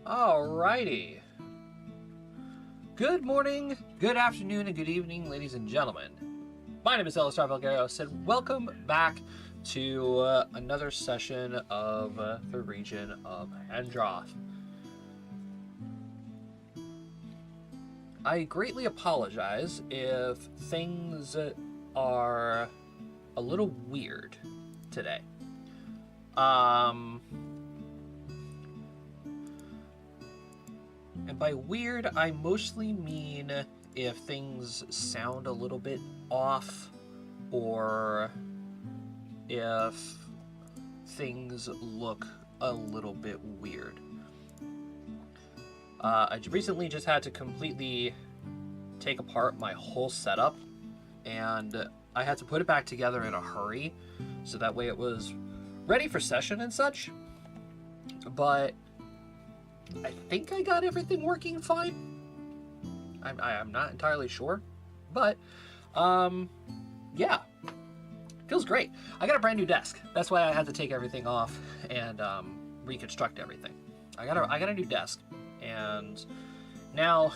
Alrighty. Good morning, good afternoon, and good evening, ladies and gentlemen. My name is Elisar Valgueros, and welcome back to another session of the region of Endroth. I greatly apologize if things are a little weird today. And by weird, I mostly mean if things sound a little bit off, or if things look a little bit weird. I recently just had to completely take apart my whole setup, and I had to put it back together in a hurry, so that way it was ready for session and such. But I think I got everything working fine. I'm not entirely sure, but yeah, feels great. I got a brand new desk. That's why I had to take everything off and reconstruct everything. I got a new desk, and now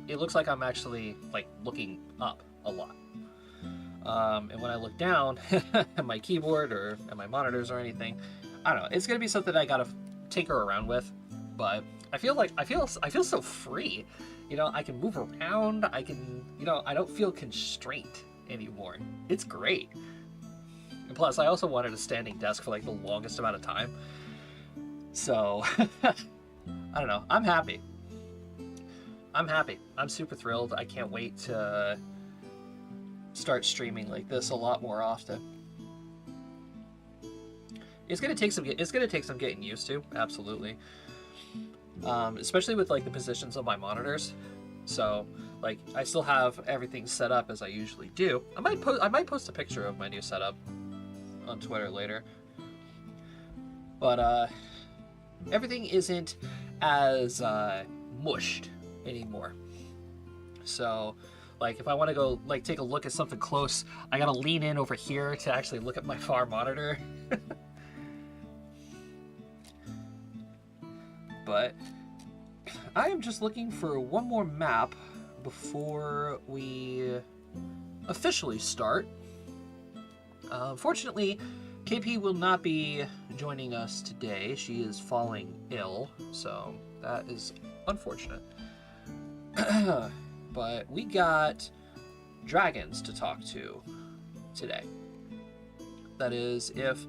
it looks like I'm actually like looking up a lot. And when I look down at my keyboard or at my monitors or anything, I don't know. It's gonna be something I gotta tinker around with. But I feel so free. You know, I can move around. I can, I don't feel constrained anymore. It's great. And plus, I also wanted a standing desk for like the longest amount of time. So, I don't know. I'm happy. I'm super thrilled. I can't wait to start streaming like this a lot more often. It's gonna take some getting used to. Absolutely. Especially with like the positions of my monitors. So like I still have everything set up as I usually do. I might post a picture of my new setup on Twitter later. But everything isn't as mushed anymore. So like if I want to go like take a look at something close, I gotta lean in over here to actually look at my far monitor. But I am just looking for one more map before we officially start. Unfortunately, KP will not be joining us today. She is falling ill, so that is unfortunate. But we got dragons to talk to today. That is, if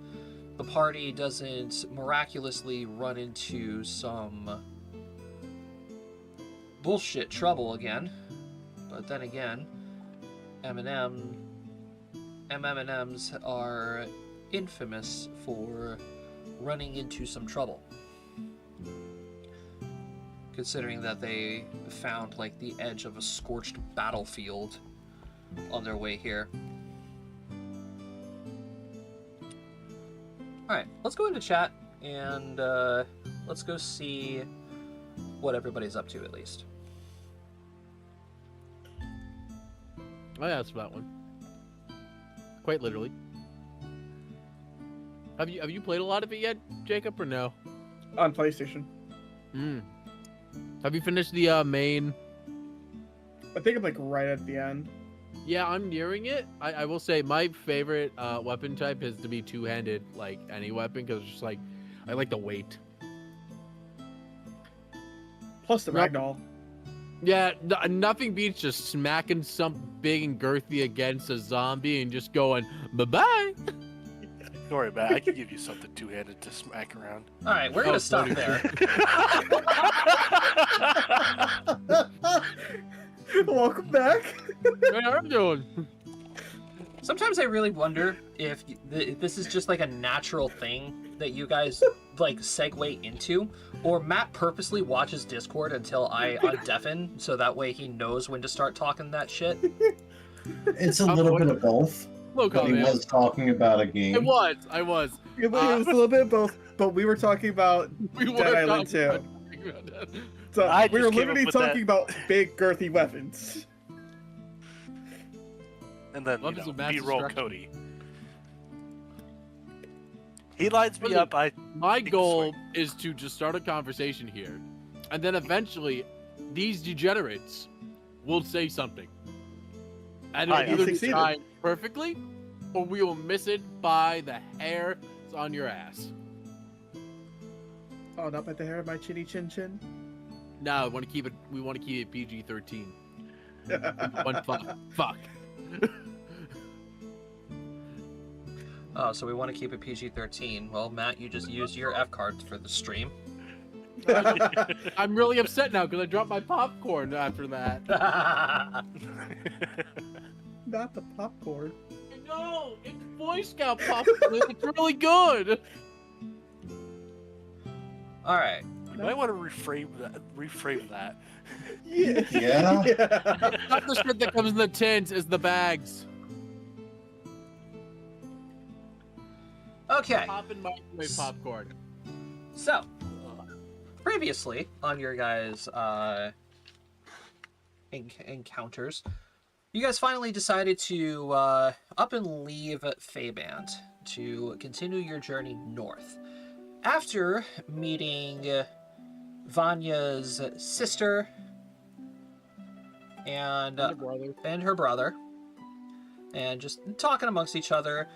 the party doesn't miraculously run into some bullshit trouble again. But then again, M&Ms are infamous for running into some trouble. Considering that they found like the edge of a scorched battlefield on their way here. Alright, let's go into chat and let's go see what everybody's up to at least. I asked that one. Quite literally. Have you played a lot of it yet, Jacob, or no? On PlayStation. Have you finished the main? I think I'm like right at the end. Yeah, I'm nearing it. I will say my favorite weapon type is to be two-handed, like any weapon, because it's just like I like the weight. Plus the ragdoll. Yeah, nothing beats just smacking something big and girthy against a zombie and just going bye-bye. Don't worry about it. I can give you something two-handed to smack around. All right, we're gonna stop there. Welcome back. What are you doing? Sometimes I really wonder if this is just like a natural thing that you guys like segue into, or Matt purposely watches Discord until I undeafen so that way he knows when to start talking that shit. It's a little bit of both. But he was talking about a game. I was. It was a little bit of both, but we were talking about Dead Island 2. So we were literally talking about big girthy weapons. And then, Weapons of mass B-roll destruction. Cody. He lines me up. My goal is to just start a conversation here, and then eventually, these degenerates will say something, and it will either shine perfectly, or we will miss it by the hair on your ass. Oh, not by the hair of my chinny chin chin. No, we want to keep it PG-13. One fuck. Oh, so we want to keep it PG-13. Well, Matt, you just used your F card for the stream. I'm really upset now because I dropped my popcorn after that. Not the popcorn. No, it's Boy Scout popcorn. It's really good. All right. You might want to reframe that. Yeah. Not the shit that comes in the tins, is the bags. Okay. Pop and microwave popcorn. So, previously on your guys' encounters, you guys finally decided to up and leave Feyband to continue your journey north. After meeting Vanya's sister and her brother, and just talking amongst each other,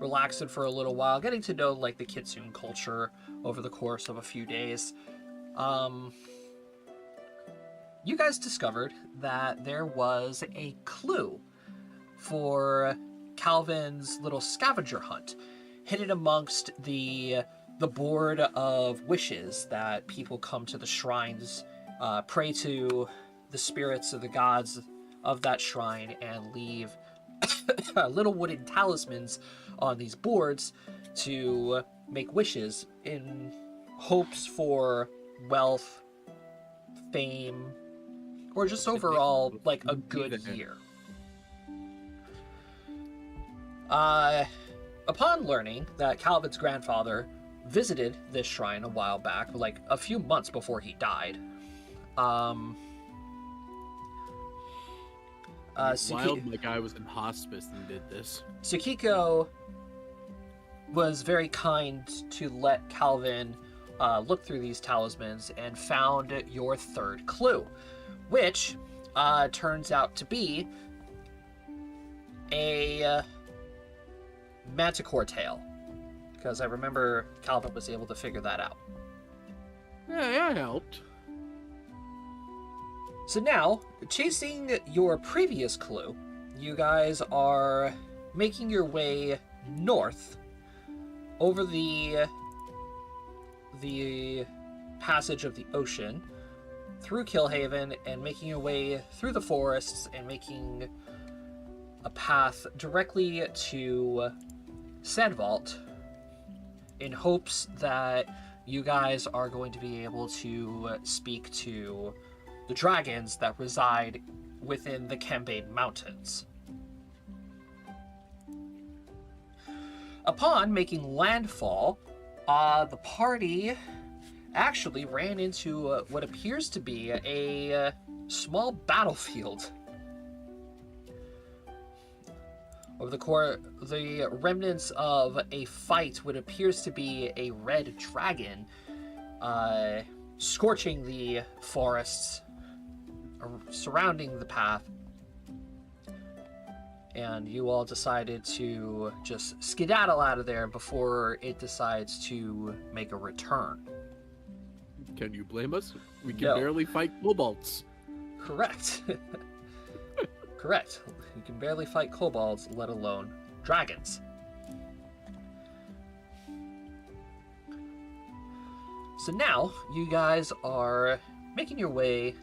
relaxing for a little while, getting to know like the Kitsune culture over the course of a few days, you guys discovered that there was a clue for Calvin's little scavenger hunt hidden amongst the board of wishes that people come to the shrines, pray to the spirits of the gods of that shrine, and leave little wooden talismans on these boards to make wishes in hopes for wealth, fame, or just overall like a good year. Upon learning that Calvin's grandfather visited this shrine a while back, like a few months before he died, Wild, my guy was in hospice and did this. Tsukiko was very kind to let Calvin look through these talismans and found your third clue, which turns out to be a manticore tail, because I remember Calvin was able to figure that out. Yeah, I helped. So now, chasing your previous clue, you guys are making your way north over the passage of the ocean, through Killhaven, and making your way through the forests and making a path directly to Sandvault, in hopes that you guys are going to be able to speak to the dragons that reside within the Kambane Mountains. Upon making landfall, the party actually ran into what appears to be a small battlefield. Over the remnants of a fight, what appears to be a red dragon, scorching the forests surrounding the path, and you all decided to just skedaddle out of there before it decides to make a return. Can you blame us? We can barely fight kobolds. Correct. Correct. You can barely fight kobolds, let alone dragons. So now, you guys are making your way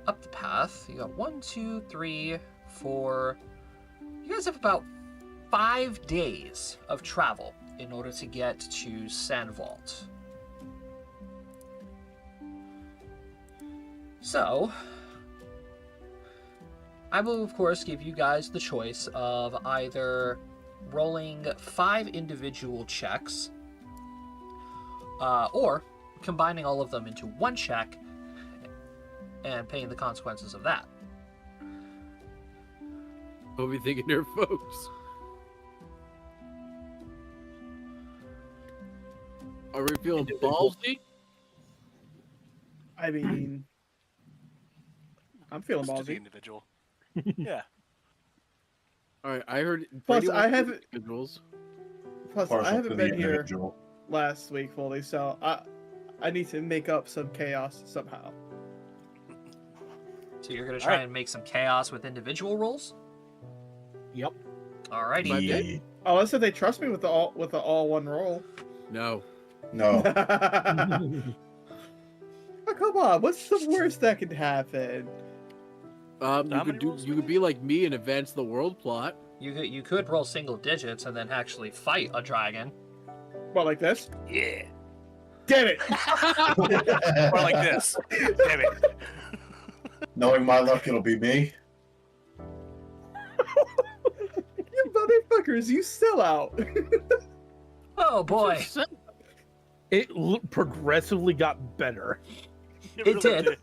up the path. You got 1, 2, 3, 4. You guys have about 5 days of travel in order to get to Sandvault. So, I will, of course, give you guys the choice of either rolling 5 individual checks, or combining all of them into one check and paying the consequences of that. What are we thinking here, folks? Are we feeling ballsy? I mean, I'm feeling Just to the ballsy. individual. Yeah. All right, I heard. Plus, I haven't. Individuals. Plus, I Partial to haven't the been here individual. last week fully, so I need to make up some chaos somehow. So you're gonna try and make some chaos with individual rolls? Yep. Alrighty. Yeah. Unless if they trust me with the all one roll. No. No. Oh, come on, what's the worst that could happen? You could be like me and advance the world plot. You could roll single digits and then actually fight a dragon. What, like this? Yeah. Damn it! Or like this. Damn it. Knowing my luck, it'll be me. You motherfuckers, you still out. Oh boy. It progressively got better. It did.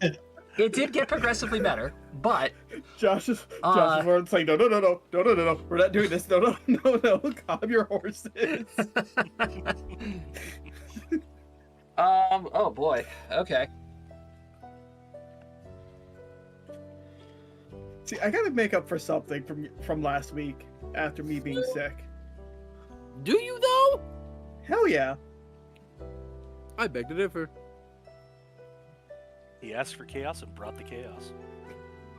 It did get progressively better, but Josh is saying, no, we're not doing this. No, calm your horses. Oh boy. Okay. See, I gotta make up for something from last week after me being sick. Do you though? Hell yeah. I beg to differ. He asked for chaos and brought the chaos.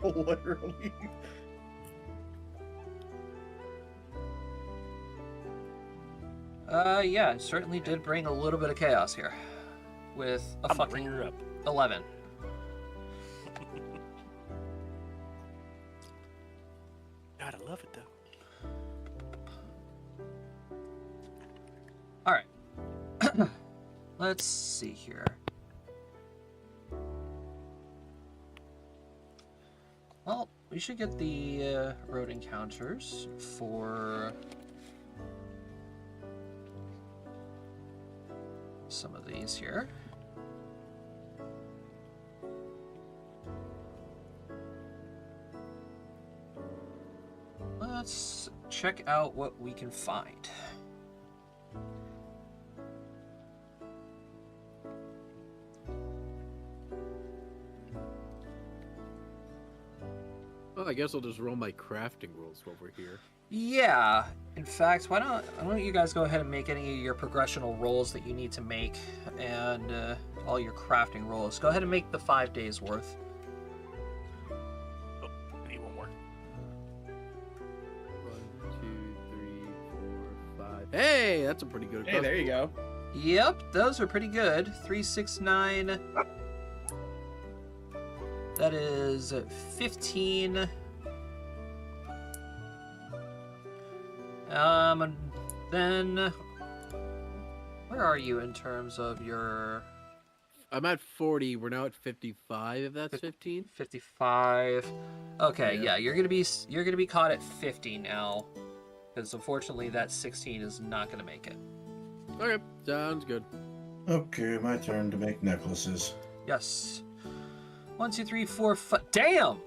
Literally. Yeah, it certainly did bring a little bit of chaos here. With a I'm fucking her up. 11. God, I love it though. Alright. Let's see here. Well, we should get the road encounters for some of these here. Let's check out what we can find. Well, I guess I'll just roll my crafting rolls while we're here. Yeah. In fact, why don't you guys go ahead and make any of your progressional rolls that you need to make, and all your crafting rolls. Go ahead and make the 5 days worth. Oh, I need one more. 1, 2, 3, 4, 5. Hey, that's a pretty good. Hey, there you go. Yep, those are pretty good. 3, 6, 9. That is 15. And then where are you in terms of your? I'm at 40. We're now at 55. If that's 15. 55. Okay, Yeah. yeah, you're gonna be caught at 50 now, because unfortunately that 16 is not gonna make it. Okay, sounds good. Okay, my turn to make necklaces. Yes. 1, 2, 3, 4, 5. Damn.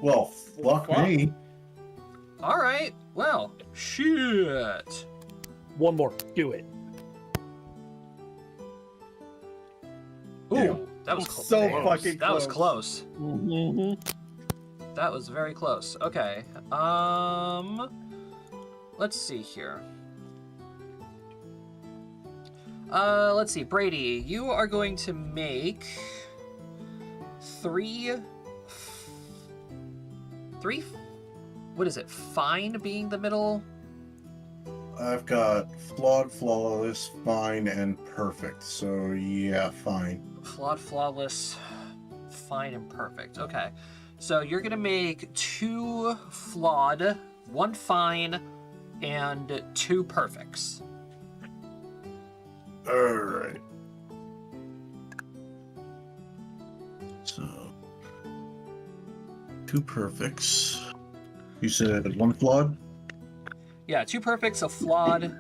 Well, fuck me. All right. Well, shit. One more. Do it. Ooh, Damn. that was close. So fucking That was close. close. Mm-hmm. That was very close. Okay. Let's see here. Let's see. Brady, you are going to make 3. What is it? Fine being the middle? I've got flawed, flawless, fine, and perfect. So yeah, fine. Flawed, flawless, fine, and perfect. Okay. So you're going to make 2 flawed, 1 fine, and 2 perfects. Alright. So 2 perfects. You said 1 flawed? Yeah, 2 perfects, a flawed,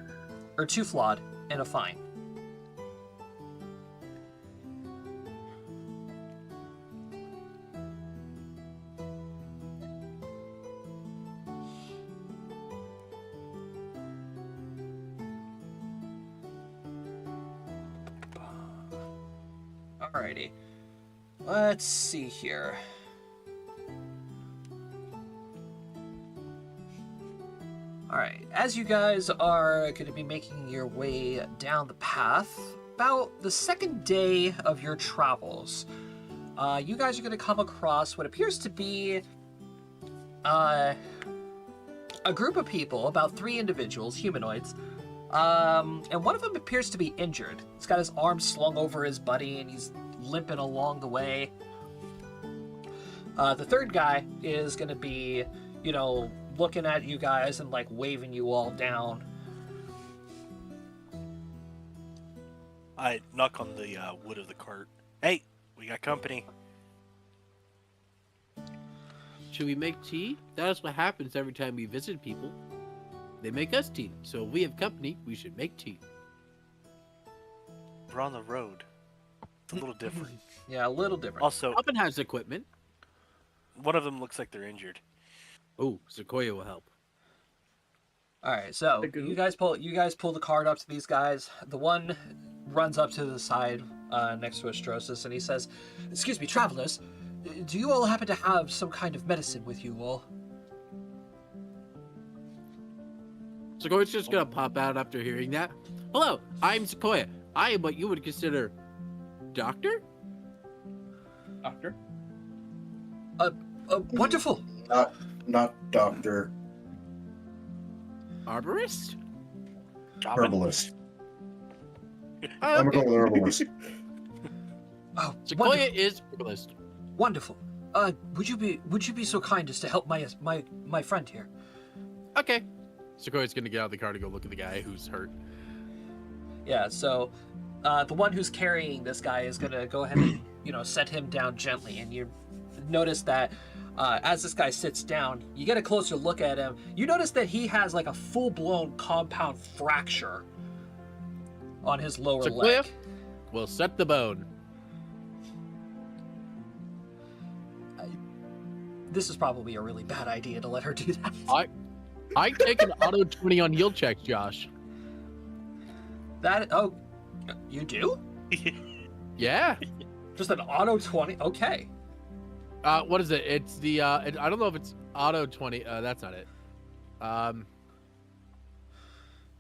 or 2 flawed, and a fine. Alrighty. Let's see here. Alright, as you guys are going to be making your way down the path, about the second day of your travels, you guys are going to come across what appears to be a group of people, about 3 individuals, humanoids, and one of them appears to be injured. He's got his arm slung over his buddy, and he's limping along the way. The third guy is going to be, you know, looking at you guys and, like, waving you all down. I knock on the wood of the cart. Hey, we got company. Should we make tea? That's what happens every time we visit people. They make us tea. So if we have company, we should make tea. We're on the road. It's a little different. Yeah, a little different. Also, Oppen has equipment. one of them looks like they're injured. Oh, Sequoia will help. All right, so you guys pull the cart up to these guys. The one runs up to the side next to Astrosis, and he says, "Excuse me, travelers, do you all happen to have some kind of medicine with you all?" Sequoia's just gonna pop out after hearing that. Hello, I'm Sequoia. I am what you would consider doctor? Doctor? Wonderful. Not doctor. Arborist? Herbalist. Okay. I'm gonna go with herbalist. Oh, Sequoia is herbalist. wonderful. Would you be so kind as to help my friend here? Okay. Sequoia's gonna get out of the car to go look at the guy who's hurt. Yeah. So, the one who's carrying this guy is gonna go ahead and set him down gently, and you notice that. As this guy sits down, you get a closer look at him. You notice that he has like a full-blown compound fracture on his lower Sequoia, leg. we'll set the bone. This is probably a really bad idea to let her do that. I take an auto 20 on heal checks, Josh. Oh, you do? Yeah. Just an auto 20? Okay. What is it? It's the I don't know if it's auto 20. That's not it.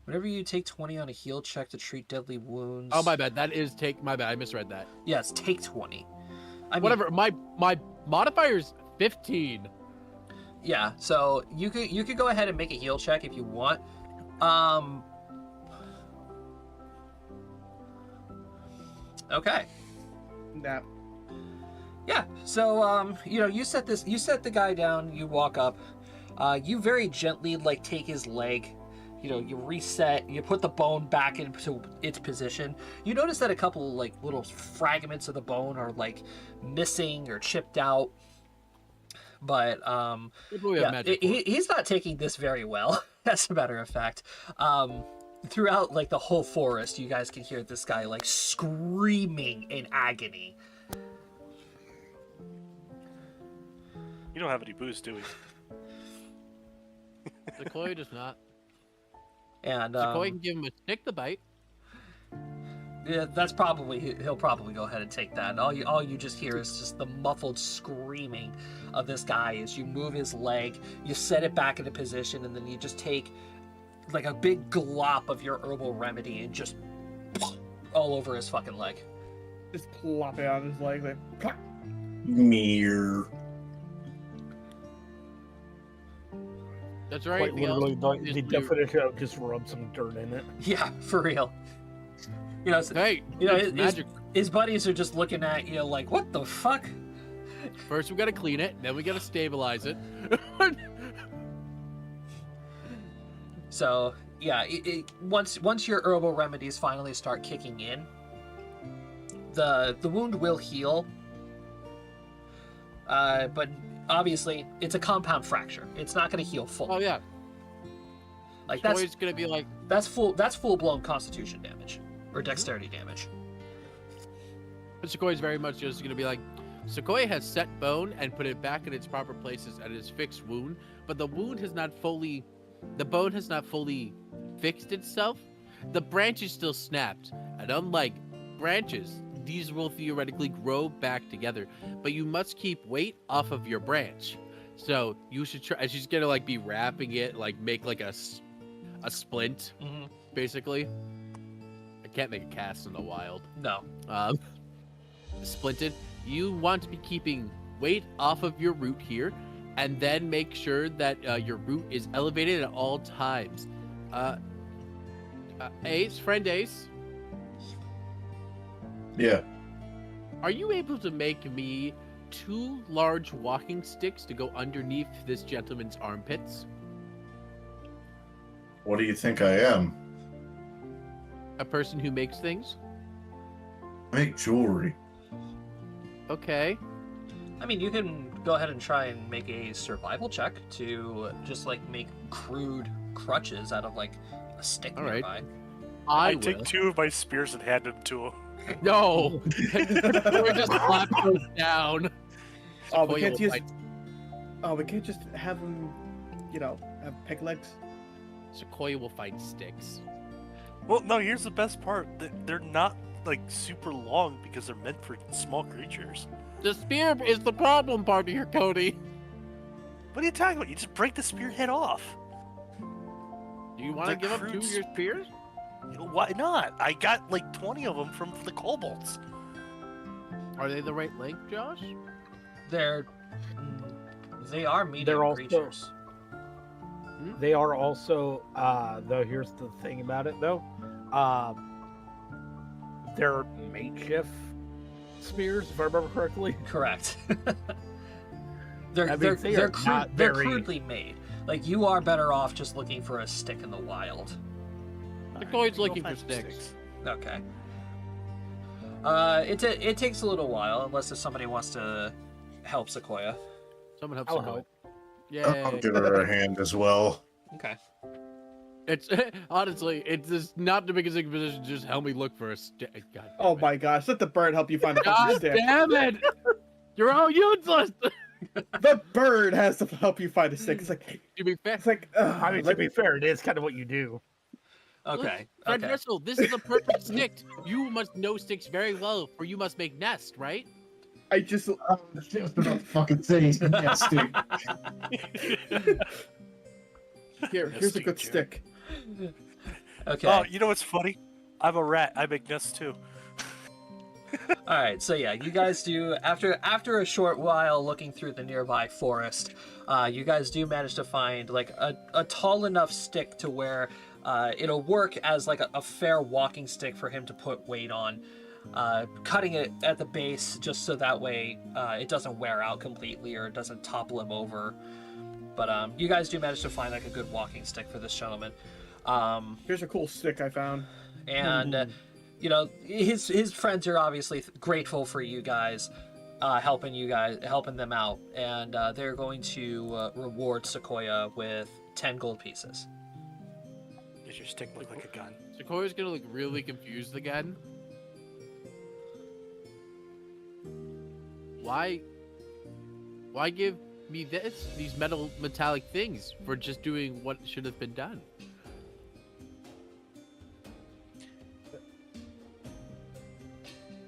Whenever you take 20 on a heal check to treat deadly wounds. Oh, my bad. That is take. My bad. I misread that. Yes, take 20. Whatever. My modifier's 15. Yeah, so you could go ahead and make a heal check if you want. Okay. Nah. Yeah, so you set the guy down, you walk up, you very gently like take his leg, you reset, you put the bone back into its position. You notice that a couple like little fragments of the bone are like missing or chipped out. But yeah, he's not taking this very well, as a matter of fact. Throughout like the whole forest, you guys can hear this guy like screaming in agony. You don't have any booze, do we? Sequoia does not. And Sequoia can give him a stick to bite. Yeah, that's probably he'll probably go ahead and take that. All you just hear is just the muffled screaming of this guy as you move his leg, you set it back into position, and then you just take like a big glop of your herbal remedy and just all over his fucking leg. Just plop it on his leg, like plop. Mere. That's right. Quite literally, the definition of just rub some dirt in it. Yeah, for real. Hey, his buddies are just looking at you like, what the fuck? First we gotta clean it, then we gotta stabilize it. So yeah, once your herbal remedies finally start kicking in, the wound will heal. But obviously it's a compound fracture. It's not going to heal fully. Oh yeah. Like that's gonna be like that's full blown Constitution damage or Dexterity damage. Sequoia's very much just gonna be like, Sequoia has set bone and put it back in its proper places at its fixed wound, but the bone has not fully fixed itself. The branch is still snapped, and unlike branches, these will theoretically grow back together, but you must keep weight off of your branch. So you should try. She's gonna like be wrapping it, like make like a splint, basically. I can't make a cast in the wild. No. Splinted. You want to be keeping weight off of your root here, and then make sure that your root is elevated at all times. Ace, friend Ace. Yeah. Are you able to make me 2 large walking sticks to go underneath this gentleman's armpits? What do you think I am? A person who makes things? I make jewelry. Okay. I mean, you can go ahead and try and make a survival check to just like make crude crutches out of like a stick nearby. I take 2 of my spears and hand them to him. No! We're just slap those down. Oh, we can't just have them, have peg legs. Sequoia will find sticks. Well, no, here's the best part. They're not, like, super long because they're meant for small creatures. The spear is the problem part here, Cody. What are you talking about? You just break the spear head off. Do you want to give up 2 of your spears? Why not? I got, like, 20 of them from the kobolds. Are they the right length, Josh? They are medium creatures. They are also, though, here's the thing about it, though. They're makeshift spears, if I remember correctly. Correct. They're crudely made. Like, you are better off just looking for a stick in the wild. Sequoia's looking for sticks. Okay. It takes a little while, unless if somebody wants to help Sequoia. Someone help I'll Sequoia. help. Yeah. I'll give her a hand as well. Okay. It's honestly, it's just not the biggest position. Just help me look for a stick. God. Oh my gosh! Let the bird help you find a God stick. damn it! You're all useless. The bird has to help you find a stick. It's like, To be fair, it's like. I mean, to be fair, it is kind of what you do. Okay. Fred Okay. Russell, this is a perfect stick. You must know sticks very well, for you must make nest, right? I just. About fucking things. Yes, dude. Here's a good stick. Okay. Oh, you know what's funny? I'm a rat. I make nests too. All right. So yeah, you guys do after a short while looking through the nearby forest, you guys do manage to find like a tall enough stick to where it'll work as like a fair walking stick for him to put weight on. Cutting it at the base just so that way it doesn't wear out completely or it doesn't topple him over. But you guys do manage to find like a good walking stick for this gentleman. Here's a cool stick I found. And his friends are obviously grateful for you guys helping them out, and they're going to reward Sequoia with 10 gold pieces. Does your stick look like a gun? Sequoia's gonna look really confused again. Why give me these metallic things for just doing what should have been done?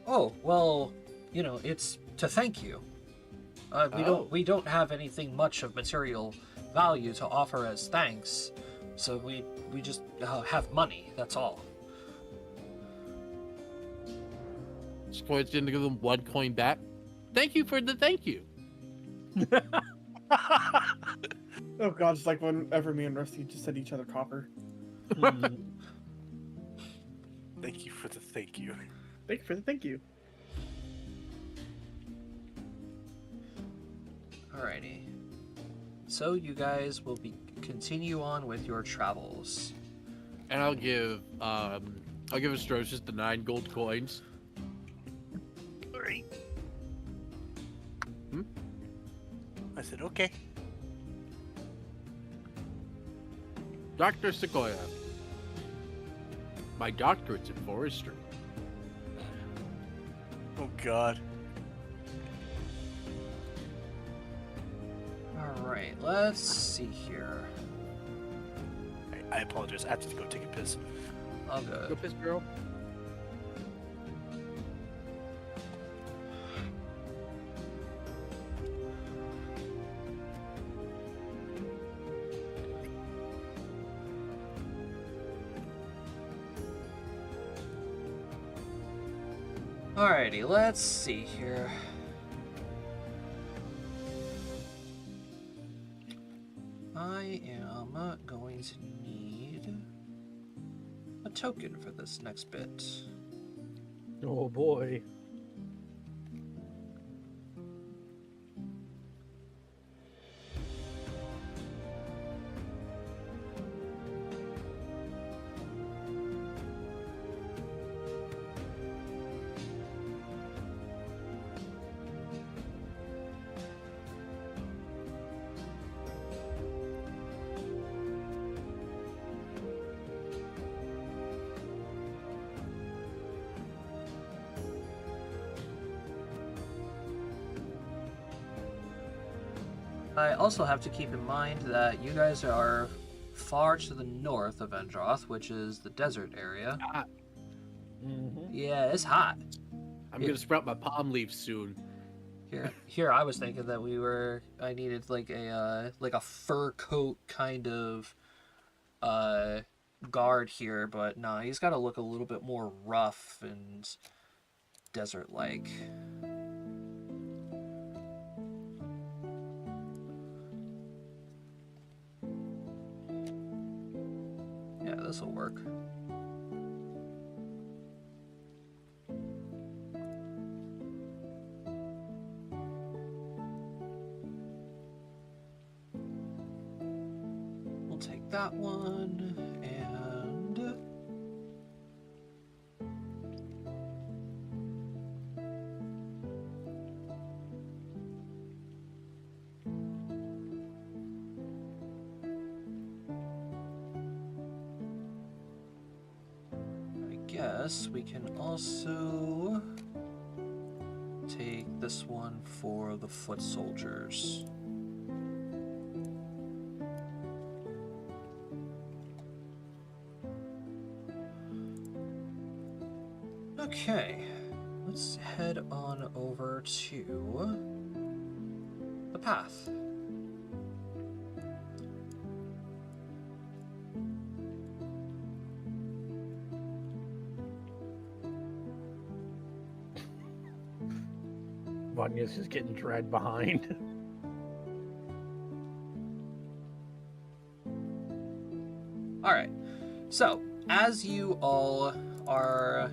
Oh, well, it's to thank you. We don't have anything much of material value to offer as thanks, so we just have money, that's all. Sequoia's gonna give them 1 coin back. Thank you for the thank you. Oh god, it's like whenever me and Rusty just send each other copper. Thank you for the thank you. Thank you for the thank you. Alrighty. So you guys will continue on with your travels. And I'll give Astrocious the 9 gold coins. Alright. I said okay. Dr. Sequoia. My doctorate's in forestry. Oh god. Alright, let's see here. I apologize. I have to go take a piss. I'll go. Go piss, girl. Alrighty, let's see here. I am going to need a token for this next bit. Oh boy. I also have to keep in mind that you guys are far to the north of Endroth, which is the desert area. Hot. Mm-hmm. Yeah, it's hot. I'm gonna sprout my palm leaves soon. Here, I was thinking that I needed like a fur coat kind of guard here, but nah, he's got to look a little bit more rough and desert-like. Yeah, this will work. We'll take that one, and I guess we can also take this one for the foot soldiers. Okay, let's head on over to the path. Vanya's just getting dragged behind. All right, so as you all are,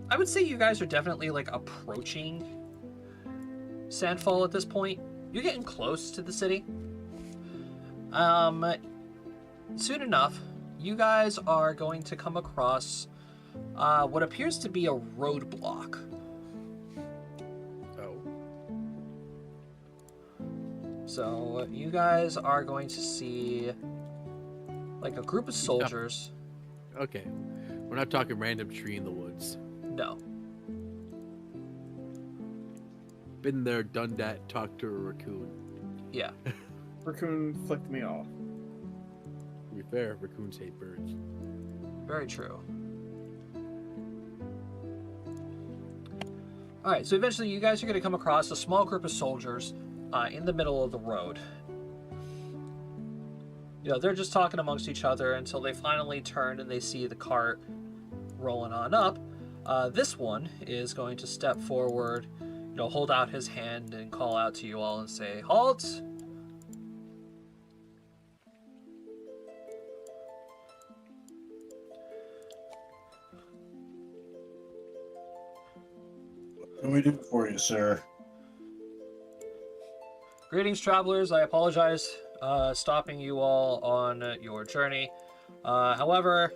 I would say you guys are definitely like approaching Sandfall at this point. You're getting close to the city. Soon enough, you guys are going to come across what appears to be a roadblock. So you guys are going to see like a group of soldiers. Okay, we're not talking random tree in the woods. No. Been there, done that, talked to a raccoon. Yeah. Raccoon flicked me off. To be fair, raccoons hate birds. Very true. Alright, so eventually you guys are going to come across a small group of soldiers in the middle of the road. You know, they're just talking amongst each other until they finally turn and they see the cart rolling on up. This one is going to step forward, you know, hold out his hand and call out to you all and say, "Halt!" What can we do for you, sir? Greetings, travelers. I apologize stopping you all on your journey. However,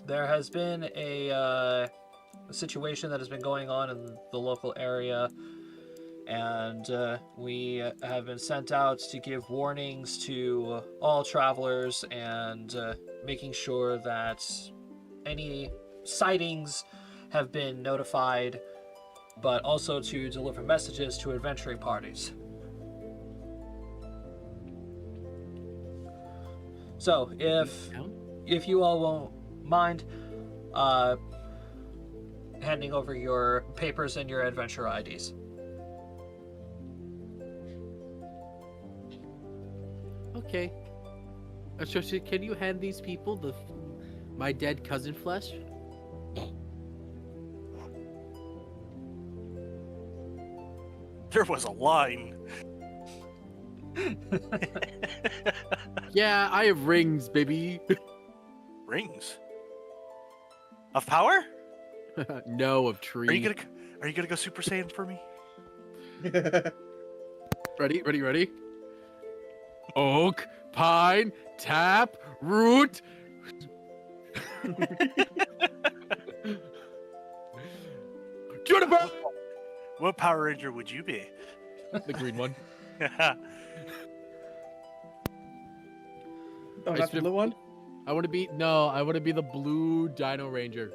there has been a situation that has been going on in the local area, and we have been sent out to give warnings to all travelers and making sure that any sightings have been notified, but also to deliver messages to adventuring parties. So, if you all won't mind handing over your papers and your adventure IDs. Okay. So can you hand these people my dead cousin flesh? There was a line. Yeah, I have rings, baby. Rings? Of power? No, of tree. Are you gonna go Super Saiyan for me? Ready? Oak, pine, tap, root. Juniper! What Power Ranger would you be? The green one. Oh, not the blue one? I want to be the blue Dino Ranger.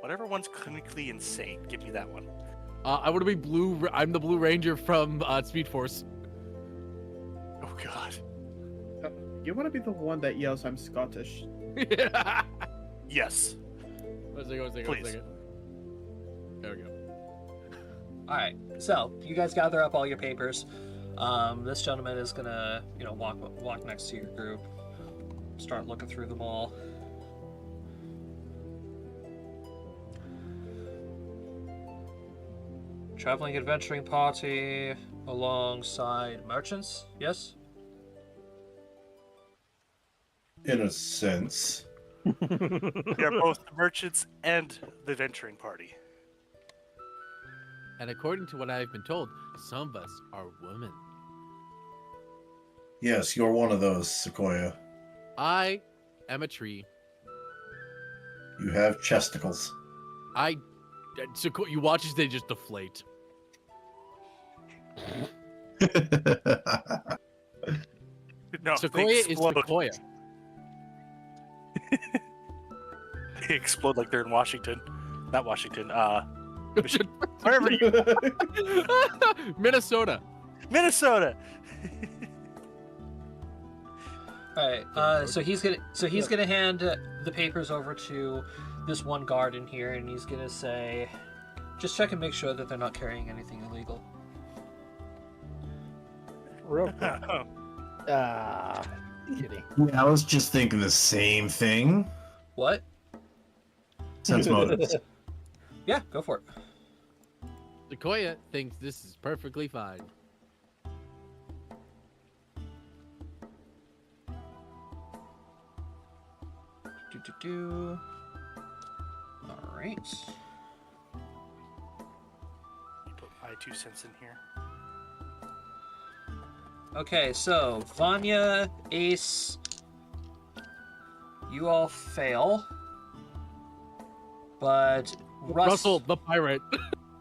Whatever one's clinically insane, give me that one. I want to be blue. I'm the Blue Ranger from Speed Force. Oh God. You want to be the one that yells, "I'm Scottish." Yes. One second. There we go. All right, so you guys gather up all your papers. This gentleman is gonna, walk next to your group, start looking through them all. Traveling adventuring party alongside merchants. Yes. In a sense. We are both the merchants and the venturing party. And according to what I've been told, some of us are women. Yes, you're one of those, Sequoia. I am a tree. You have chesticles. You watch as they just deflate. No, Sequoia is Sequoia. They explode like they're in Washington. Not Washington. Wherever you. Minnesota. Minnesota. All right. So he's gonna hand the papers over to this one guard in here, and he's gonna say, "Just check and make sure that they're not carrying anything illegal." Real quick. Kidding. Yeah, I was just thinking the same thing. What? Sense motives. Yeah, go for it. Sequoia thinks this is perfectly fine. All right. Put my 2 cents in here. Okay, so Vanya, Ace, you all fail, but Russell, the pirate.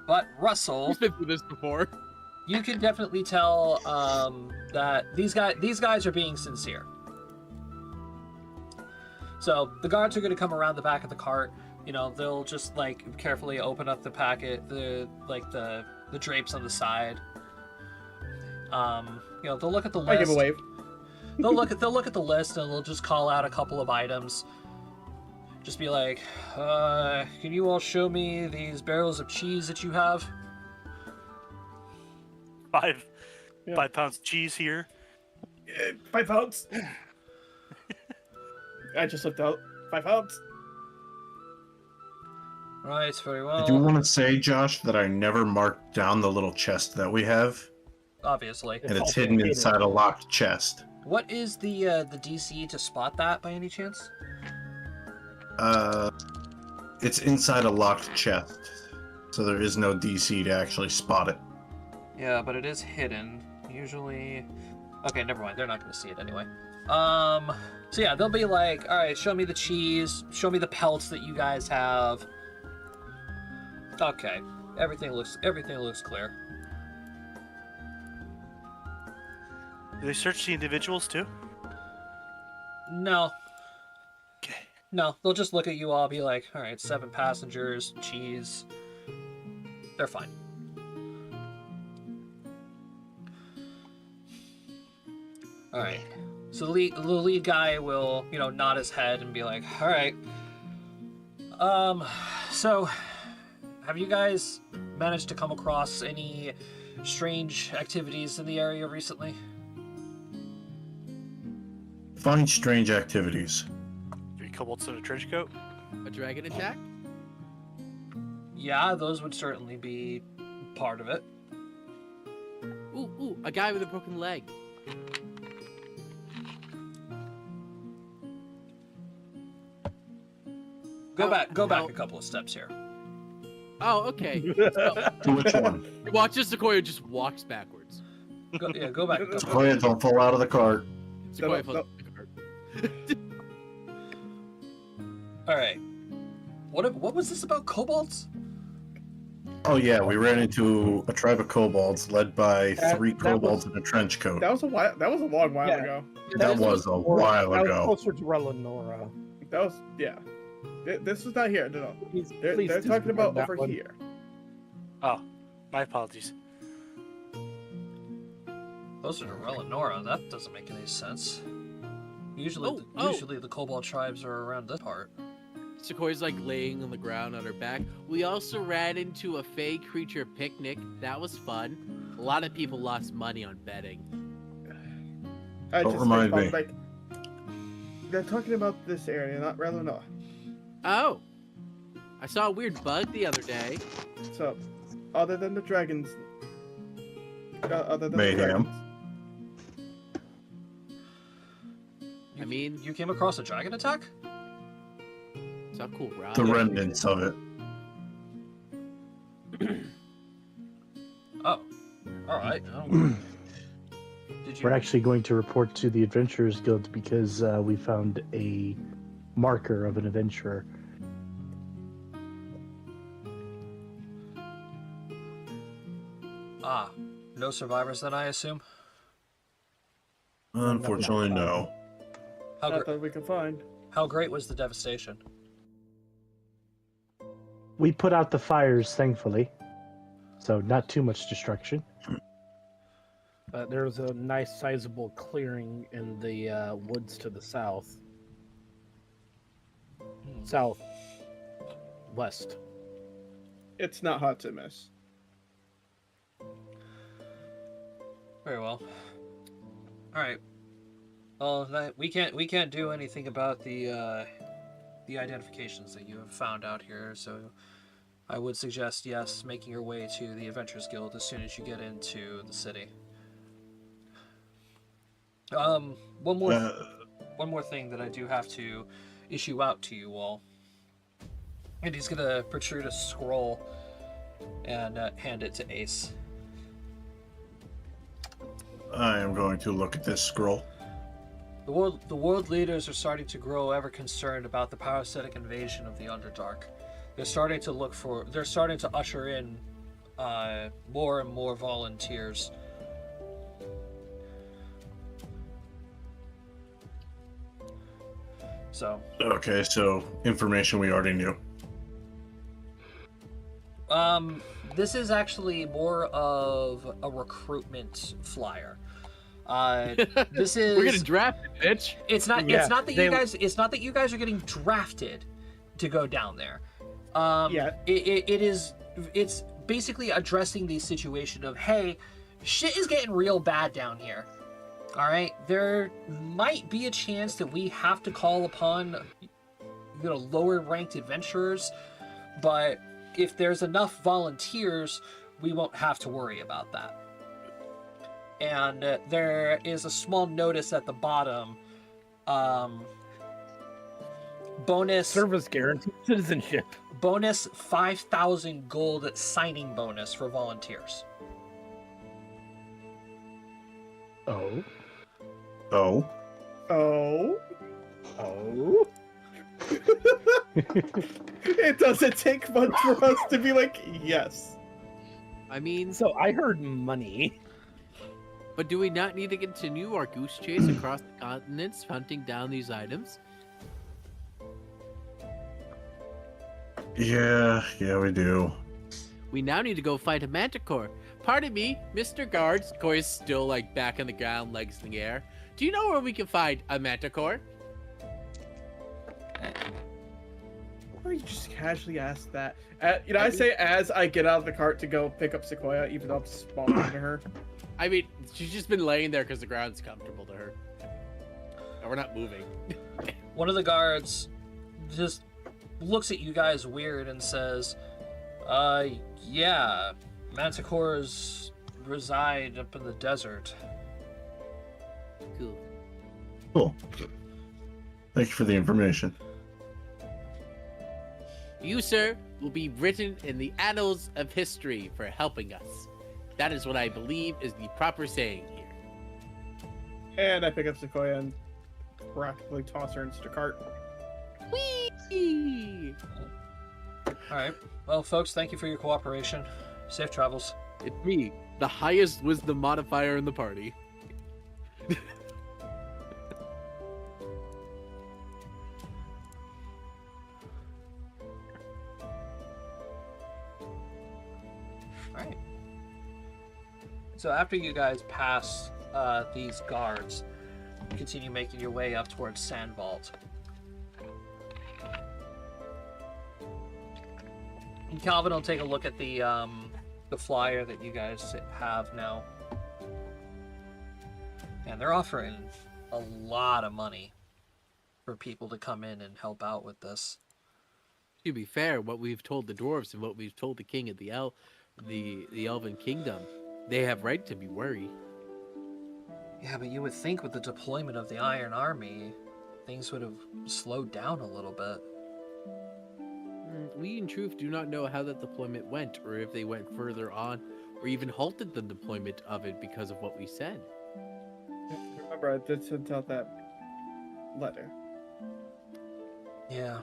But Russell, We've been through this before. you can definitely tell that these guys are being sincere. So the guards are going to come around the back of the cart. They'll just like carefully open up the packet, the drapes on the side. They'll look at the list. I give a wave. They'll look at the list and they'll just call out a couple of items. Just be like, can you all show me these barrels of cheese that you have? 5 pounds of cheese here. 5 pounds. I just looked out. 5 pounds. Right, very well. I do want to say, Josh, that I never marked down the little chest that we have, Obviously. and it's hidden inside a locked chest. What is the DC to spot that by any chance? It's inside a locked chest, so there is no DC to actually spot it. Yeah, but it is hidden. Usually... Okay, never mind. They're not going to see it anyway. So yeah, they'll be like, all right, show me the cheese. Show me the pelts that you guys have. Okay. Everything looks clear. Do they search the individuals too? No. Okay. No, they'll just look at you all, be like, all right, 7 passengers, cheese. They're fine. All right. So the lead guy will, nod his head and be like, all right. So have you guys managed to come across any strange activities in the area recently? Find strange activities. 3 kobolds in a trench coat. A dragon attack? Yeah, those would certainly be part of it. Ooh, a guy with a broken leg. Go back a couple of steps here. Oh, okay. To which one? Watch as Sequoia just walks backwards. Go back a couple. Sequoia, don't fall out of the cart. Sequoia No. falls out of the cart. All right. What was this about kobolds? Oh yeah, we ran into a tribe of kobolds led by That- three that kobolds was- in a trench coat. That was a while. That was a long while Yeah. ago. That was a while That was ago. closer to Relenora. That was This was not here. No. Please, They're please talking about disregard that over one. here. Oh, my apologies. Closer to Relenora. That doesn't make any sense. Usually, Oh. usually the kobold tribes are around this part. Sequoia's like laying on the ground on her back. We also ran into a fey creature picnic. That was fun. A lot of people lost money on betting. Don't remind me. Like, they're talking about this area, not Relenora. Oh, I saw a weird bug the other day. So, other than the dragons, Mayhem. I mean, You came across a dragon attack? it's not cool, Rob. The remnants of it. Oh, all right. Did you? We're actually going to report to the Adventurers Guild because we found a marker of an adventurer. No survivors then, I assume. Unfortunately, no. How, Not gr- that we can find. how great was the devastation? We put out the fires, thankfully, so not too much destruction. There's a nice sizable clearing in the woods to the south. Southwest. It's not hot to miss. Very well. All right. Well, we can't do anything about the identifications that you have found out here. So, I would suggest yes, making your way to the Adventurers Guild as soon as you get into the city. One more thing that I do have to issue out to you all. And he's gonna protrude a scroll and hand it to Ace. I am going to look at this scroll. The world leaders are starting to grow ever concerned about the parasitic invasion of the Underdark. They're starting to usher in more and more volunteers. So, Okay, so information we already knew. this is actually more of a recruitment flyer. This is We're gonna draft it, bitch. It's not. Yeah, it's not that they- you guys. It's not that you guys are getting drafted to go down there. Yeah. It is. It's basically addressing the situation of, hey, shit is getting real bad down here. All right, there might be a chance that we have to call upon, lower ranked adventurers, but if there's enough volunteers, we won't have to worry about that. And there is a small notice at the bottom. Bonus Service guaranteed citizenship. bonus 5,000 gold signing bonus for volunteers. Oh. Oh. Oh. Oh. It doesn't take much for us to be like, yes. I mean, So I heard money. but do we not need to continue our goose chase across the continents, hunting down these items? Yeah, we do. We now need to go find a manticore. Pardon me, Mr. Guard. Koi's still like back on the ground, legs in the air. Do you know where we can find a manticore? Why you just casually ask that? I say as I get out of the cart to go pick up Sequoia, even though I'm smaller than her. I mean, she's just been laying there because the ground's comfortable to her. And we're not moving. One of the guards just looks at you guys weird and says, Yeah. Manticores reside up in the desert. Cool. Cool. Thank you for the information. You, sir, will be written in the annals of history for helping us. That is what I believe is the proper saying here. And I pick up Sequoia and practically toss her into the cart. Whee! Alright. Well, folks, thank you for your cooperation. Safe travels. It's me, the highest wisdom modifier in the party. Alright. So after you guys pass these guards, you continue making your way up towards Sand Vault. And Calvin will take a look at the flyer that you guys have now. And they're offering a lot of money for people to come in and help out with this. To be fair, what we've told the dwarves and what we've told the king of the Elven Kingdom, they have right to be worried. Yeah, but you would think with the deployment of the Iron Army, things would have slowed down a little bit. We in truth do not know how that deployment went, or if they went further on, or even halted the deployment of it because of what we said. Remember, I did send out that letter. Yeah.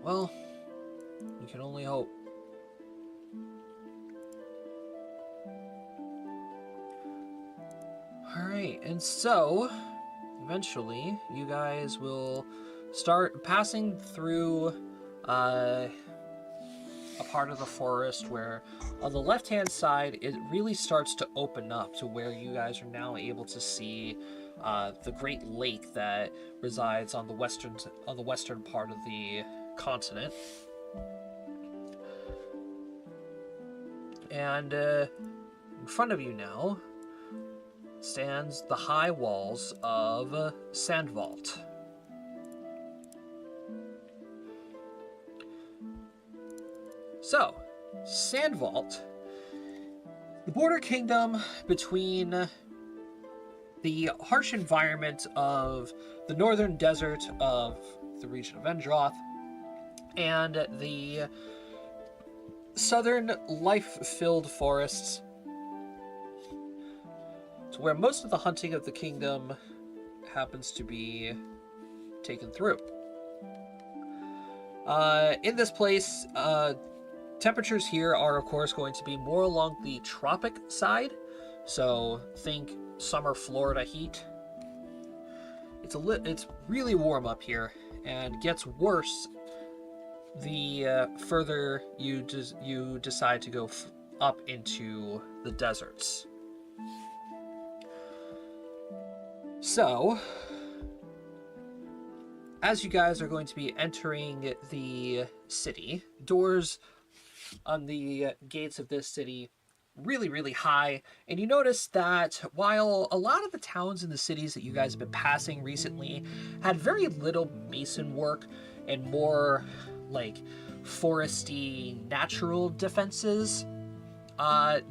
Well, you can only hope. Alright, and so, eventually, you guys will start passing through a part of the forest where, on the left-hand side, it really starts to open up to where you guys are now able to see the Great Lake that resides on the western part of the continent. And in front of you now stands the high walls of Sand Vault. So, Sand Vault, the border kingdom between the harsh environment of the northern desert of the region of Endroth and the southern life-filled forests, to where most of the hunting of the kingdom happens to be taken through. In this place, temperatures here are, of course, going to be more along the tropic side. So think summer Florida heat. It's really warm up here, and gets worse the further you decide to go up into the deserts. So, as you guys are going to be entering the city, doors on the gates of this city really, really high, and you notice that while a lot of the towns and the cities that you guys have been passing recently had very little mason work and more like foresty natural defenses,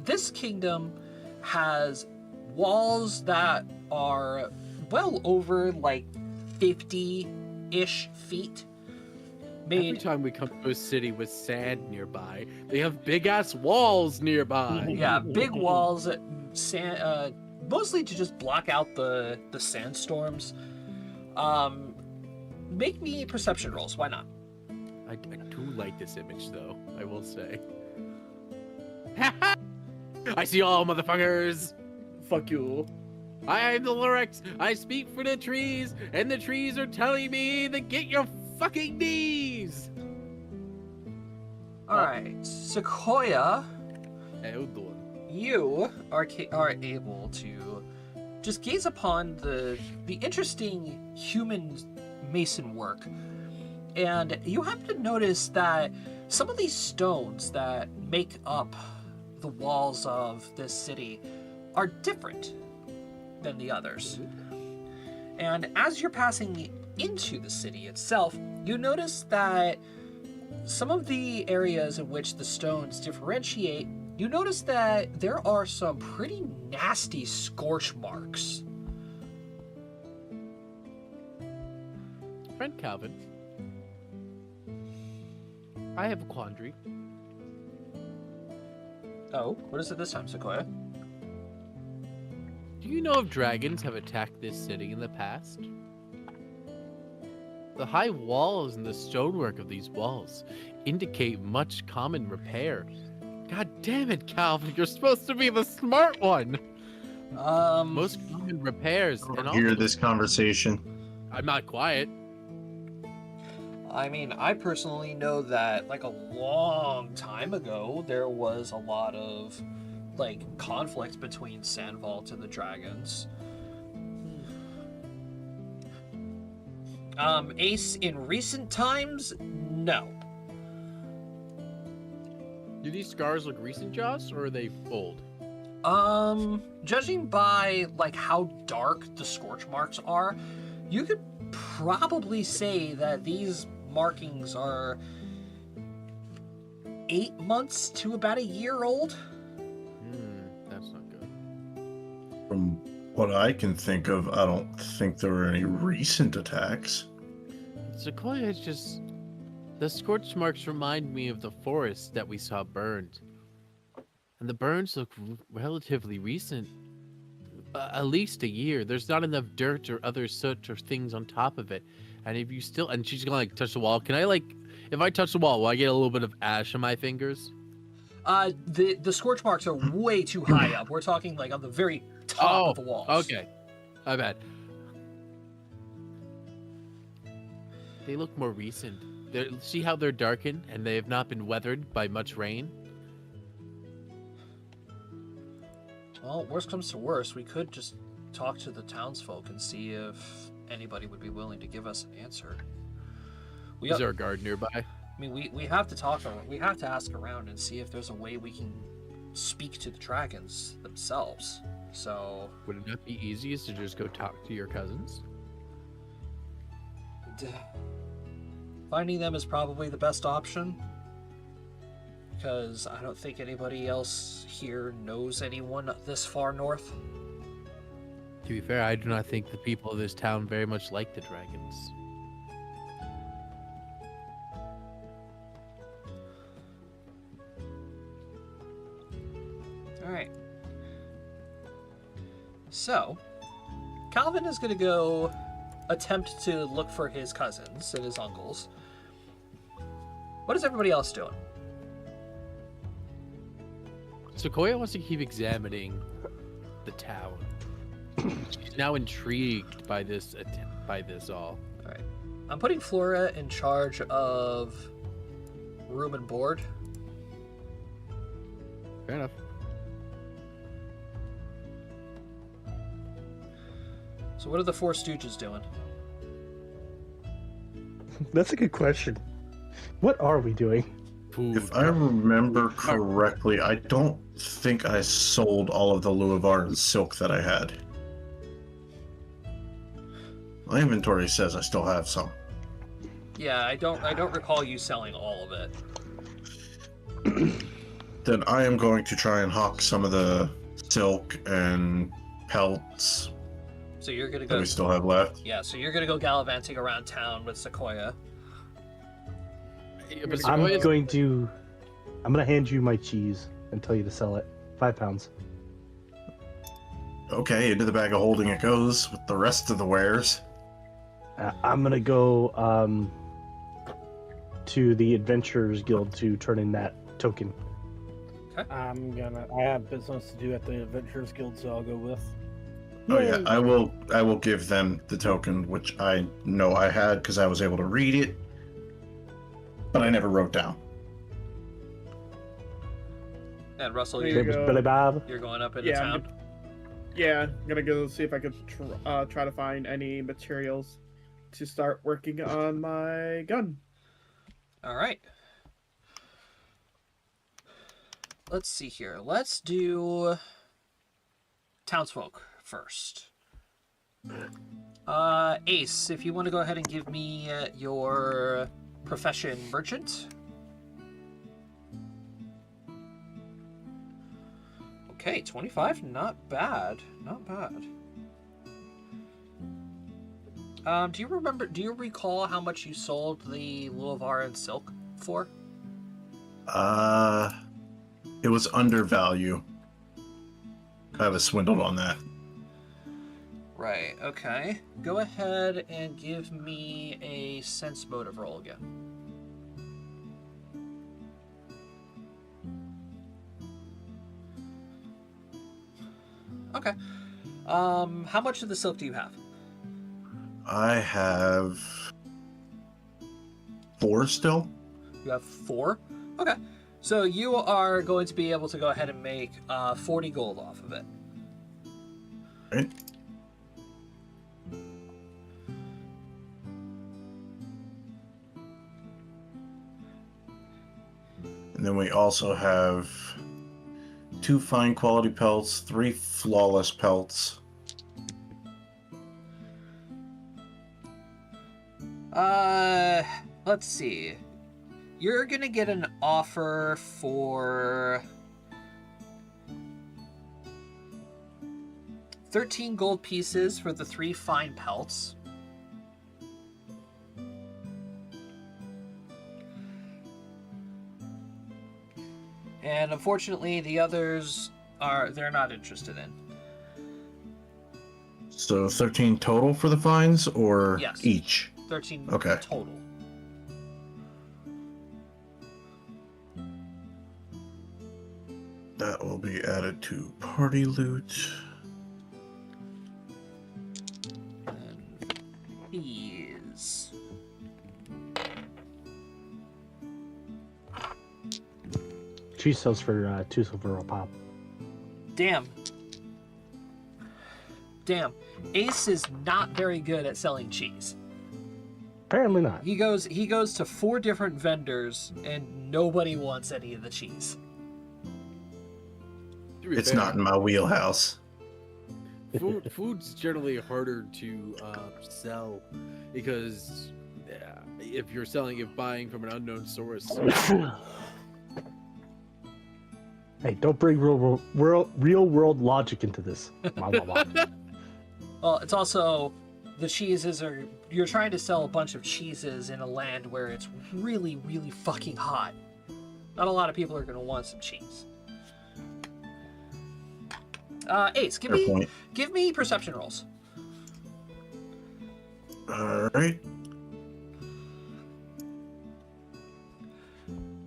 this kingdom has walls that are well over like 50-ish feet. Every time we come to a city with sand nearby, they have big-ass walls nearby. Yeah, big walls, mostly to just block out the sandstorms. Make me perception rolls, why not? I do like this image, though, I will say. I see all motherfuckers! Fuck you. I am the Lorex. I speak for the trees, and the trees are telling me to get your fucking knees! Alright, Sequoia, Hold on. you are able to just gaze upon the interesting human mason work, and you happen to notice that some of these stones that make up the walls of this city are different than the others. And as you're passing into the city itself, you notice that some of the areas in which the stones differentiate, you notice that there are some pretty nasty scorch marks. Friend Calvin, I have a quandary. Oh, what is it this time, Sequoia? Do you know if dragons have attacked this city in the past? The high walls and the stonework of these walls indicate much common repair. God damn it, Calvin, you're supposed to be the smart one! Most common repairs and Hear also... this conversation. I'm not quiet. I mean, I personally know that, like, a long time ago, there was a lot of, like, conflict between Sandvault and the dragons. Ace, in recent times, no. Do these scars look recent, Joss, or are they old? Judging by, like, how dark the scorch marks are, you could probably say that these markings are 8 months to about a year old. That's not good. From what I can think of, I don't think there were any recent attacks. Sequoia is just... The scorch marks remind me of the forest that we saw burned. And the burns look relatively recent. At least a year. There's not enough dirt or other soot or things on top of it. And if you still... And she's gonna, like, touch the wall. Can I, like... If I touch the wall, will I get a little bit of ash on my fingers? The scorch marks are way too high up. We're talking, like, on the very top of the walls. Okay. My bad. They look more recent. See how they're darkened and they have not been weathered by much rain? Well, worst comes to worst, we could just talk to the townsfolk and see if anybody would be willing to give us an answer. Is there a guard nearby? I mean, we have to talk. We have to ask around and see if there's a way we can speak to the dragons themselves. So, would it not be easiest to just go talk to your cousins? Finding them is probably the best option, because I don't think anybody else here knows anyone this far north. To be fair, I do not think the people of this town very much like the dragons. Alright. So, Calvin is going to go attempt to look for his cousins and his uncles. What is everybody else doing? Sequoia wants to keep examining the town. She's now intrigued by this all. Alright. I'm putting Flora in charge of room and board. Fair enough. So what are the Four Stooges doing? That's a good question. What are we doing? Food. If I remember correctly, I don't think I sold all of the Luavar silk that I had. My inventory says I still have some. Yeah, I don't recall you selling all of it. Then I am going to try and hawk some of the silk and pelts So you're gonna that go. we still have left. Yeah, so you're gonna go gallivanting around town with Sequoia. Yeah, but I'm Sequoia's- gonna hand you my cheese and tell you to sell it. 5 pounds. Okay, into the bag of holding it goes with the rest of the wares. I'm gonna go to the Adventurers Guild to turn in that token. I have business to do at the Adventurers Guild, so I'll go with. Oh yeah, I will give them the token, which I know I had because I was able to read it, but I never wrote down. And Russell, There you're, you go. Billy Bob. you're going up into Yeah, town. I'm gonna go see if I could try to find any materials to start working on my gun. All right. Let's see here. Let's do townsfolk first. Ace, if you want to go ahead and give me your profession merchant. Okay, 25, not bad, not bad. Do you recall how much you sold the Luovaran silk for? It was undervalue. I was swindled on that. Right, okay. Go ahead and give me a sense motive roll again. Okay. How much of the silk do you have? I have 4 still. You have 4? Okay. So you are going to be able to go ahead and make 40 gold off of it. Right. And then we also have 2 fine quality pelts, 3 flawless pelts. Let's see. You're gonna get an offer for 13 gold pieces for the 3 fine pelts. And unfortunately, the others they're not interested in. So 13 total for the fines, or Yes. each? 13 Okay. total. That will be added to party loot. And fees. Cheese sells for 2 silver a pop. Damn. Damn. Ace is not very good at selling cheese. Apparently not. He goes to 4 different vendors and nobody wants any of the cheese. It's not in my wheelhouse. Food's generally harder to sell because if you're buying from an unknown source. Hey, don't bring real world logic into this. Well, it's also the cheeses are you're trying to sell a bunch of cheeses in a land where it's really, really fucking hot. Not a lot of people are going to want some cheese. Ace, give me perception rolls. All right.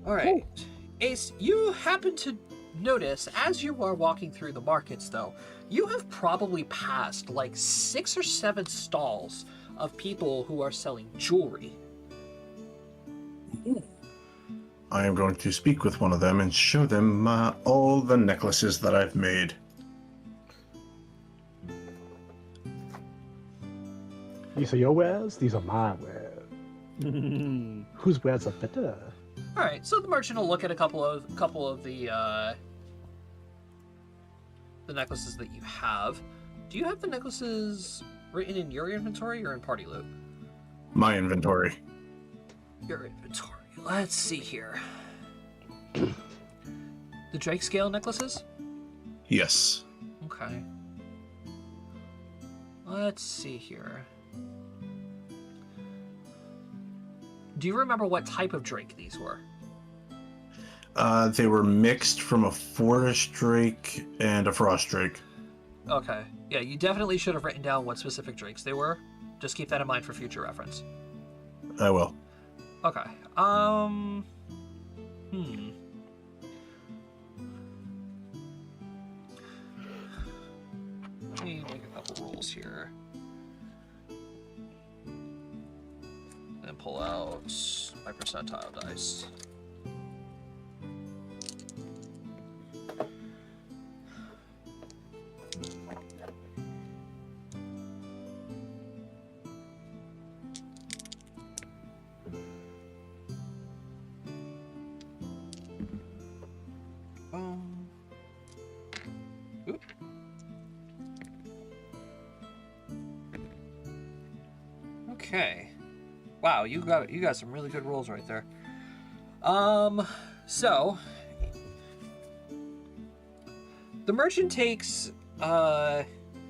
All right. Ace, you happen to notice as you are walking through the markets, though, you have probably passed like 6 or 7 stalls of people who are selling jewelry. I am going to speak with one of them and show them all the necklaces that I've made. These are your wares, these are my wares. Whose wares are better? All right, so the merchant will look at a couple of the necklaces that you have. Do you have the necklaces written in your inventory or in party loot? My inventory. Your inventory. Let's see here. The Drake scale necklaces? Yes. Okay. Let's see here. Do you remember what type of drake these were? They were mixed from a forest drake and a frost drake. Okay. Yeah, you definitely should have written down what specific drakes they were. Just keep that in mind for future reference. I will. Okay. Let me make a couple rolls here. And pull out my percentile dice. Oop. Okay. Wow, you got some really good rolls right there. So the merchant takes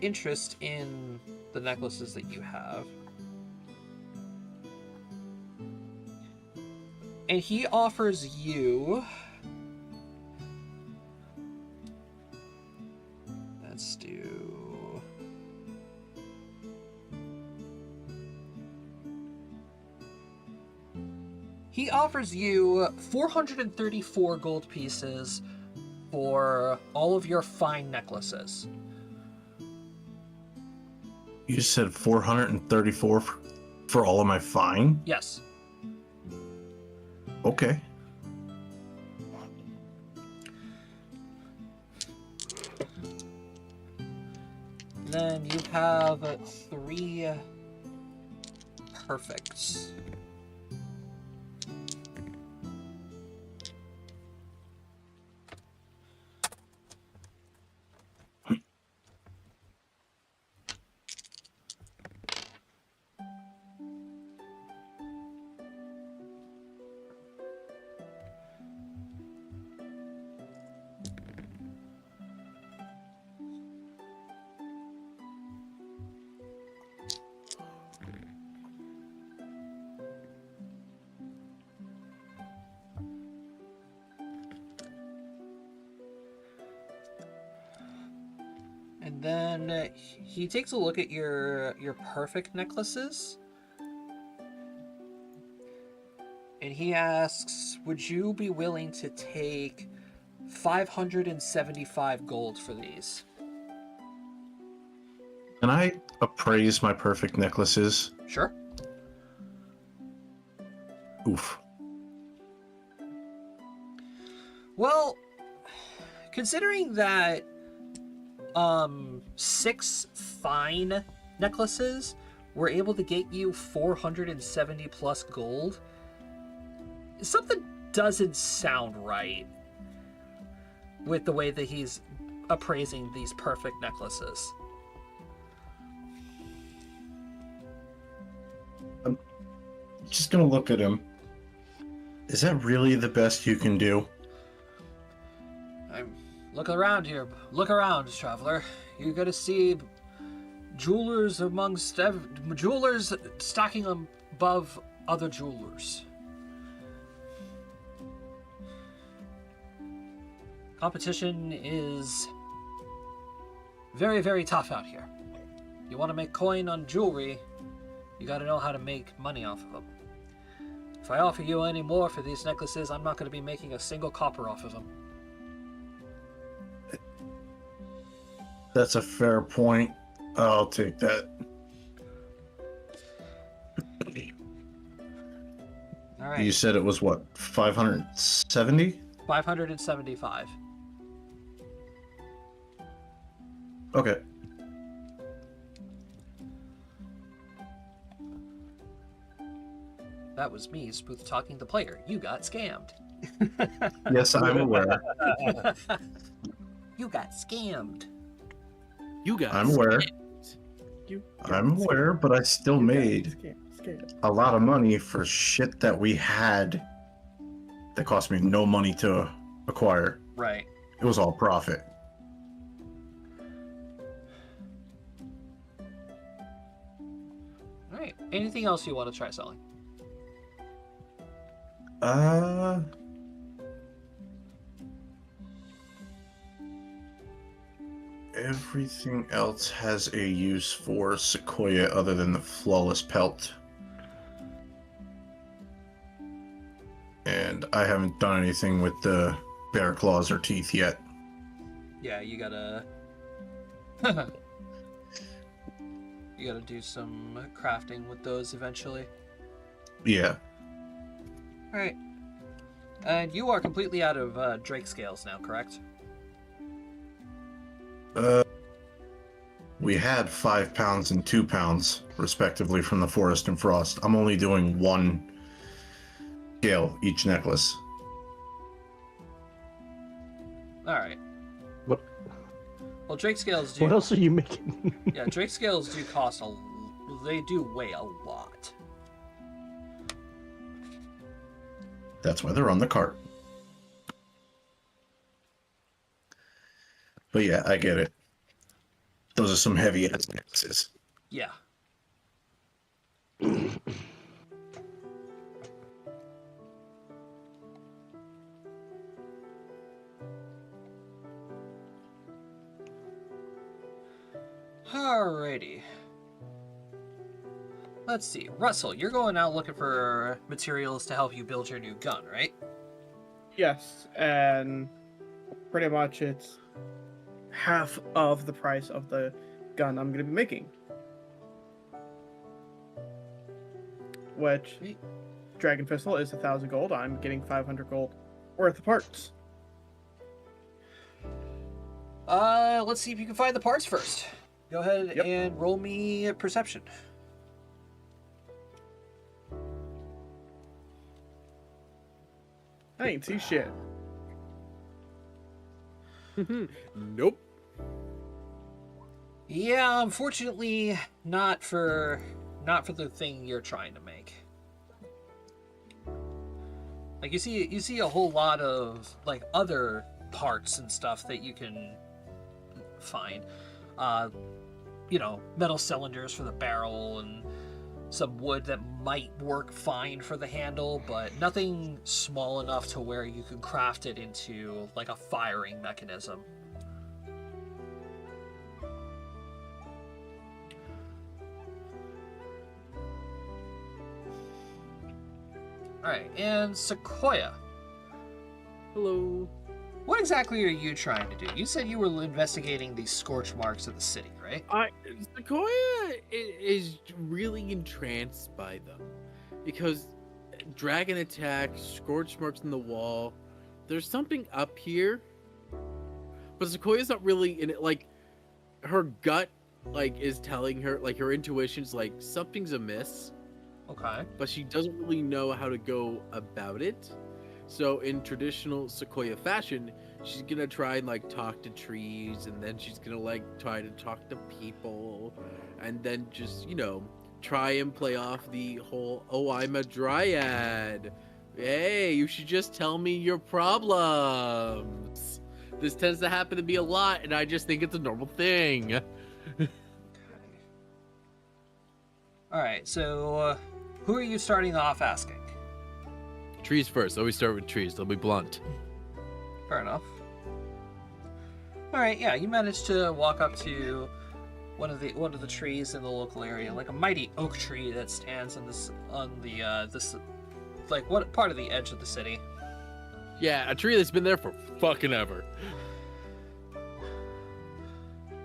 interest in the necklaces that you have. And he offers you... Let's do... He offers you 434 gold pieces for all of your fine necklaces. You said 434 for all of my fine? Yes. Okay. Then you have 3 perfects. And then he takes a look at your perfect necklaces. And he asks, would you be willing to take 575 gold for these? Can I appraise my perfect necklaces? Sure. Oof. Well, considering that 6 fine necklaces were able to get you 470 plus gold, something doesn't sound right with the way that he's appraising these perfect necklaces. I'm just gonna look at him. Is that really the best you can do? Look around here. Look around, traveler. You're gonna see jewelers jewelers stacking above other jewelers. Competition is very, very tough out here. You want to make coin on jewelry, you got to know how to make money off of them. If I offer you any more for these necklaces, I'm not going to be making a single copper off of them. That's a fair point. I'll take that. All right. You said it was what, 570? 575. Okay. That was me, Spooth, talking the player. You got scammed. Yes, I'm aware. You got scammed. You guys. I'm aware. I'm aware, but I still made a lot of money for shit that we had that cost me no money to acquire. Right. It was all profit. All right. Anything else you want to try selling? Everything else has a use for Sequoia other than the flawless pelt. And I haven't done anything with the bear claws or teeth yet. Yeah, you gotta... you gotta do some crafting with those eventually. Yeah. Alright. And you are completely out of Drake scales now, correct? We had 5 pounds and 2 pounds, respectively, from the Forest and Frost. I'm only doing 1 scale each necklace. Alright. What? Well, Drake scales do... What else are you making? Yeah, Drake scales do cost they do weigh a lot. That's why they're on the cart. But yeah, I get it. Those are some heavy ass necklaces. Yeah. Alrighty. Let's see. Russell, you're going out looking for materials to help you build your new gun, right? Yes, and pretty much it's half of the price of the gun I'm going to be making. Which, Dragon Pistol is 1,000 gold. I'm getting 500 gold worth of parts. Let's see if you can find the parts first. Go ahead and roll me a perception. I ain't see shit. Nope. Yeah, unfortunately, not for the thing you're trying to make. Like you see a whole lot of like other parts and stuff that you can find. You know, metal cylinders for the barrel and some wood that might work fine for the handle, but nothing small enough to where you can craft it into like a firing mechanism. Alright, and Sequoia. Hello. What exactly are you trying to do? You said you were investigating the scorch marks of the city, right? Sequoia is really entranced by them because dragon attack, scorch marks in the wall. There's something up here, but Sequoia's not really in it. Like her gut, like is telling her, like her intuition's like something's amiss. Okay. But she doesn't really know how to go about it. So in traditional Sequoia fashion, she's gonna try and like talk to trees, and then she's gonna like try to talk to people, and then just, you know, try and play off the whole, oh, I'm a dryad. Hey, you should just tell me your problems. This tends to happen to me a lot, and I just think it's a normal thing. Okay. Alright, so who are you starting off asking? Trees first. Always start with trees. They'll be blunt. Fair enough. Alright, yeah, you managed to walk up to one of the trees in the local area, like a mighty oak tree that stands in this like what part of the edge of the city. Yeah, a tree that's been there for fucking ever.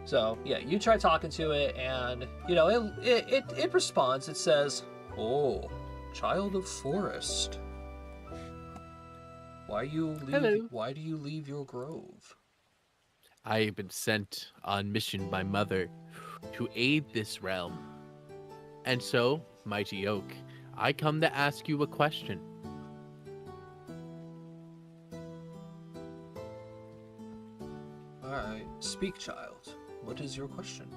So yeah, you try talking to it, and you know it responds. It says, "Oh, child of forest, why do you leave your grove?" I have been sent on mission by Mother to aid this realm. And so, mighty oak, I come to ask you a question. Alright, speak, child. What is your question?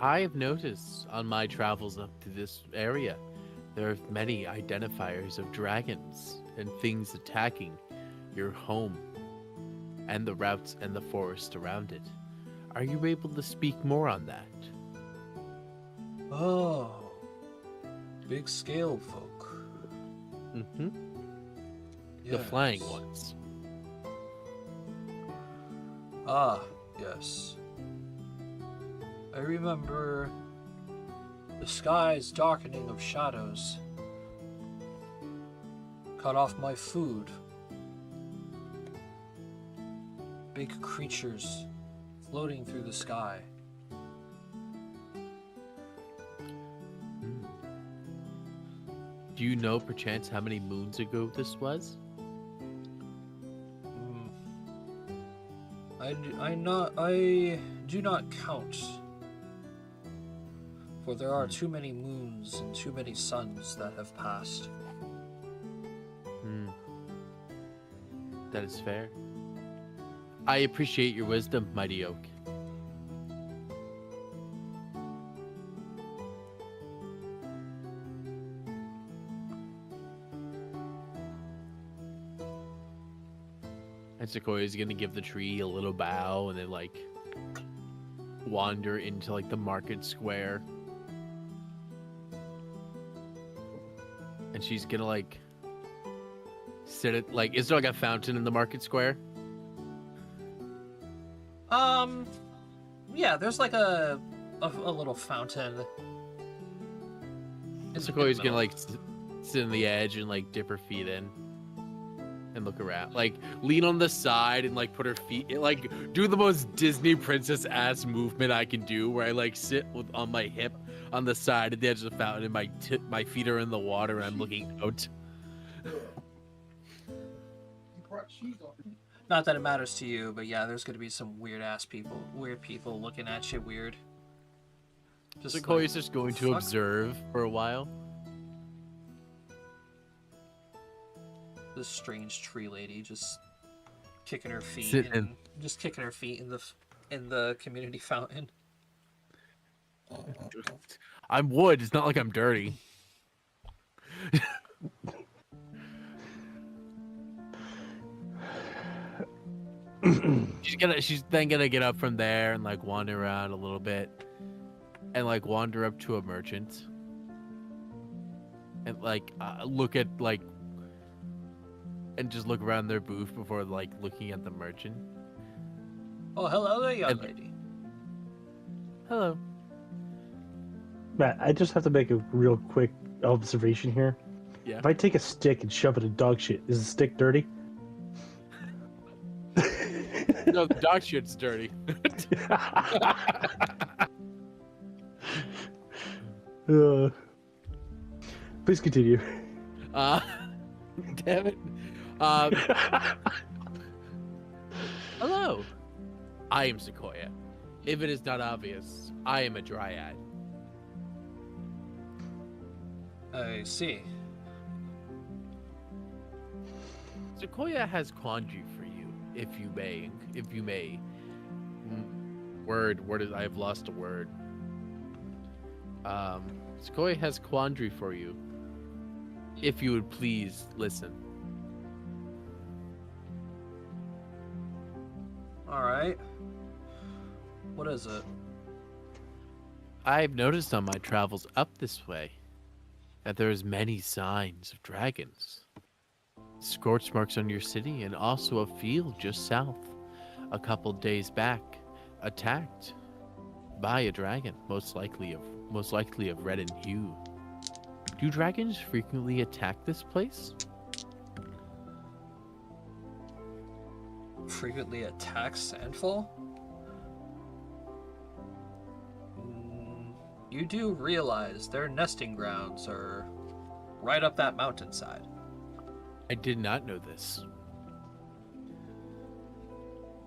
I have noticed on my travels up to this area, there are many identifiers of dragons and things attacking your home and the routes and the forest around it. Are you able to speak more on that? Oh, big scale folk. Mm-hmm. Yes. The flying ones. Ah, yes. I remember the sky's darkening of shadows cut off my food. Big creatures floating through the sky. Do you know perchance how many moons ago this was? I do not count, for there are too many moons and too many suns that have passed. That is fair. I appreciate your wisdom, mighty oak. And Sequoia's gonna give the tree a little bow and then like wander into like the market square. And she's gonna like sit at like, is there like a fountain in the market square? Yeah, there's like a little fountain. Sequoia's gonna like sit on the edge and like dip her feet in and look around, like lean on the side and like put her feet, like do the most Disney princess ass movement I can do, where I like sit on my hip on the side at the edge of the fountain and my feet are in the water and I'm looking out. Not that it matters to you, but yeah, there's gonna be some weird people looking at you weird. Sequoia's just going to observe for a while. This strange tree lady just kicking her feet in the community fountain. I'm wood. It's not like I'm dirty. She's then gonna get up from there and like wander around a little bit and like wander up to a merchant and like look at like and just look around their booth before like looking at the merchant. Oh, hello there, young lady. Hello. Matt, I just have to make a real quick observation here. Yeah. If I take a stick and shove it in dog shit, is the stick dirty? No, the dog shit's dirty. Please continue. Damn it. Hello. I am Sequoia. If it is not obvious, I am a dryad. I see. Sequoia has quandary for you, if you may. I have lost a word. Sequoia has quandary for you. If you would please listen. Alright. What is it? I've noticed on my travels up this way that there's many signs of dragons. Scorch marks on your city and also a field just south. A couple days back, attacked by a dragon, most likely of red in hue. Do dragons frequently attack this place? Frequently attack Sandfall? You do realize their nesting grounds are right up that mountainside. I did not know this.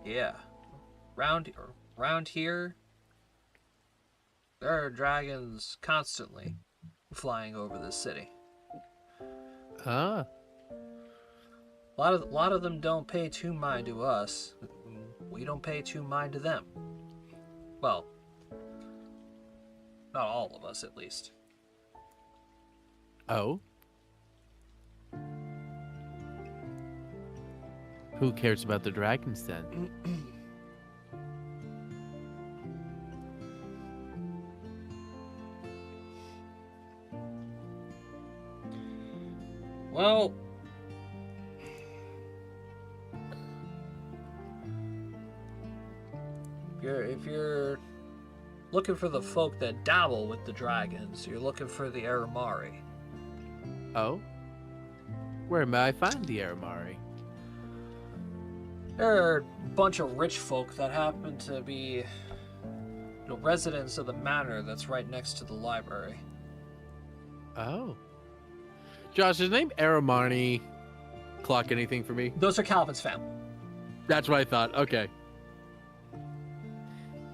Yeah. Round here, there are dragons constantly flying over the city. Ah. A lot of them don't pay too mind to us. We don't pay too mind to them. Well, not all of us, at least. Oh? Who cares about the dragons then? Well, if you're looking for the folk that dabble with the dragons, you're looking for the Aramari. Oh? Where may I find the Aramari? There are a bunch of rich folk that happen to be residents of the manor that's right next to the library. Oh. Josh, is his name Aramani clock anything for me? Those are Calvin's family. That's what I thought. Okay.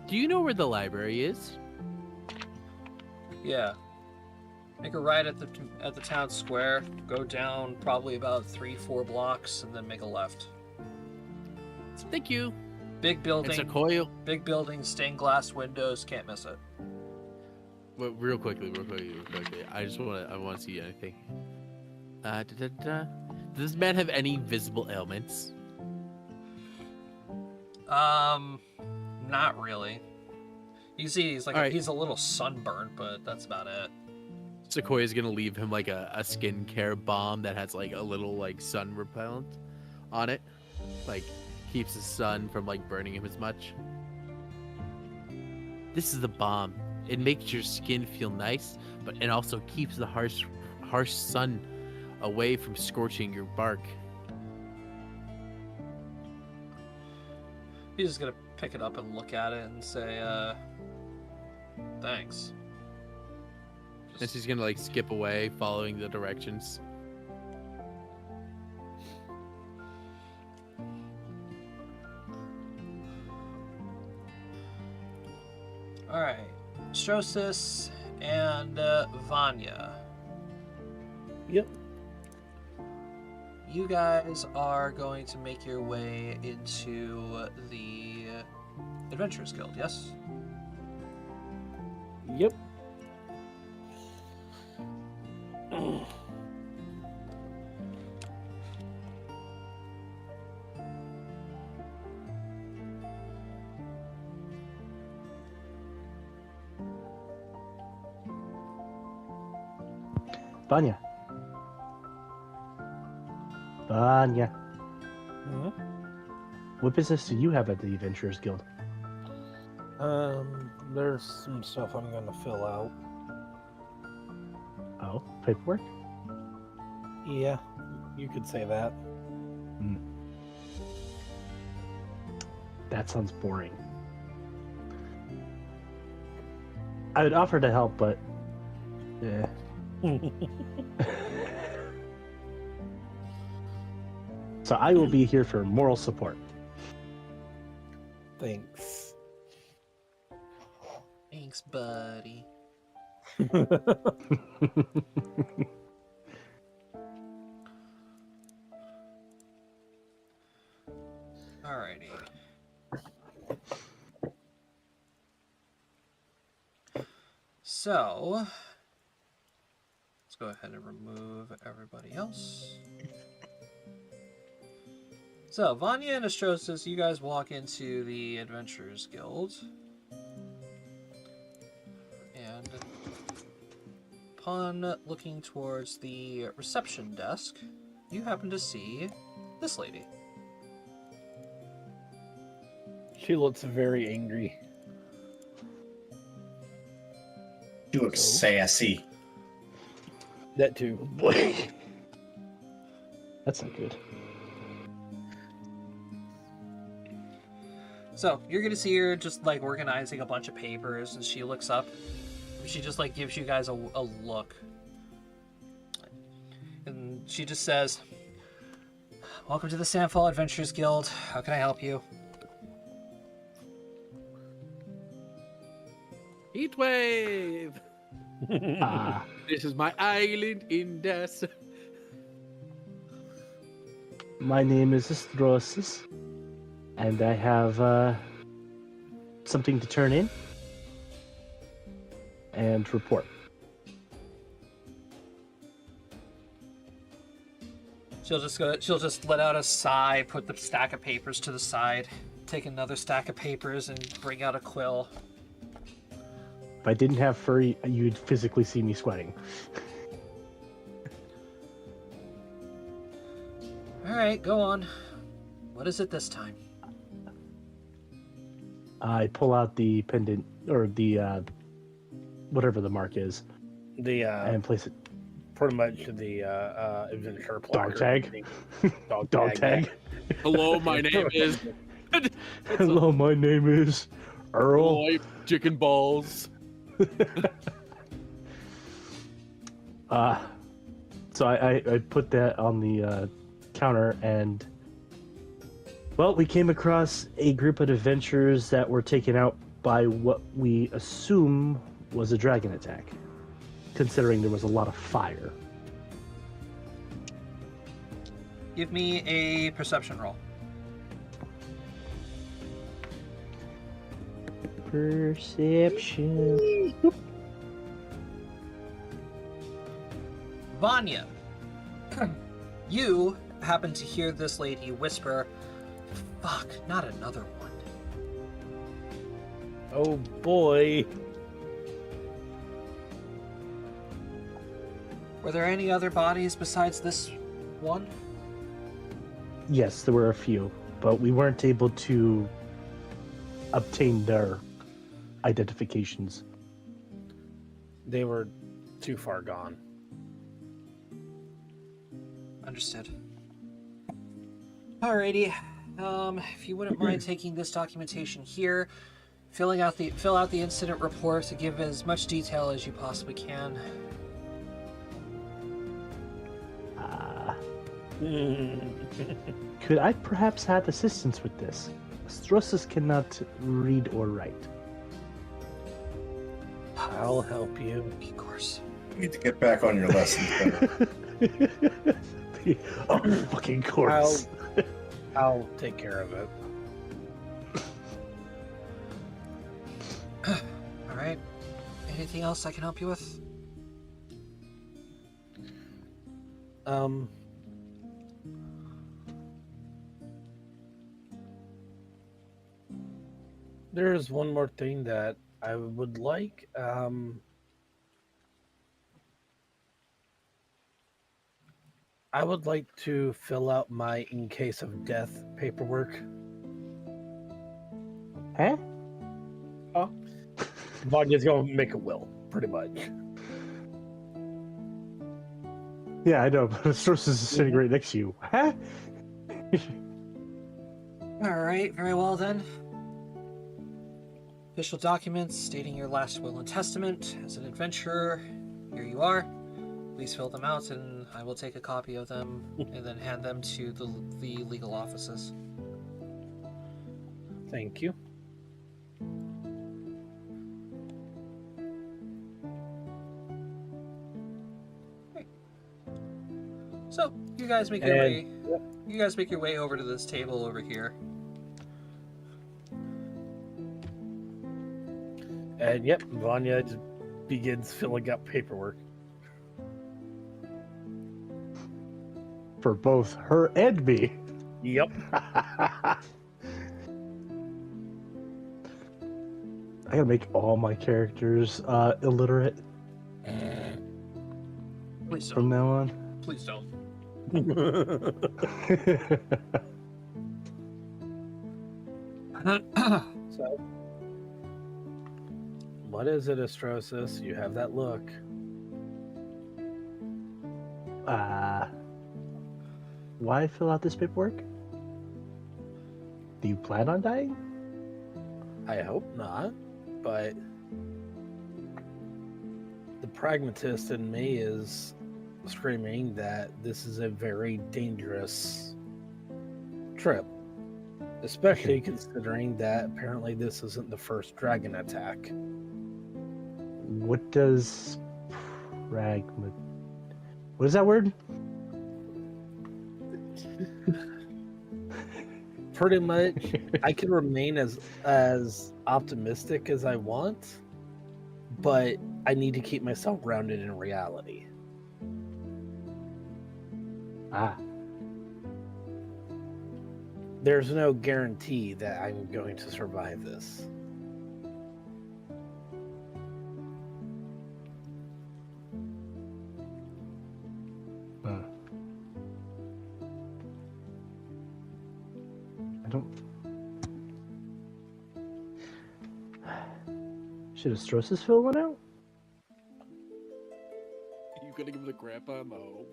Do you know where the library is? Yeah. Make a right at the town square, go down probably about 3-4 blocks, and then make a left. Thank you. Big building. It's a coil. Big building, stained glass windows, can't miss it. Well, real quickly. I want to see anything. Does this man have any visible ailments? Not really. You see, he's like All right. he's a little sunburnt, but that's about it. Sequoia's gonna leave him like a skincare balm that has like a little like sun repellent on it, like keeps the sun from like burning him as much. This is the balm. It makes your skin feel nice, but it also keeps the harsh sun away from scorching your bark. He's just gonna pick it up and look at it and say, thanks. And she's gonna like skip away, following the directions. All right, Strosis and Vanya. Yep. You guys are going to make your way into the Adventurers Guild, yes? Yep. Vanya. Vanya. Mhm. What business do you have at the Adventurers Guild? There's some stuff I'm gonna fill out. Oh, paperwork? Yeah, you could say that. That sounds boring. I would offer to help, but yeah. So I will be here for moral support. Thanks. Thanks, buddy. Alrighty. So, let's go ahead and remove everybody else. So, Vanya and Astrosis, you guys walk into the Adventurers Guild. And upon looking towards the reception desk, you happen to see this lady. She looks very angry. You look sassy. That too. Boy. That's not good. So, you're gonna see her just, like, organizing a bunch of papers, and she looks up. She just, like, gives you guys a look. And she just says, "Welcome to the Sandfall Adventurers Guild. How can I help you?" Heatwave! This is my island in Des. My name is Astrosis, and I have something to turn in and report. She'll just let out a sigh, put the stack of papers to the side, take another stack of papers, and bring out a quill. If I didn't have fur, you'd physically see me sweating. Alright, go on. What is it this time? I pull out the pendant, or the, whatever the mark is, and place it. Pretty much the adventure Dog tag. Dog tag. Hello, my name is. Hello, my name is Earl. Boy, chicken balls. So I put that on the counter, and well, we came across a group of adventurers that were taken out by what we assume was a dragon attack, considering there was a lot of fire. Give me a perception roll. Perception. Vanya, you happen to hear this lady whisper, "Fuck, not another one." Oh boy. Were there any other bodies besides this one? Yes, there were a few, but we weren't able to obtain their identifications. They were too far gone. Understood. Alrighty. If you wouldn't mind taking this documentation here, fill out the incident report to give as much detail as you possibly can. Could I perhaps have assistance with this? Strossus cannot read or write. I'll help you. Of course. You need to get back on your lessons better. Oh, fucking course. I'll take care of it. Alright. Anything else I can help you with? There's one more thing that I would like. I would like to fill out my in case of death paperwork. Huh? Vanya's gonna make a will, pretty much. Yeah, I know, but Strossus is sitting right next to you. Huh? Alright, very well then. Official documents stating your last will and testament as an adventurer. Here you are. Please fill them out and I will take a copy of them and then hand them to the legal offices. Thank you. So, you guys make your way. You guys make your way over to this table over here. And yep, Vanya just begins filling out paperwork. For both her and me. Yep. I gotta make all my characters illiterate Please from now on. Please don't. So, what is it, Astrosis? You have that look. Why fill out this paperwork? Do you plan on dying? I hope not, but the pragmatist in me is screaming that this is a very dangerous trip, especially considering that apparently this isn't the first dragon attack. What does what is that word? Pretty much, I can remain as optimistic as I want, but I need to keep myself grounded in reality. There's no guarantee that I'm going to survive this. I don't. Should Astrosis fill one out? You gonna give the grandpa in the home?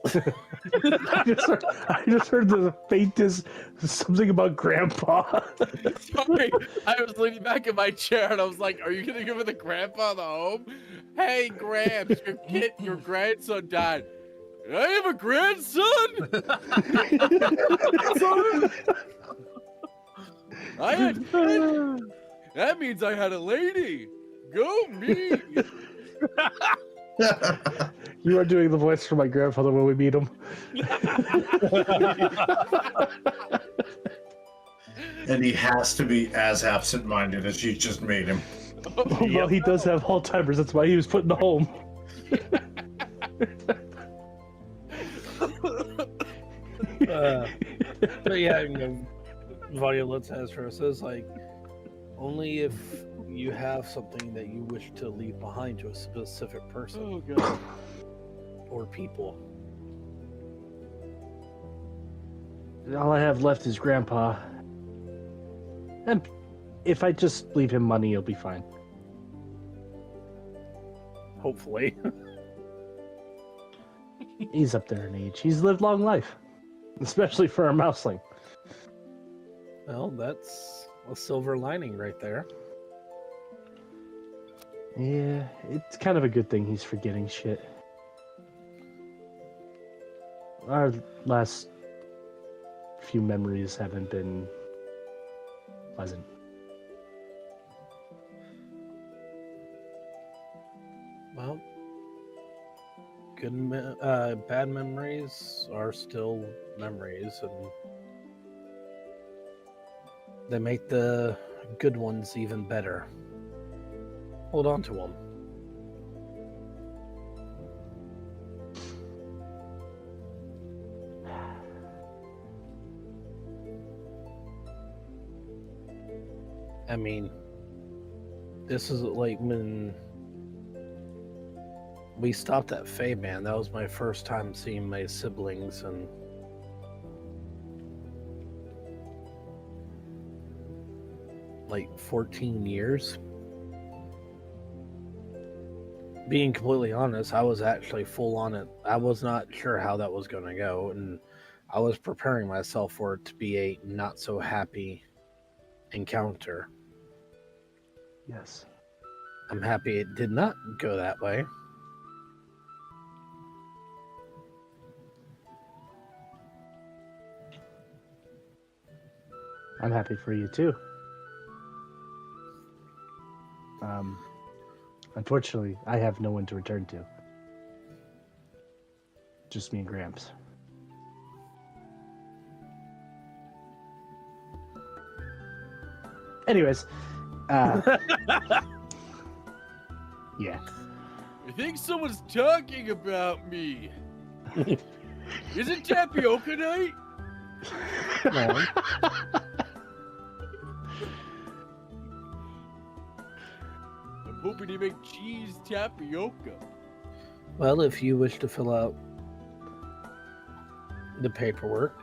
I just heard the faintest something about grandpa. Sorry, I was leaning back in my chair and I was like, "Are you gonna give it the grandpa in the home?" Hey, Gramps, your grandson died. I have a grandson. I had kids. That means I had a lady. Go me. You are doing the voice for my grandfather when we meet him. And he has to be as absent-minded as you just made him. Well, he does have Alzheimer's. That's why he was put in the home. But yeah, Violet's Astrosis, like, only if you have something that you wish to leave behind to a specific person. Oh god. Or people. All I have left is Grandpa. And if I just leave him money, he'll be fine. Hopefully. He's up there in age. He's lived long life. Especially for a mouseling. Well, that's a silver lining right there. Yeah, it's kind of a good thing he's forgetting shit. Our last few memories haven't been pleasant. Well, bad memories are still memories, and they make the good ones even better. Hold on to them. I mean, this is like when we stopped at Fey Man. That was my first time seeing my siblings, and like 14 years. Being completely honest, I was actually full on it. I was not sure how that was going to go, and I was preparing myself for it to be a not so happy encounter. Yes. I'm happy it did not go that way. I'm happy for you too. Unfortunately, I have no one to return to. Just me and Gramps. Anyways, yeah. I think someone's talking about me. Is it tapioca night? No. I'm hoping to make cheese tapioca. Well, if you wish to fill out the paperwork,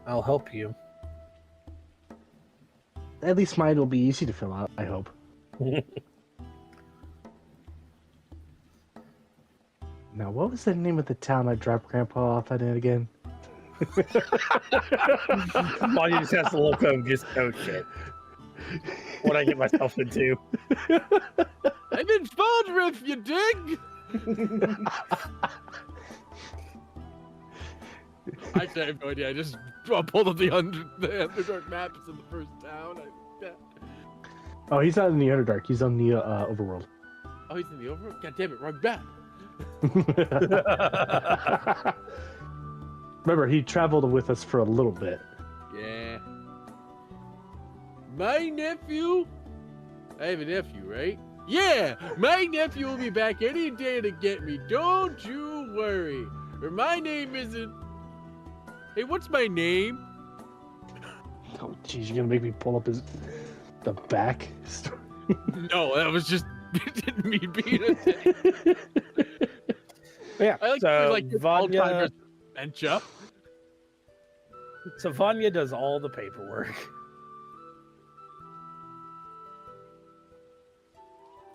I'll help you. At least mine will be easy to fill out, I hope. Now, what was the name of the town I dropped Grandpa off at it again? Well, you just have to look up just, oh shit. What I get myself into. I'm in Faldriff, you dig? Actually, I have no idea. I just pulled up the Underdark map. It's in the first town. Oh, he's not in the Underdark. He's on the Overworld. Oh, he's in the Overworld? God damn it, wrong map. Remember, he traveled with us for a little bit. Yeah. My nephew? I have a nephew, right? Yeah! My nephew will be back any day to get me. Don't you worry. Or my name isn't... Hey, what's my name? Oh, jeez, you're gonna make me pull up the back story. No, that was just me being a... Yeah, I so like Vanya... dementia. So Vanya does all the paperwork.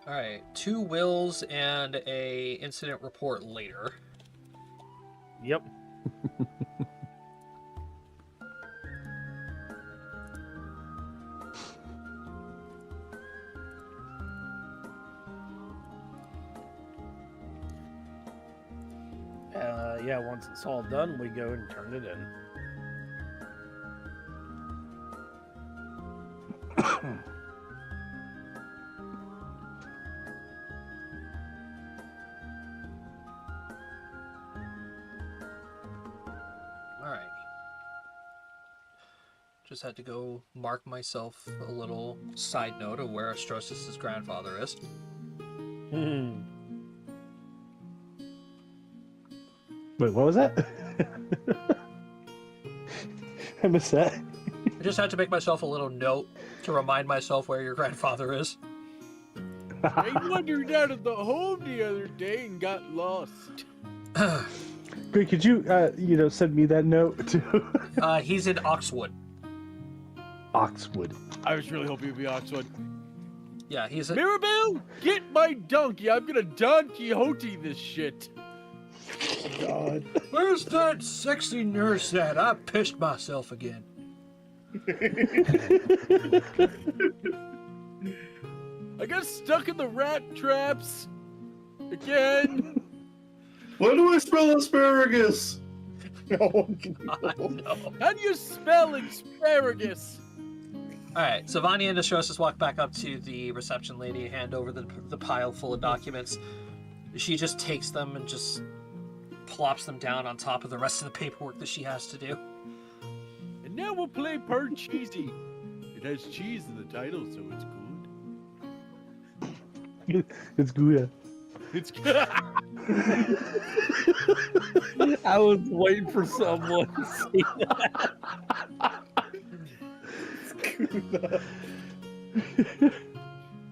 All right, 2 wills and a incident report later. Yep. Yeah, once it's all done, we go and turn it in. Alright. Just had to go mark myself a little side note of where Astrosis' grandfather is. Wait, what was that? I missed that. I just had to make myself a little note To remind myself where your grandfather is. I wandered out of the home the other day and got lost. Great, could you, send me that note too? He's in Oxwood. Oxwood. I was really hoping it'd be Oxwood. Yeah, he's Mirabelle, get my donkey. I'm gonna Don Quixote this shit. God. Where's that sexy nurse at? I pissed myself again. I got stuck in the rat traps again. When do I smell asparagus? Oh, No. How do you spell asparagus? Alright, so Vanya and Destrosis walk back up to the reception lady, hand over the pile full of documents. She just takes them and just plops them down on top of the rest of the paperwork that she has to do. And now we'll play Part Cheesy. It has cheese in the title, so it's good. It's good. It's good. I was waiting for someone to say that.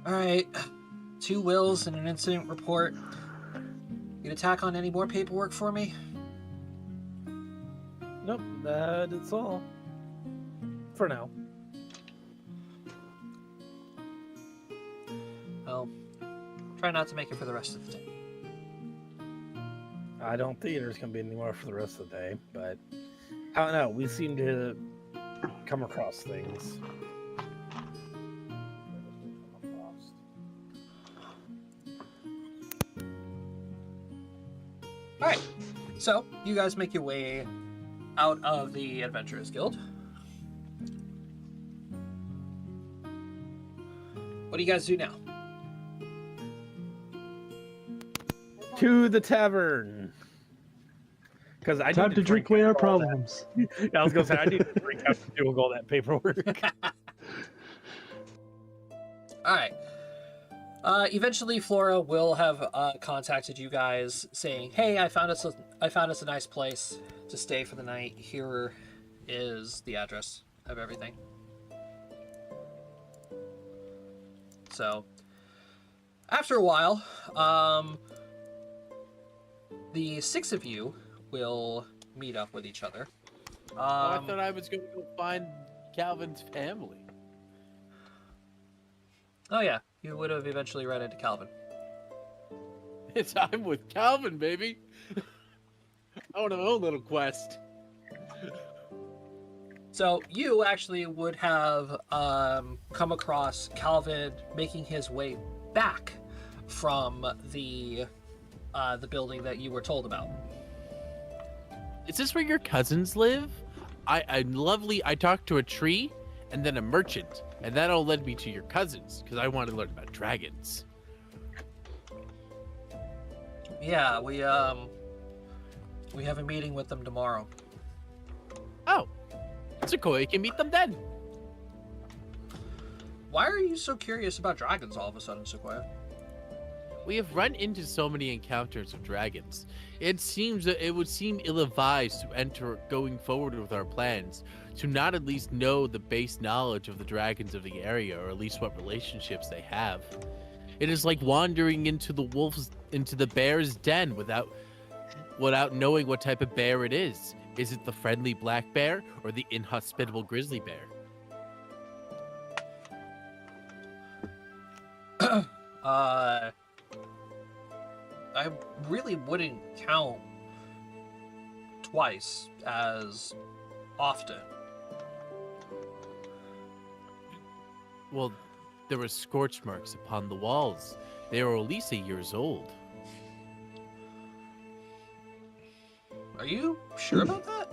Alright, 2 wills and an incident report. You gonna tack on any more paperwork for me? Nope, that is all. For now. Well, try not to make it for the rest of the day. I don't think there's going to be any more for the rest of the day, but I don't know. We seem to come across things. Alright, so you guys make your way out of the Adventurers Guild. What do you guys do now? To the tavern. Because I Time need to drink away our all that. problems. I was going to say, I need to drink after doing all that paperwork. Alright. Eventually, Flora will have contacted you guys saying, "Hey, I found us a nice place to stay for the night. Here is the address of everything." So, after a while, the 6 of you will meet up with each other. I thought I was going to go find Calvin's family. Oh yeah, you would have eventually run into Calvin. I'm with Calvin, baby. I want my own little quest. So you actually would have come across Calvin making his way back from the building that you were told about. Is this where your cousins live? I talked to a tree and then a merchant, and that all led me to your cousins because I wanted to learn about dragons. Yeah, we have a meeting with them tomorrow. Oh, Sequoia can meet them then. Why are you so curious about dragons all of a sudden, Sequoia? We have run into so many encounters of dragons. It seems that it would seem ill-advised to enter going forward with our plans to not at least know the base knowledge of the dragons of the area, or at least what relationships they have. It is like wandering into the bear's den without knowing what type of bear it is. Is it the friendly black bear or the inhospitable grizzly bear? I really wouldn't count twice as often. Well, there were scorch marks upon the walls. They were at least 8 years old. Are you sure about that?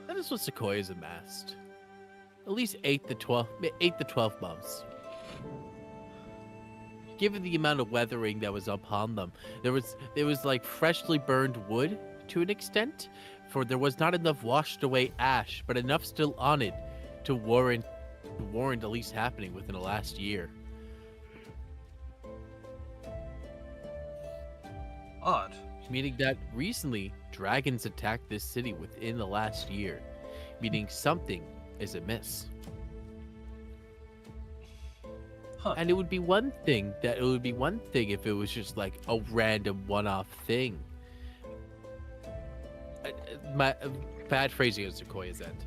That is what sequoias amassed. At least 8 to 12 months. Given the amount of weathering that was upon them, there was like freshly burned wood to an extent, for there was not enough washed away ash, but enough still on it to warrant at least happening within the last year. Odd. Meaning that recently dragons attacked this city within the last year, meaning something is amiss. Huh. And it would be one thing if it was just like a random one-off thing. My bad phrasing of Sequoia's end.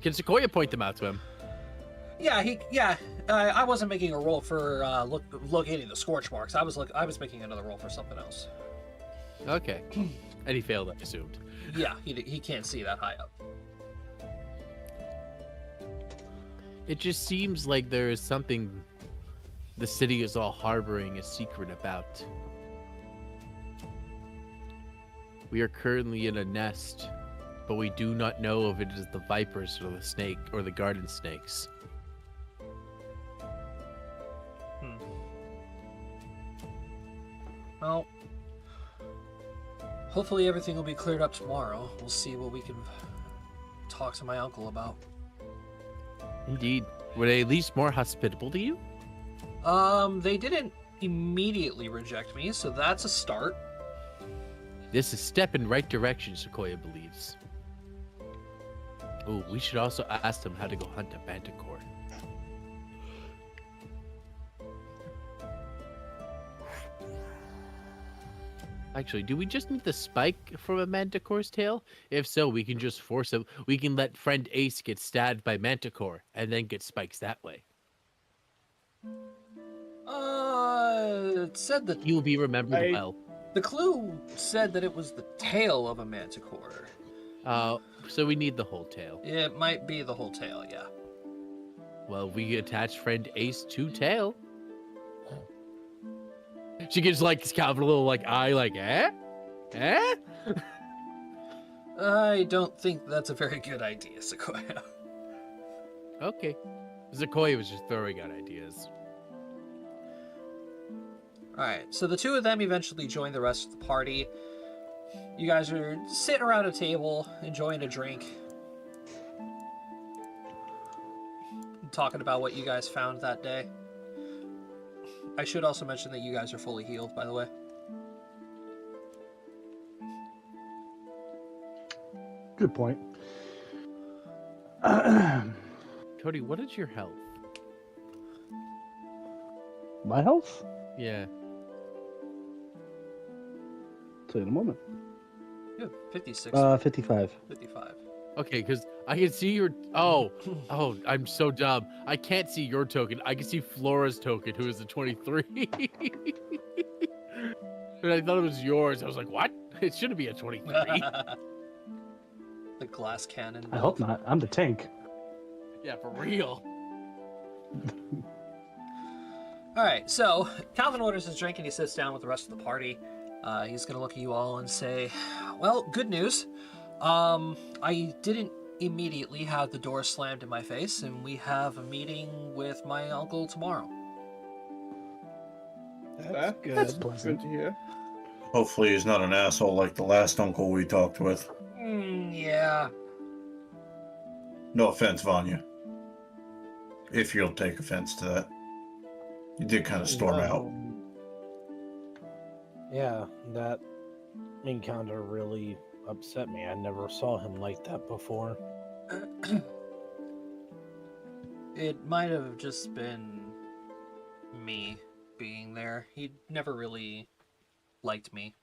Can Sequoia point them out to him? Yeah, I wasn't making a roll for locating the scorch marks. I was making another roll for something else. Okay. And he failed, I assumed. Yeah, he can't see that high up. It just seems like there is something the city is all harboring a secret about. We are currently in a nest, but we do not know if it is the vipers or the snake or the garden snakes. Well, hopefully everything will be cleared up tomorrow. We'll see what we can talk to my uncle about. Indeed. Were they at least more hospitable to you? They didn't immediately reject me, so that's a start. This is a step in right direction, Sequoia believes. Oh, we should also ask them how to go hunt a manticore. Actually, do we just need the spike from a manticore's tail? If so, we can just force him. We can let friend Ace get stabbed by manticore and then get spikes that way. It said that He will be remembered well. The clue said that it was the tail of a manticore. So we need the whole tail. It might be the whole tail, yeah. Well, we attach friend Ace to tail. She gives like kind of a little like eye, like eh. I don't think that's a very good idea, Sequoia. Okay, Sequoia was just throwing out ideas. All right, so the two of them eventually join the rest of the party. You guys are sitting around a table, enjoying a drink, talking about what you guys found that day. I should also mention that you guys are fully healed, by the way. Good point. Cody, what is your health? My health? Yeah. Tell you in a moment. You have 56. 55. 55. Okay, because I can see your... Oh, I'm so dumb. I can't see your token. I can see Flora's token, who is a 23. And I thought it was yours. I was like, what? It shouldn't be a 23. The glass cannon. I hope not. I'm the tank. Yeah, for real. All right, so Calvin orders his drink and he sits down with the rest of the party. He's going to look at you all and say, well, good news. I didn't immediately have the door slammed in my face, and we have a meeting with my uncle tomorrow. That's good. That's pleasant. Good to hear. Hopefully he's not an asshole like the last uncle we talked with. Yeah. No offense, Vanya. If you'll take offense to that. You did kind of storm out. Yeah, that encounter really upset me. I never saw him like that before. It might have just been me being there. He never really liked me.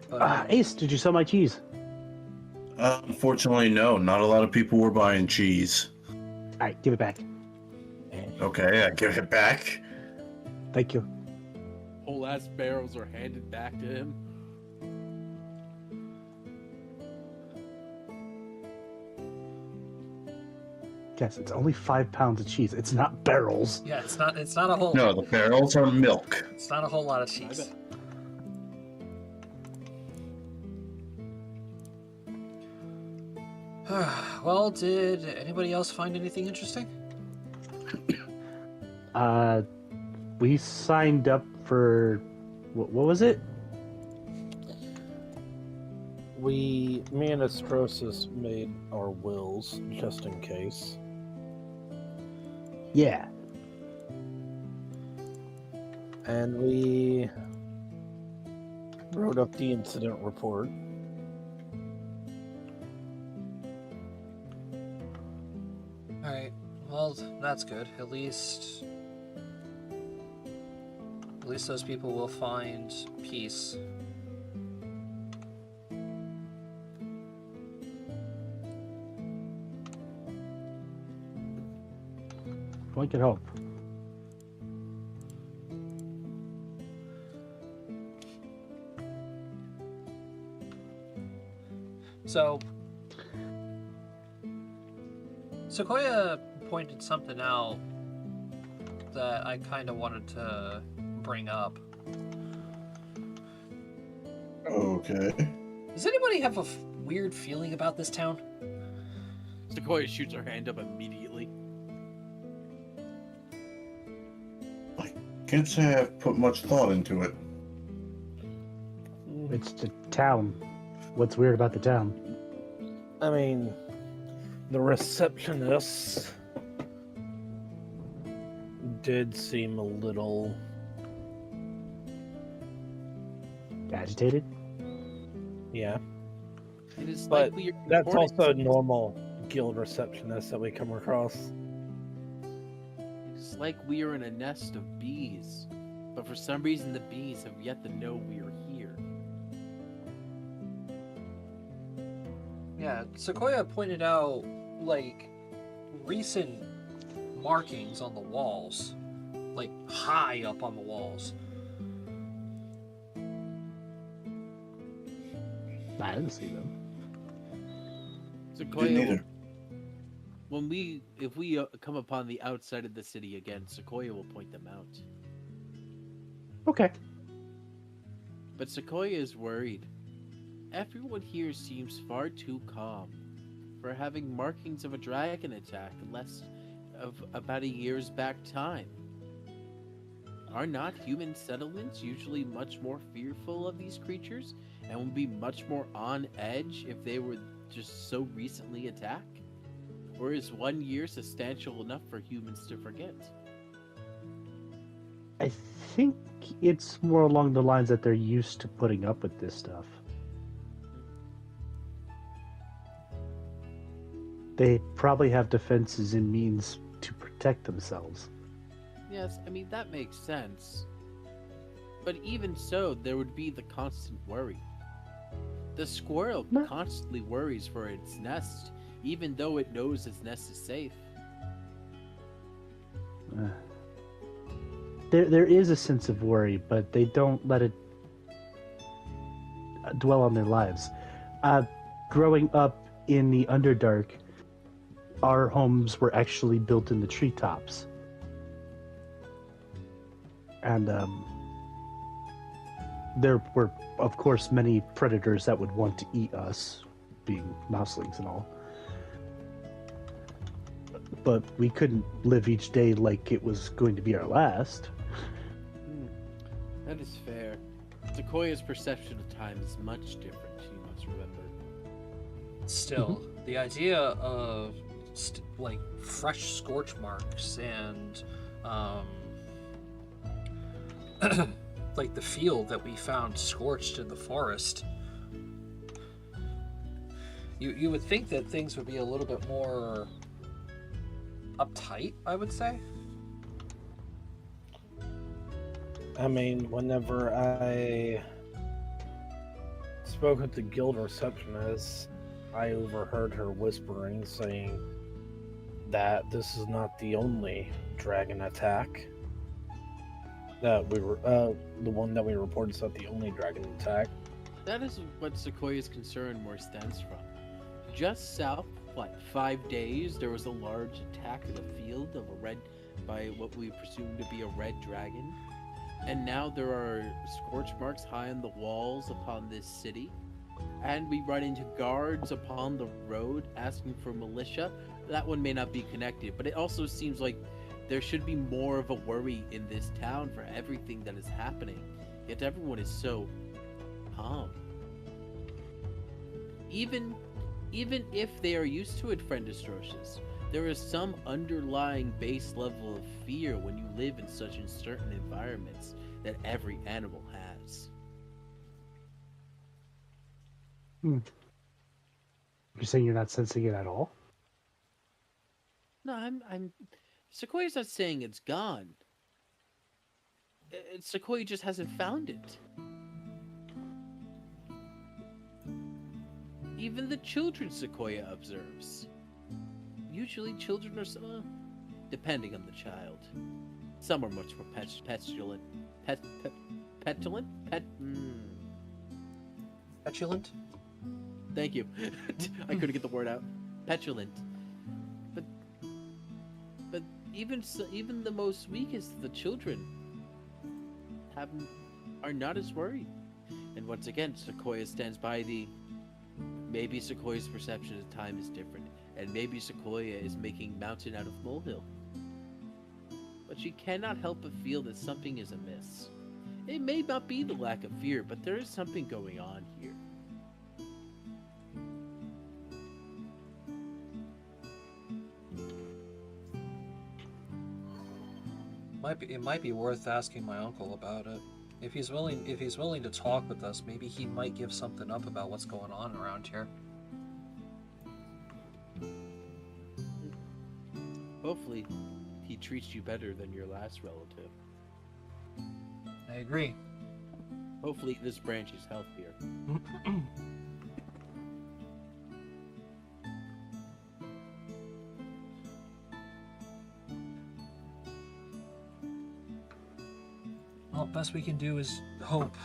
But, Ace, did you sell my cheese? Unfortunately, no. Not a lot of people were buying cheese. All right, give it back. Okay, I give it back. Thank you. Whole ass barrels are handed back to him. Yes, it's only 5 pounds of cheese. It's not barrels. yeah, it's not a whole No, the barrels are milk. It's not a whole lot of cheese. Well, did anybody else find anything interesting? We signed up for what was it? Me and Astrosis made our wills just in case. Yeah. And we wrote up the incident report. Well, that's good. At least those people will find peace. One can hope. So, Sequoia pointed something out that I kind of wanted to bring up. Okay. Does anybody have a weird feeling about this town? Sequoia shoots her hand up immediately. I can't say I've put much thought into it. It's the town. What's weird about the town? I mean, the receptionist did seem a little Agitated? Yeah. It is But likely that's also a normal guild receptionist that we come across. It's like we are in a nest of bees, but for some reason the bees have yet to know we are here. Yeah, Sequoia pointed out, like, recent markings on the walls. Like, high up on the walls. I didn't see them. Sequoia, Didn't either. if we come upon the outside of the city again, Sequoia will point them out. Okay. But Sequoia is worried. Everyone here seems far too calm for having markings of a dragon attack less of about a year's back time. Are not human settlements usually much more fearful of these creatures and would be much more on edge if they were just so recently attacked? Or is 1 year substantial enough for humans to forget? I think it's more along the lines that they're used to putting up with this stuff. They probably have defenses and means to protect themselves. Yes, I mean, that makes sense. But even so, there would be the constant worry. The squirrel constantly worries for its nest, even though it knows its nest is safe. There is a sense of worry, but they don't let it dwell on their lives. Growing up in the Underdark, our homes were actually built in the treetops. And there were, of course, many predators that would want to eat us, being mouselings and all. But we couldn't live each day like it was going to be our last. That is fair. Sequoia's perception of time is much different, you must remember. Still, the idea of like fresh scorch marks and like the field that we found scorched in the forest, you would think that things would be a little bit more uptight, I would say. I mean, whenever I spoke with the guild receptionist, I overheard her whispering, saying that this is not the only dragon attack. That we were, the one that we reported is not the only dragon attack. That is what Sequoia's concern more stems from. Just south, 5 days, there was a large attack in the field of by what we presume to be a red dragon. And now there are scorch marks high on the walls upon this city. And we run into guards upon the road asking for militia. That one may not be connected, but it also seems like there should be more of a worry in this town for everything that is happening. Yet everyone is so calm. Even if they are used to it, friend Astrocious, there is some underlying base level of fear when you live in such uncertain environments that every animal has. You're saying you're not sensing it at all? No, I'm. Sequoia's not saying it's gone. Sequoia just hasn't found it. Even the children Sequoia observes. Usually children are so... depending on the child. Some are much more petulant. Petulant? Petulant? Thank you. I couldn't get the word out. Petulant. But even the most weakest of the children are not as worried. And once again, Sequoia stands by the... Maybe Sequoia's perception of time is different, and maybe Sequoia is making mountain out of molehill. But she cannot help but feel that something is amiss. It may not be the lack of fear, but there is something going on here. It might be worth asking my uncle about it. If he's willing to talk with us, maybe he might give something up about what's going on around here. Hopefully, he treats you better than your last relative. I agree. Hopefully, this branch is healthier. Well, best we can do is hope.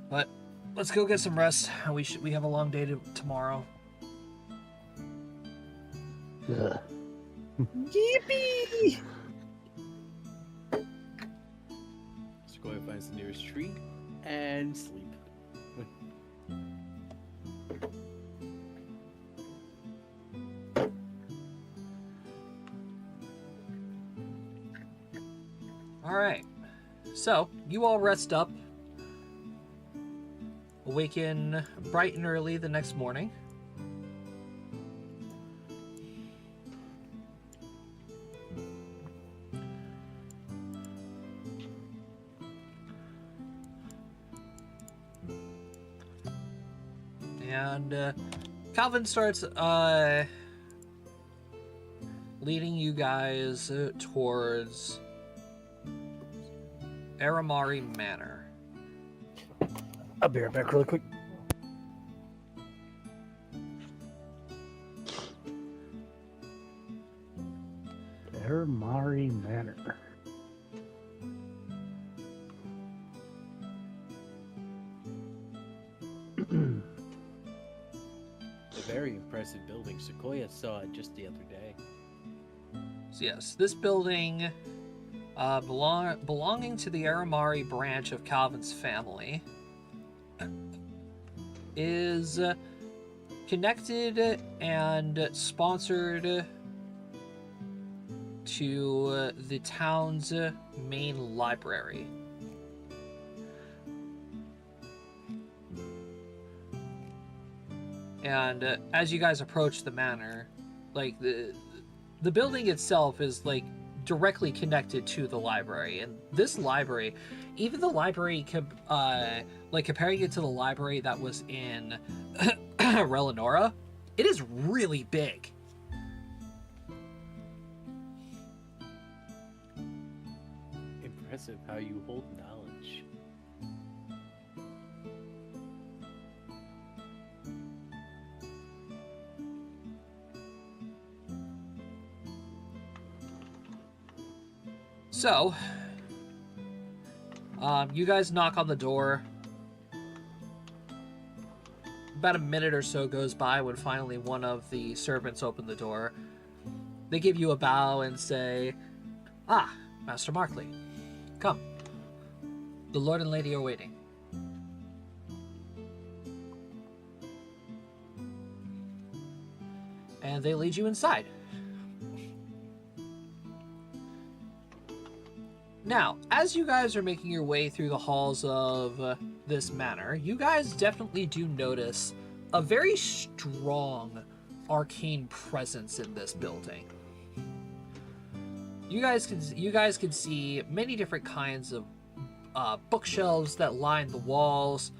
But let's go get some rest. We have a long day tomorrow. Yippee! Sequoia finds the nearest tree and sleep. Alright, so you all rest up, awaken bright and early the next morning. And Calvin starts leading you guys towards Aramari Manor. I'll be right back really quick. Aramari Manor. A very impressive building. Sequoia saw it just the other day. So yes, this building belonging to the Aramari branch of Calvin's family is connected and sponsored to the town's main library. And as you guys approach the manor, like the building itself is like directly connected to the library, and this library, even the library, like comparing it to the library that was in Relenora, it is really big. Impressive how you hold knowledge. So, you guys knock on the door. About a minute or so goes by when finally one of the servants open the door. They give you a bow and say, "Ah, Master Markley, come. The Lord and Lady are waiting." And they lead you inside. Now, as you guys are making your way through the halls of this manor, you guys definitely do notice a very strong arcane presence in this building. You guys can see many different kinds of bookshelves that line the walls.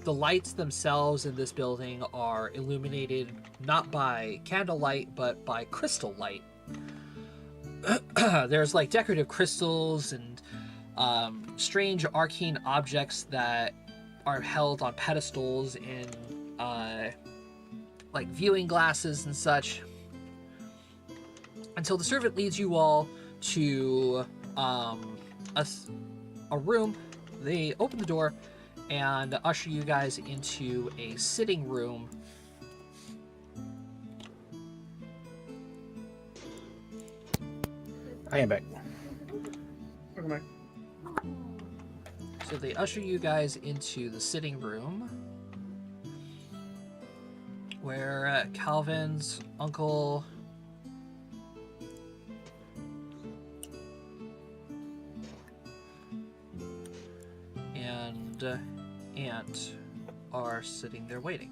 the lights themselves in this building are illuminated not by candlelight, but by crystal light. There's like decorative crystals and strange arcane objects that are held on pedestals in like viewing glasses and such, until the servant leads you all to a room. They open the door and usher you guys into a sitting room. I am back. Welcome back. So they usher you guys into the sitting room where Calvin's uncle and aunt are sitting there waiting.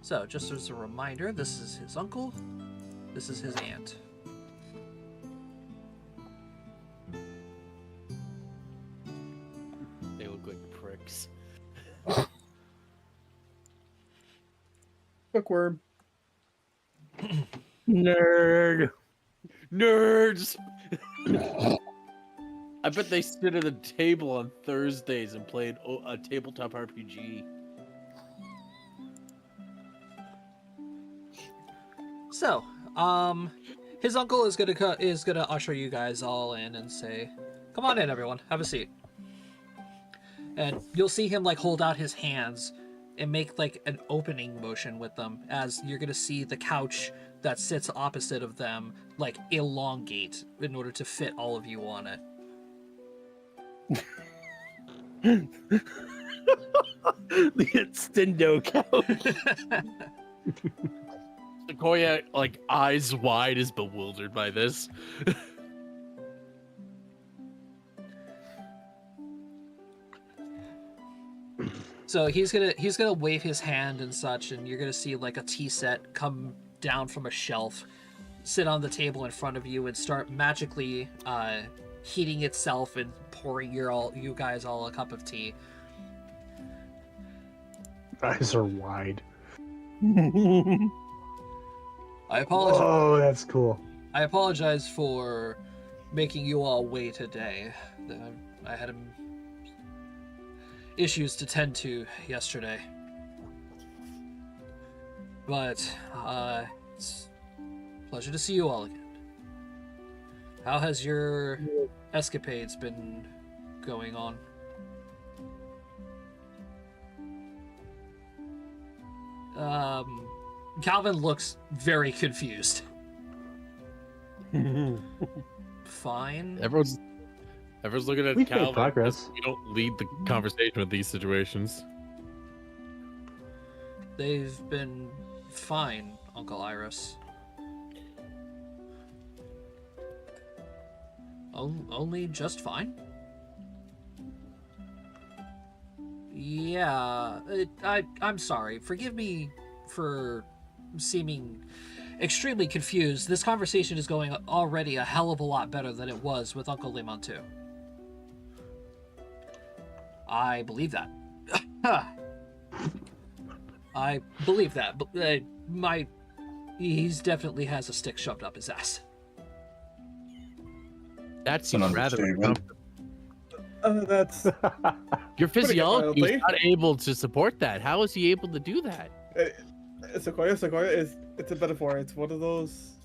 So just as a reminder, this is his uncle, this is his aunt. They look like pricks. Bookworm. Nerd. Nerds! I bet they sit at a table on Thursdays and played a tabletop RPG. So, his uncle is gonna usher you guys all in and say, "Come on in, everyone. Have a seat." And you'll see him like hold out his hands and make like an opening motion with them, as you're gonna see the couch that sits opposite of them like elongate in order to fit all of you on it. The extendo couch. Sequoia, like, eyes wide, is bewildered by this. So he's gonna wave his hand and such, and you're gonna see like a tea set come down from a shelf, sit on the table in front of you, and start magically heating itself and pouring you guys all a cup of tea. Eyes are wide. I apologize. Oh, that's cool. I apologize for making you all wait today. I had issues to tend to yesterday. But, it's a pleasure to see you all again. How has your escapades been going on? Calvin looks very confused. Fine. Everyone's looking at We've Calvin. made progress. We don't lead the conversation with these situations. They've been fine, Uncle Iris. Only just fine? Yeah, I'm sorry. Forgive me for seeming extremely confused. This conversation is going already a hell of a lot better than it was with Uncle Limontu. I believe that. I believe that, but he's definitely has a stick shoved up his ass. That seems rather uncomfortable. That's Your physiology is not able to support that. How is he able to do that? Sequoia is it's a metaphor. It's one of those.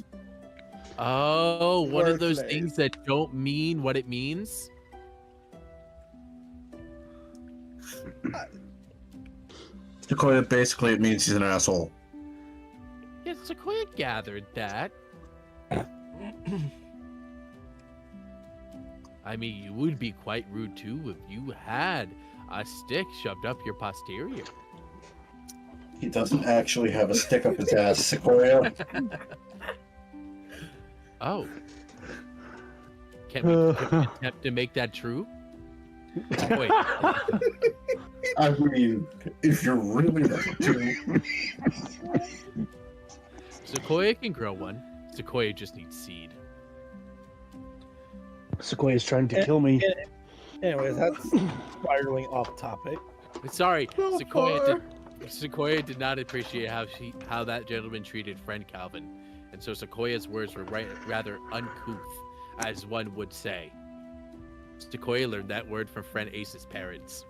Oh, one of those wordplay. things that don't mean what it means. Sequoia, basically, it means he's an asshole. Yeah, Sequoia gathered that. I mean, you would be quite rude too if you had a stick shoved up your posterior. He doesn't actually have a stick up his ass, Sequoia. Oh. Can we attempt to make that true? Wait. I mean, if you're really to. Sequoia can grow one. Sequoia just needs seed. Sequoia's trying to kill me. Anyways, that's spiraling off topic. Sorry, Sequoia did not appreciate how that gentleman treated friend Calvin, and so Sequoia's words were rather uncouth, as one would say. Sequoia learned that word from friend Ace's parents.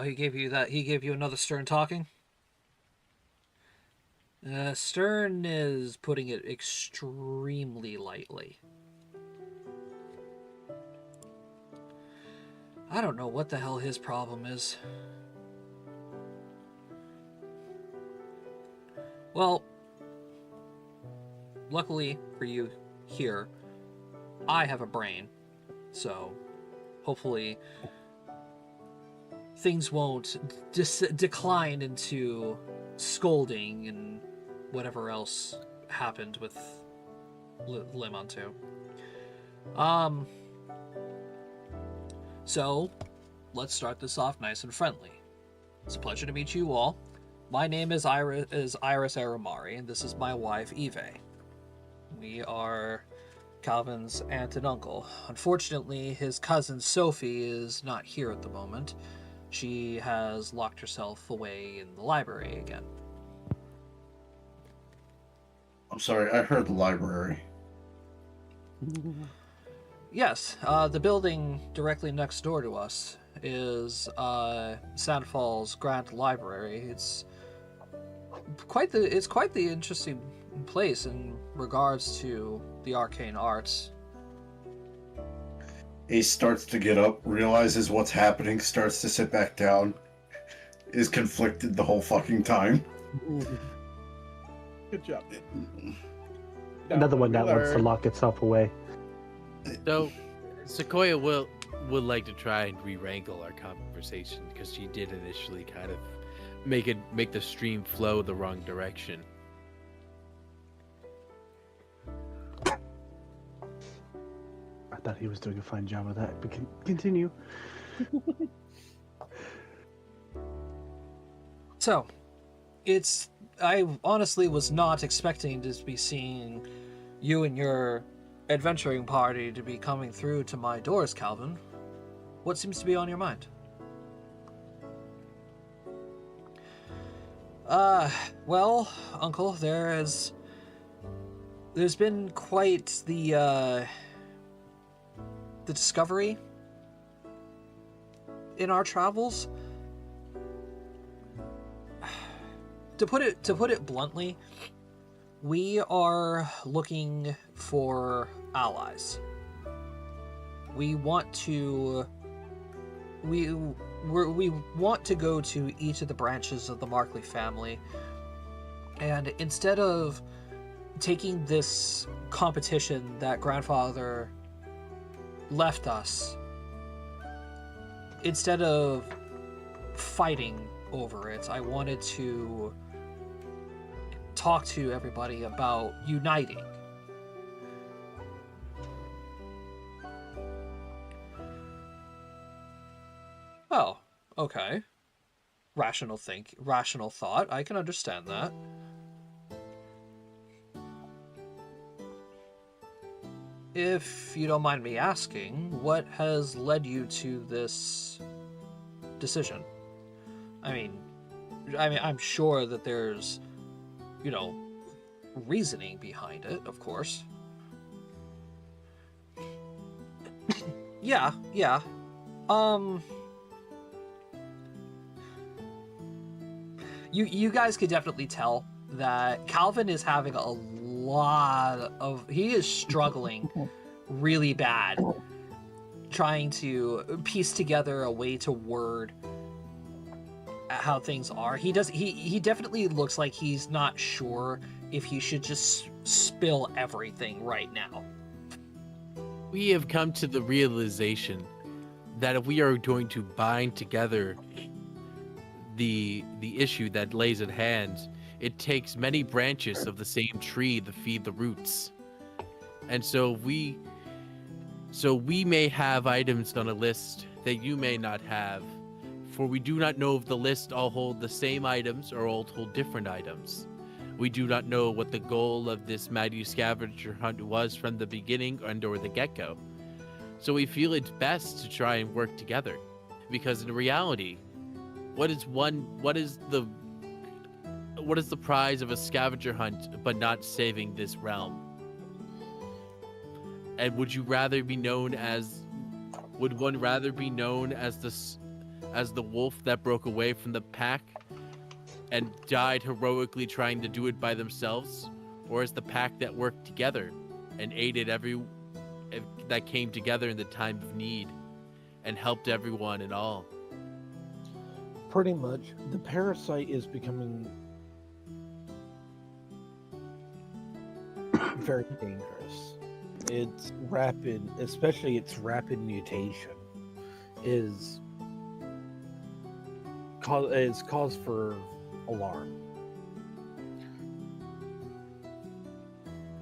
He gave you that. He gave you another stern talking. Stern is putting it extremely lightly. I don't know what the hell his problem is. Well, luckily for you here, I have a brain, so hopefully things won't decline into scolding and whatever else happened with Lemon 2. So, let's start this off nice and friendly. It's a pleasure to meet you all. My name is Iris Aramari, and this is my wife, Eve. We are Calvin's aunt and uncle. Unfortunately, his cousin Sophie is not here at the moment. She has locked herself away in the library again. I'm sorry, I heard the library. Yes, the building directly next door to us is Sandfall's Grand Library. It's quite the interesting place in regards to the arcane arts. Ace starts to get up, realizes what's happening, starts to sit back down, is conflicted the whole fucking time. Good job. Another one that wants to lock itself away. So, Sequoia would like to try and re-wrangle our conversation because she did initially kind of make the stream flow the wrong direction. I thought he was doing a fine job of that, but continue. So, I honestly was not expecting to be seeing you and your adventuring party to be coming through to my doors, Calvin. What seems to be on your mind? Well, Uncle, there's been quite the discovery in our travels. To put it bluntly, we are looking for allies. We want to go to each of the branches of the Markley family, and instead of taking this competition that grandfather left us, instead of fighting over it, I wanted to talk to everybody about uniting. Oh, okay. Rational thought. I can understand that. If you don't mind me asking, what has led you to this decision? I mean, I'm sure that there's, reasoning behind it, of course. Yeah. You guys could definitely tell that Calvin is having he is struggling really bad trying to piece together a way to word how things are. He definitely looks like he's not sure if he should just spill everything right now. We have come to the realization that if we are going to bind together the issue that lays at hand, it takes many branches of the same tree to feed the roots. And so we may have items on a list that you may not have, for we do not know if the list all hold the same items or all hold different items. We do not know what the goal of this mighty scavenger hunt was from the beginning and or the get-go. So we feel it's best to try and work together. Because in reality, what is the prize of a scavenger hunt but not saving this realm? And would one rather be known as the wolf that broke away from the pack and died heroically trying to do it by themselves, or as the pack that worked together and aided that came together in the time of need and helped everyone and all? Pretty much, the parasite is becoming very dangerous. Its rapid, especially its rapid mutation, is cause for alarm.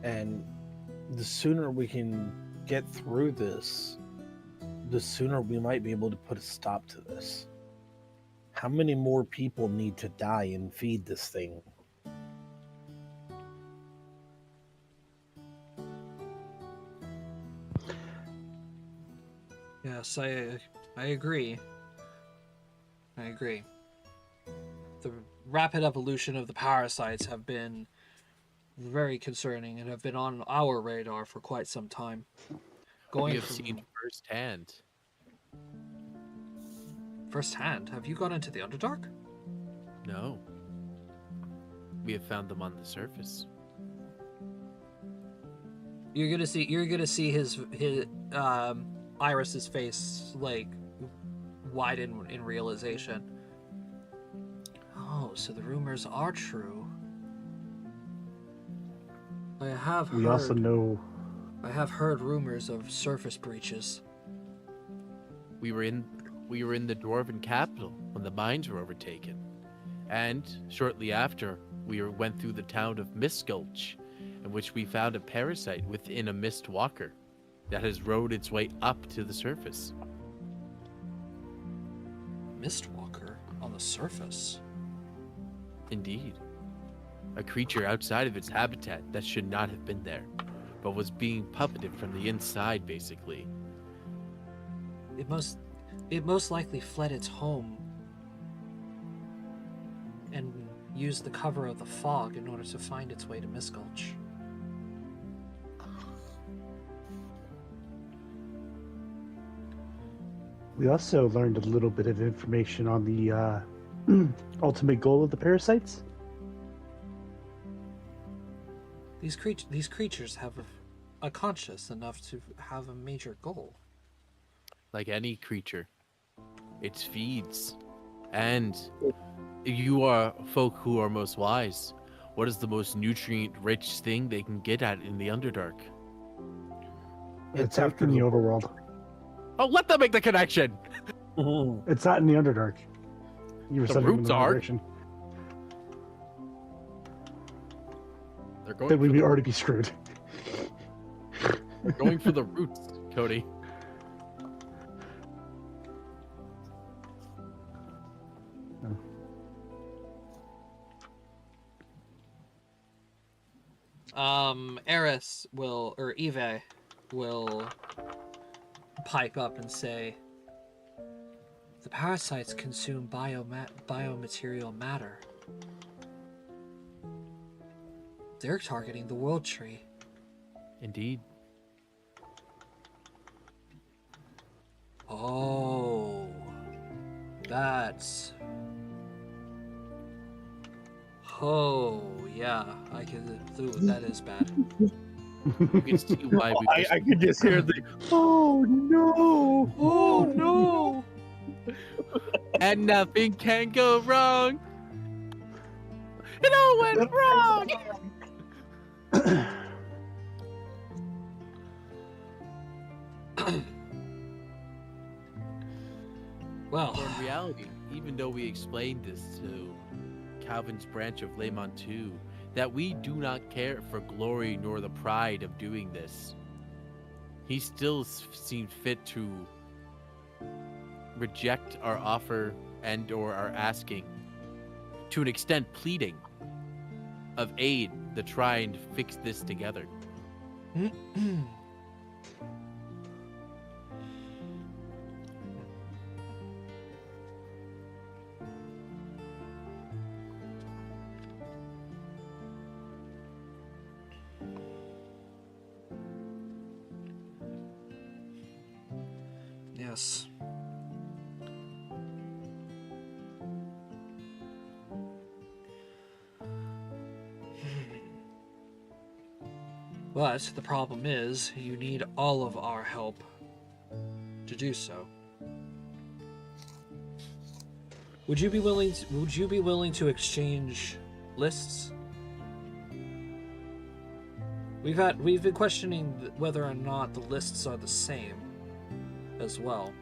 And the sooner we can get through this, the sooner we might be able to put a stop to this. How many more people need to die and feed this thing? Yes, I agree. I agree. The rapid evolution of the parasites have been very concerning and have been on our radar for quite some time. We have seen firsthand. Firsthand? Have you gone into the Underdark? No. We have found them on the surface. You're gonna see his Iris's face like widen in realization. Oh, so the rumors are true. I have heard rumors of surface breaches. We were in the dwarven capital when the mines were overtaken, and shortly after we went through the town of Mistgulch, in which we found a parasite within a mist walker that has rode its way up to the surface. Mistwalker on the surface? Indeed. A creature outside of its habitat that should not have been there, but was being puppeted from the inside, basically. It most likely fled its home and used the cover of the fog in order to find its way to Mistgulch. We also learned a little bit of information on the ultimate goal of the parasites. These creatures have a conscience enough to have a major goal. Like any creature, it feeds. And you are folk who are most wise. What is the most nutrient-rich thing they can get at in the Underdark? It's after the overworld. Oh, let them make the connection! It's not in the Underdark. You were The roots are. Direction. They're going. Then we'd already be screwed. They're going for the roots, Cody. Eris or Eve will pipe up and say, the parasites consume biomaterial matter. They're targeting the world tree. Indeed. Oh, that's... Oh, yeah, I can... Ooh, that is bad. You can see why we I could just hear the, oh no! Oh, no! And nothing can go wrong. It all went wrong! Well, So in reality, even though we explained this to Calvin's branch of Lemon 2, that we do not care for glory nor the pride of doing this, he still seemed fit to reject our offer and or our asking, to an extent pleading, of aid to try and fix this together. Yes. But the problem is, you need all of our help to do so. Would you be willing to exchange lists? We've been questioning whether or not the lists are the same as well.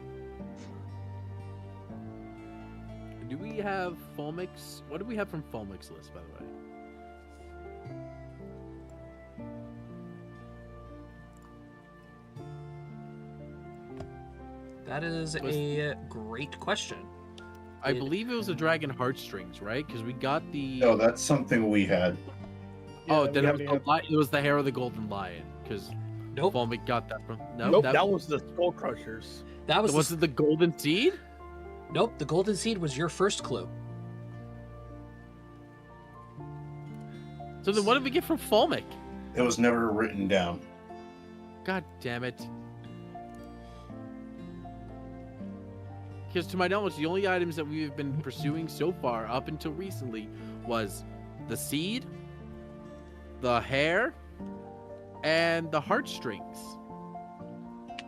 Do we have Fulmic's? What do we have from Fulmic's list, by the way? That is a great question. I believe it was the Dragon Heartstrings, right? Because we got the... No, that's something we had. Oh, Yeah, then it was the Hair of the Golden Lion, because Nope. Fulmic got that from... Nope, that was the Skull Crushers. That was it the Golden Seed? Nope, the Golden Seed was your first clue. So then what did we get from Fulmic? It was never written down. God damn it. Because to my knowledge, the only items that we've been pursuing so far, up until recently, was the seed, the hair, and the heartstrings.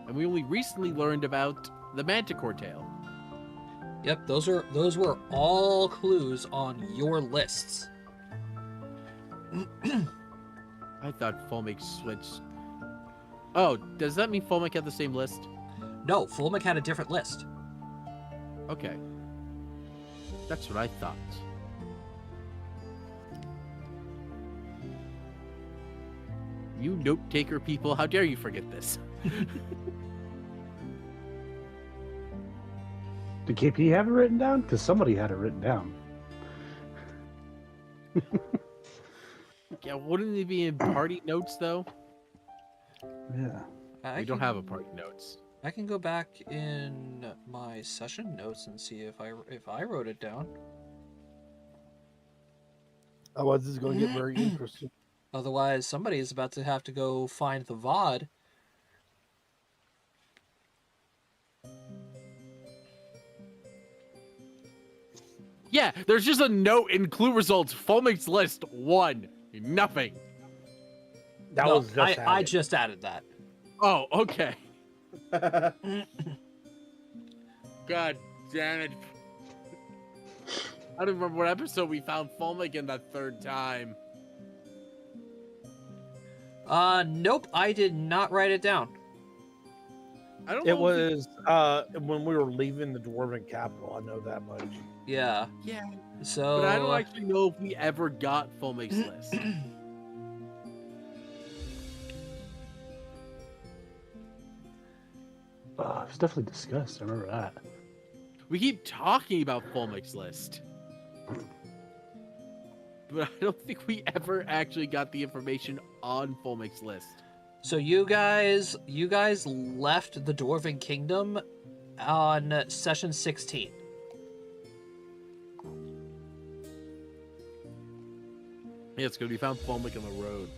And we only recently learned about the manticore tail. Yep, those were all clues on your lists. I thought Fulmic switched. Oh, does that mean Fulmic had the same list? No, Fulmic had a different list. Okay. That's what I thought. You note-taker people, how dare you forget this? Did KP have it written down? Because somebody had it written down. Yeah, wouldn't it be in party notes, though? Yeah. We don't have a party notes. I can go back in my session notes and see if I wrote it down. Otherwise, this is going to get very interesting. Otherwise, somebody is about to have to go find the VOD. Yeah, there's just a note in clue results. Fulmic's list 1. Nothing. That was just I just added that. Oh, okay. God damn it. I don't remember what episode we found Fulmic in that third time. Nope, I did not write it down. I don't It know if was when we were leaving the Dwarven capital. I know that much. Yeah. Yeah. So. But I don't actually know if we ever got Fulmic's list. It was definitely discussed. I remember that. We keep talking about Fulmic's list. But I don't think we ever actually got the information on Fulmic's list. So you guys left the Dwarven Kingdom on session 16. Yeah, it's gonna be found Fulmic on the road.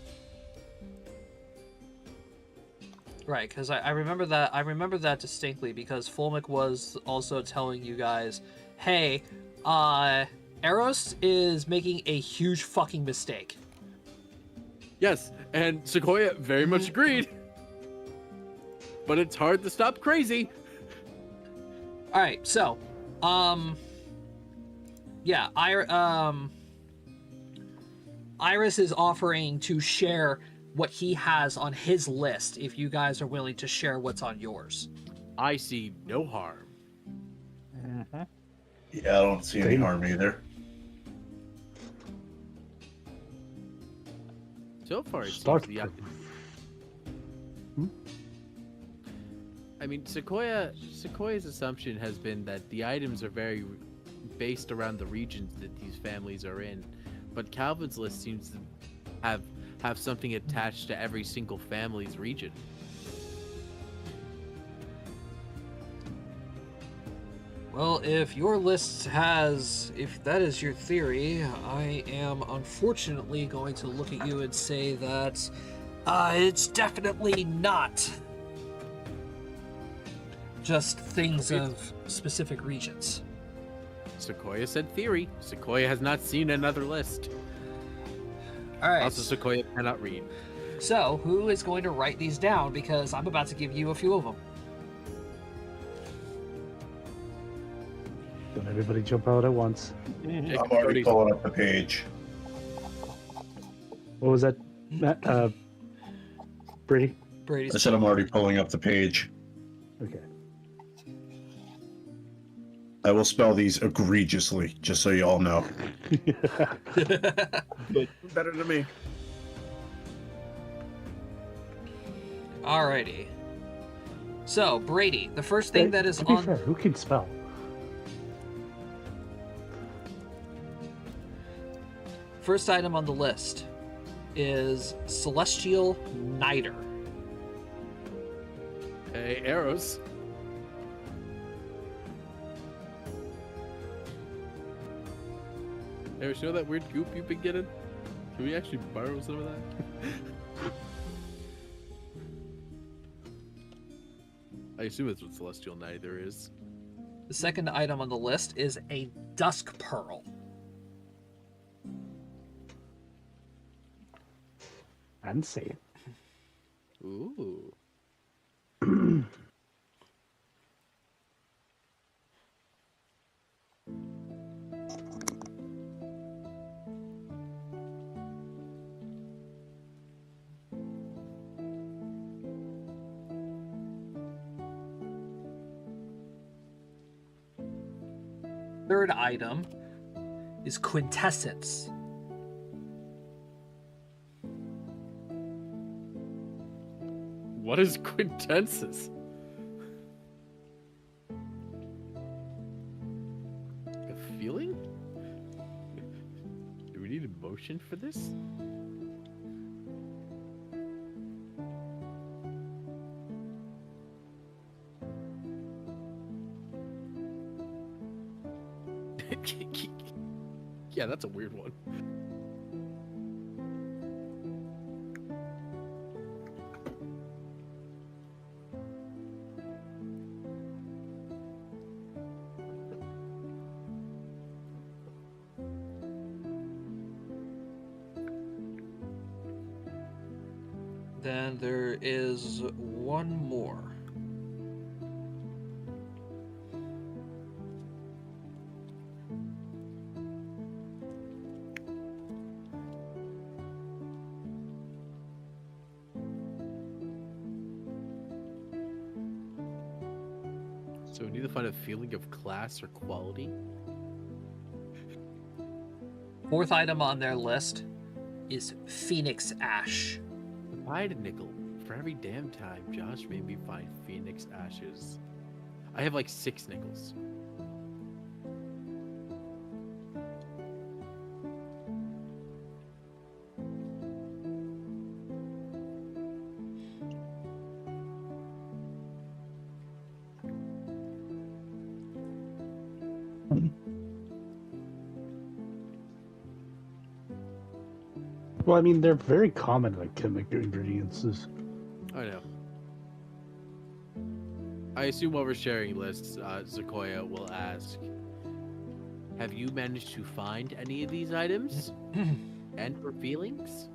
Right, because I remember that. I remember that distinctly because Fulmic was also telling you guys, "Hey, Eros is making a huge fucking mistake." Yes, and Sequoia very much agreed. But it's hard to stop crazy. All right, so, yeah, Iris is offering to share what he has on his list if you guys are willing to share what's on yours. I see no harm. Yeah, I don't see any harm either. So far, it seems I mean, Sequoia's assumption has been that the items are very based around the regions that these families are in, but Calvin's list seems to have something attached to every single family's region. Well, if your list if that is your theory, I am unfortunately going to look at you and say that it's definitely not. just things of specific regions. Sequoia said theory. Sequoia has not seen another list. All right. Also, Sequoia cannot read. So, who is going to write these down? Because I'm about to give you a few of them. Don't everybody jump out at once. I'm already pulling up the page. What was that, Matt? Brady? Brady's I said I'm already pulling up the page. Okay. I will spell these egregiously, just so you all know. Better than me. Alrighty. So, Brady, the first thing that is to be on... fair, who can spell? First item on the list is Celestial Niter. Hey, arrows. Hey, you know that weird goop you've been getting? Can we actually borrow some of that? I assume it's what Celestial Niter is. The second item on the list is a Dusk Pearl. I didn't say it. Ooh. Third item is Quintessence. What is quintensis? A feeling? Do we need emotion for this? Yeah, that's a weird one. Then there is one more. So we need to find a feeling of class or quality. Fourth item on their list is Phoenix Ash. If I had a nickel for every damn time Josh made me find Phoenix Ashes, I have like 6 nickels. Well, I mean, they're very common, like chemical ingredients. I know. I assume while we're sharing lists, Sequoia will ask, have you managed to find any of these items? And for feelings?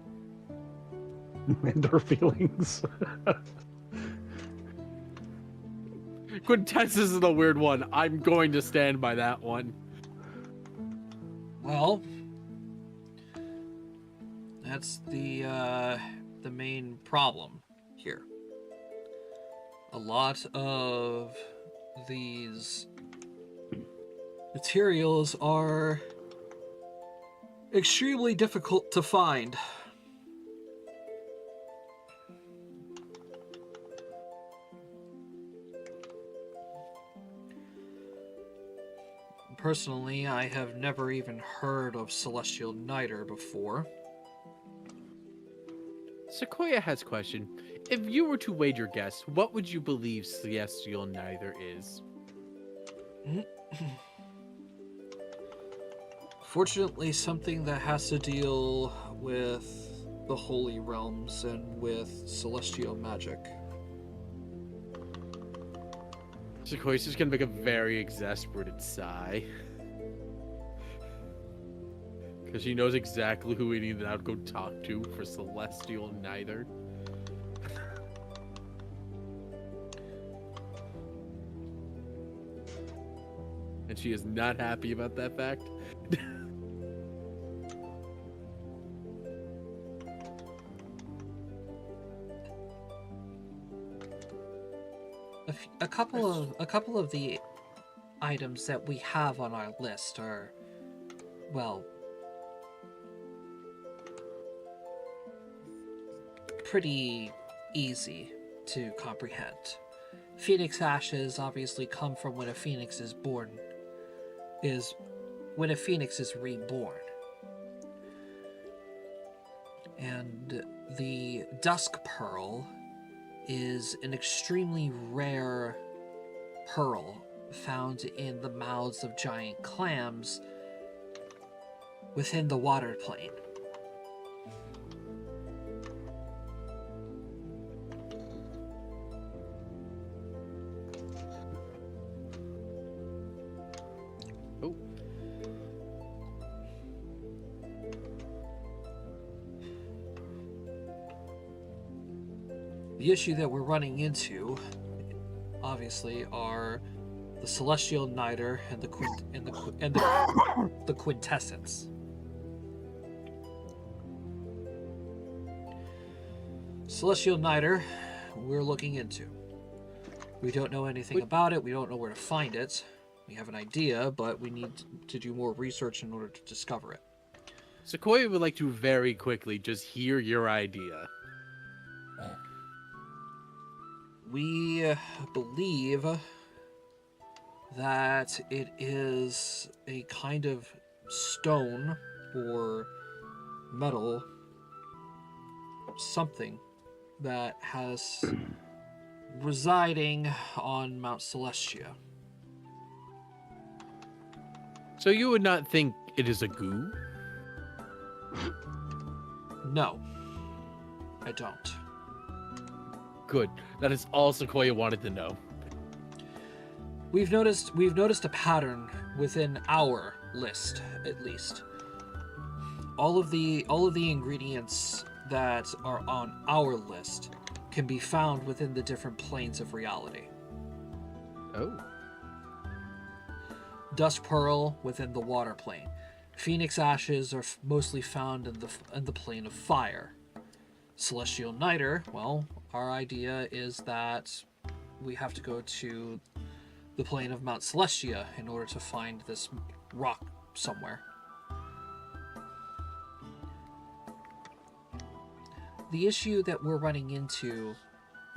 And our feelings. Quintessence is the weird one. I'm going to stand by that one. Well, that's the main problem here. A lot of these materials are extremely difficult to find. Personally, I have never even heard of Celestial Niter before. Sequoia has a question. If you were to wager guess, what would you believe Celestial Niter is? Fortunately, something that has to deal with the Holy Realms and with celestial magic. Sequoia's just gonna make a very exasperated sigh. Because she knows exactly who we need to now go talk to for Celestial Neither. And she is not happy about that fact. A couple of the items that we have on our list are, well, pretty easy to comprehend. Phoenix ashes obviously come from when a phoenix is born, when a phoenix is reborn. And the dusk pearl is an extremely rare pearl found in the mouths of giant clams within the water plane. Oh. The issue that we're running into, obviously, are the Celestial Niter and the Quintessence. Celestial Niter, we're looking into. We don't know anything about it. We don't know where to find it. We have an idea, but we need to do more research in order to discover it. Sequoia would like to very quickly just hear your idea. We believe that it is a kind of stone or metal, something that has residing on Mount Celestia. So you would not think it is a goo? No, I don't. Good. That is all Sequoia wanted to know. We've noticed a pattern within our list, at least. All of the ingredients that are on our list can be found within the different planes of reality. Oh. Dust pearl within the water plane. Phoenix ashes are mostly found in the plane of fire. Celestial Niter, well, our idea is that we have to go to the plane of Mount Celestia in order to find this rock somewhere. The issue that we're running into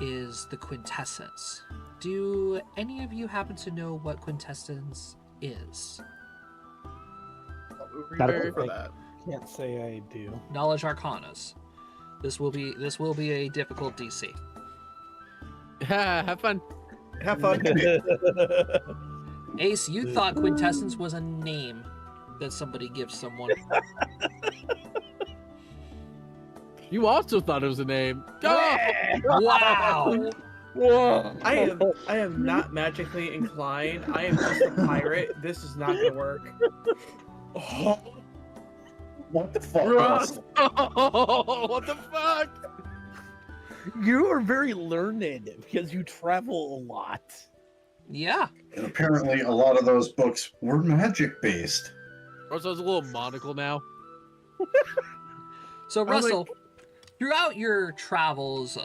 is the quintessence. Do any of you happen to know what quintessence is? For that. Can't say I do. Knowledge Arcanas. This will be a difficult DC. Have fun. Have fun. Ace, you thought quintessence was a name that somebody gives someone. You also thought it was a name. Wow! Whoa! I am not magically inclined. I am just a pirate. This is not gonna work. Oh. What the fuck? Oh, what the fuck? You are very learned because you travel a lot. Yeah. And apparently, a lot of those books were magic based. Russell's a little monocle now. So Russell, throughout your travels,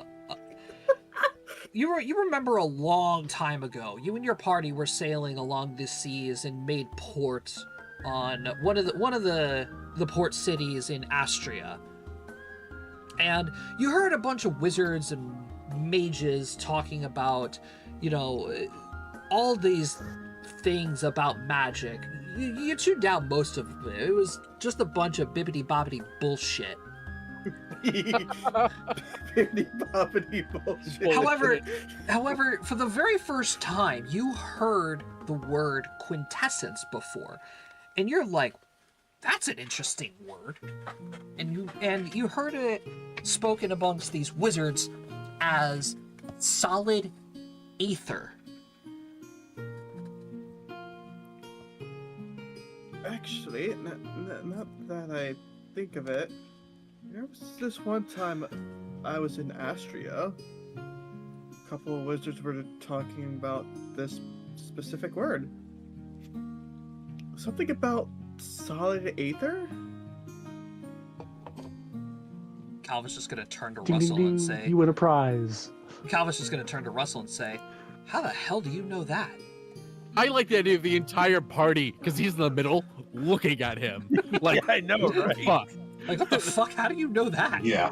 you remember a long time ago, you and your party were sailing along the seas and made port on one of the port cities in Astria. And you heard a bunch of wizards and mages talking about, all these things about magic. You tuned out most of it. It was just a bunch of bibbity-bobbity bullshit. Bibbity-bobbity bullshit. However, for the very first time, you heard the word quintessence before. And you're like, that's an interesting word. And you heard it spoken amongst these wizards as solid aether. actually, not that I think of it. There was this one time I was in Astria. A couple of wizards were talking about this specific word. Something about solid aether? Calvin's just gonna turn to Ding, Russell ding, and ding. say, You win a prize. Calvin's just gonna turn to Russell and say, how the hell do you know that? I like the idea of the entire party, because he's in the middle, looking at him. Like, Yeah, I know, what the right? fuck? Like, what the fuck? How do you know that? Yeah.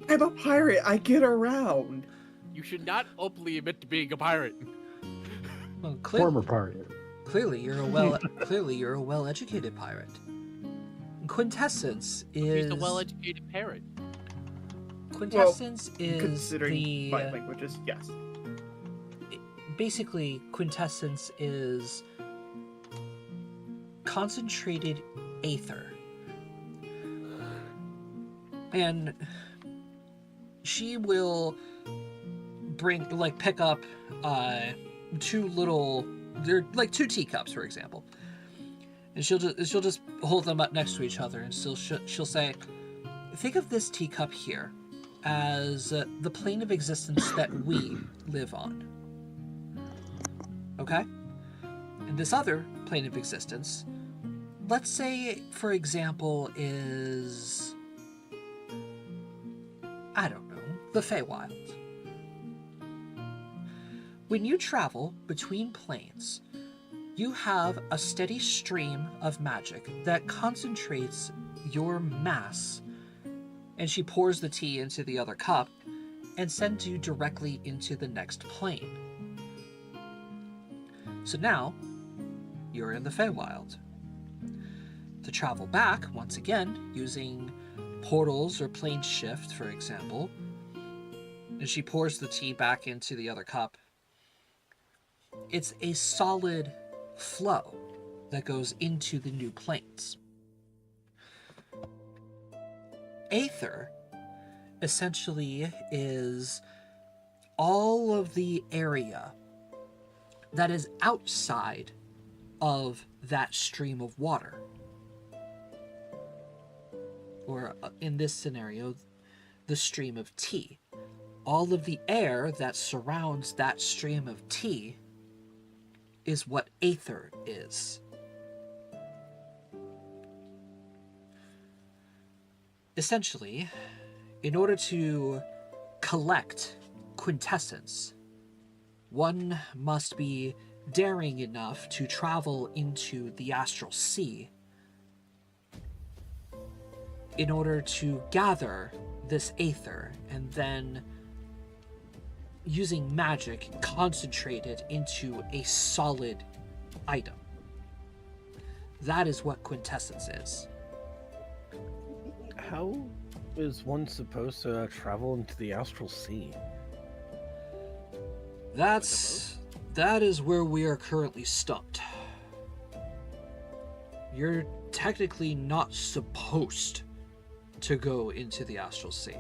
I'm a pirate. I get around. You should not openly admit to being a pirate. Well, Former party. clearly you're a well-educated pirate. Quintessence is He's a well-educated parrot. Quintessence is Considering the my languages, yes. basically quintessence is concentrated aether. And she will pick up they're like two teacups, for example. And she'll just hold them up next to each other, and she'll say, think of this teacup here as the plane of existence that we live on. Okay? And this other plane of existence, let's say, for example, is, I don't know, the Feywild. When you travel between planes, you have a steady stream of magic that concentrates your mass, and she pours the tea into the other cup and sends you directly into the next plane. So now, you're in the Feywild. To travel back, once again, using portals or plane shift, for example, and she pours the tea back into the other cup, it's a solid flow that goes into the new planes. Aether essentially is all of the area that is outside of that stream of water. Or in this scenario, the stream of tea. All of the air that surrounds that stream of tea is what aether is. Essentially, in order to collect quintessence, one must be daring enough to travel into the astral sea in order to gather this aether and then, using magic, concentrate it into a solid item. That is what quintessence is. How is one supposed to travel into the astral sea? That is where we are currently stumped. You're technically not supposed to go into the astral sea.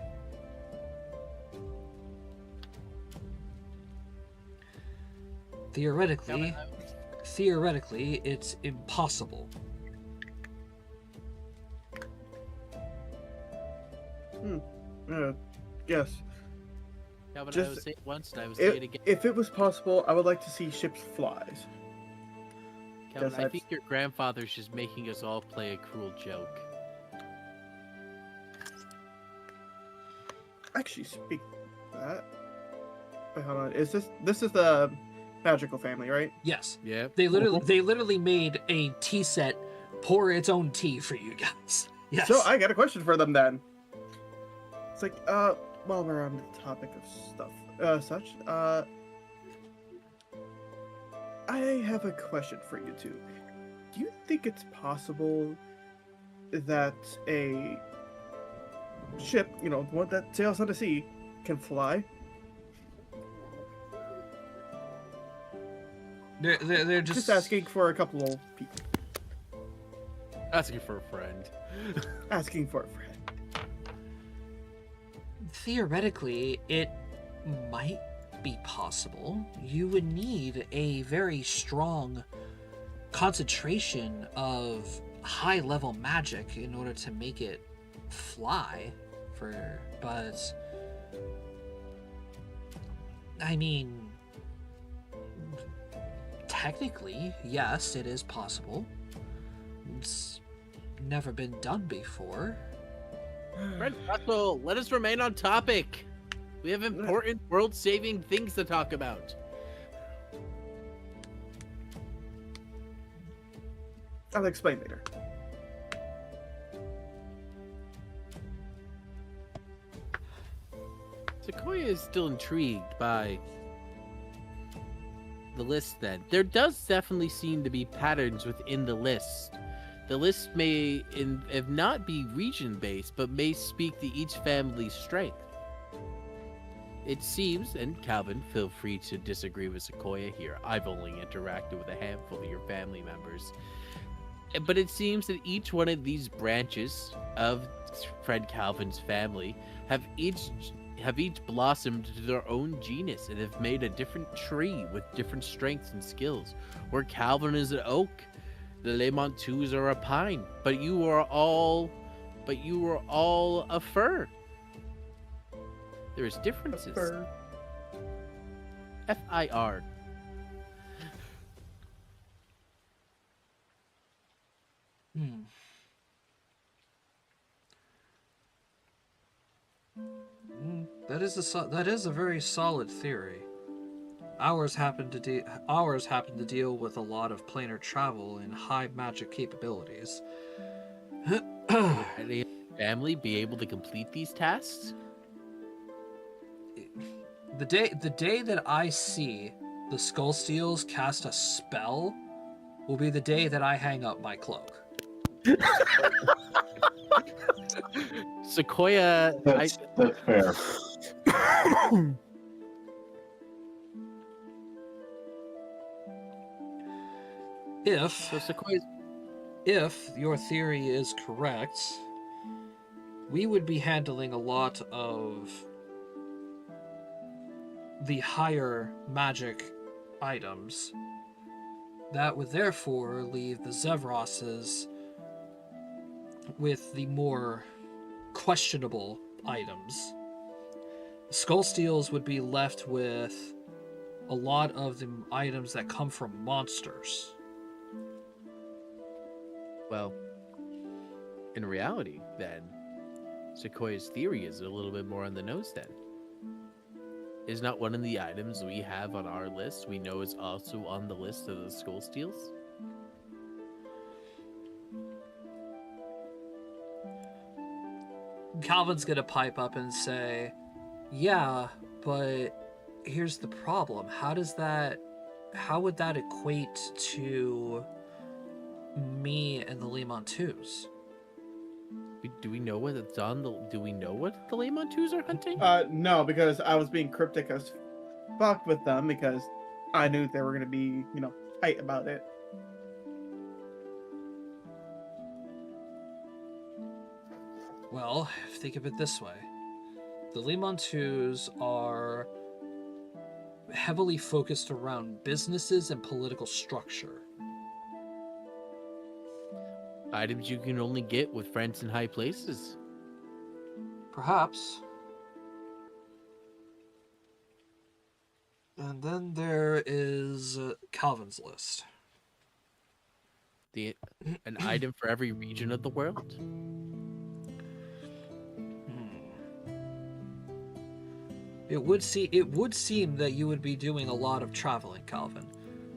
Theoretically, it's impossible. Yes. Yeah, but I Just- was saying once, and I was saying it again. If it was possible, I would like to see ships flies. Calvin, yes, I I've- think your grandfather's just making us all play a cruel joke. Actually, speak of that. Wait, hold on. This is the magical family, right? Yes. Yeah. They literally made a tea set pour its own tea for you guys. Yes. So I got a question for them then. It's like, while we're on the topic of stuff, I have a question for you two. Do you think it's possible that a ship, the one that sails on the sea, can fly? They're Just asking for a couple of people. Asking for a friend. Asking for a friend. Theoretically, it might be possible. You would need a very strong concentration of high-level magic in order to make it fly. But I mean, technically, yes, it is possible. It's never been done before. Friend Russell, let us remain on topic. We have important world-saving things to talk about. I'll explain later. Sequoia is still intrigued by the list then. There does definitely seem to be patterns within the list. The list may if not be region-based, but may speak to each family's strength. It seems, and Calvin, feel free to disagree with Sequoia here. I've only interacted with a handful of your family members. But it seems that each one of these branches of Fred Calvin's family have each blossomed to their own genus and have made a different tree with different strengths and skills. Where Calvin is an oak, the Lemontus are a pine, but you are all a fir. There's differences. F-I-R. That is a very solid theory. Ours happen to deal with a lot of planar travel and high magic capabilities. Would any family be able to complete these tasks? The day that I see the Skull Steels cast a spell will be the day that I hang up my cloak. Sequoia, That's fair. If your theory is correct, we would be handling a lot of the higher magic items. That would therefore leave the Zevroses with the more questionable items. The Skull Steels would be left with a lot of the items that come from monsters. Well, in reality, then, Sequoia's theory is a little bit more on the nose then. Is not one of the items we have on our list we know is also on the list of the Skull Steels? Calvin's gonna pipe up and say, yeah, but here's the problem. How would that equate to me and the Lemontus? Do we know what it's on the? Do we know what the Lemontus are hunting? No, because I was being cryptic as fuck with them because I knew they were gonna be, tight about it. Well, think of it this way. The Lemontus are heavily focused around businesses and political structure. Items you can only get with friends in high places. Perhaps. And then there is Calvin's list. An item for every region of the world. It would seem that you would be doing a lot of traveling, Calvin.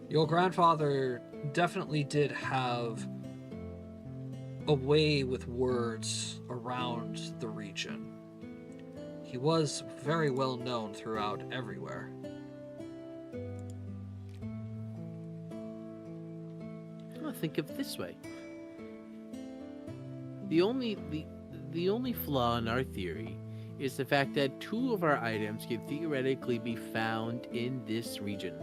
Your grandfather definitely did have a way with words around the region. He was very well known throughout everywhere. I'll think of it this way. The only flaw in our theory is the fact that 2 of our items can theoretically be found in this region.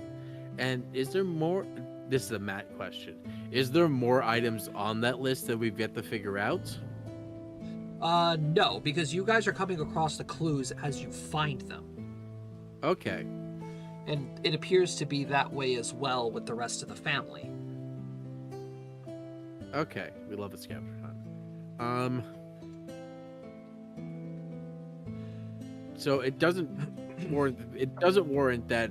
And is there more? This is a Matt question. Is there more items on that list that we've yet to figure out? No, because you guys are coming across the clues as you find them. Okay. And it appears to be that way as well with the rest of the family. Okay, we love a scavenger hunt. So it doesn't warrant that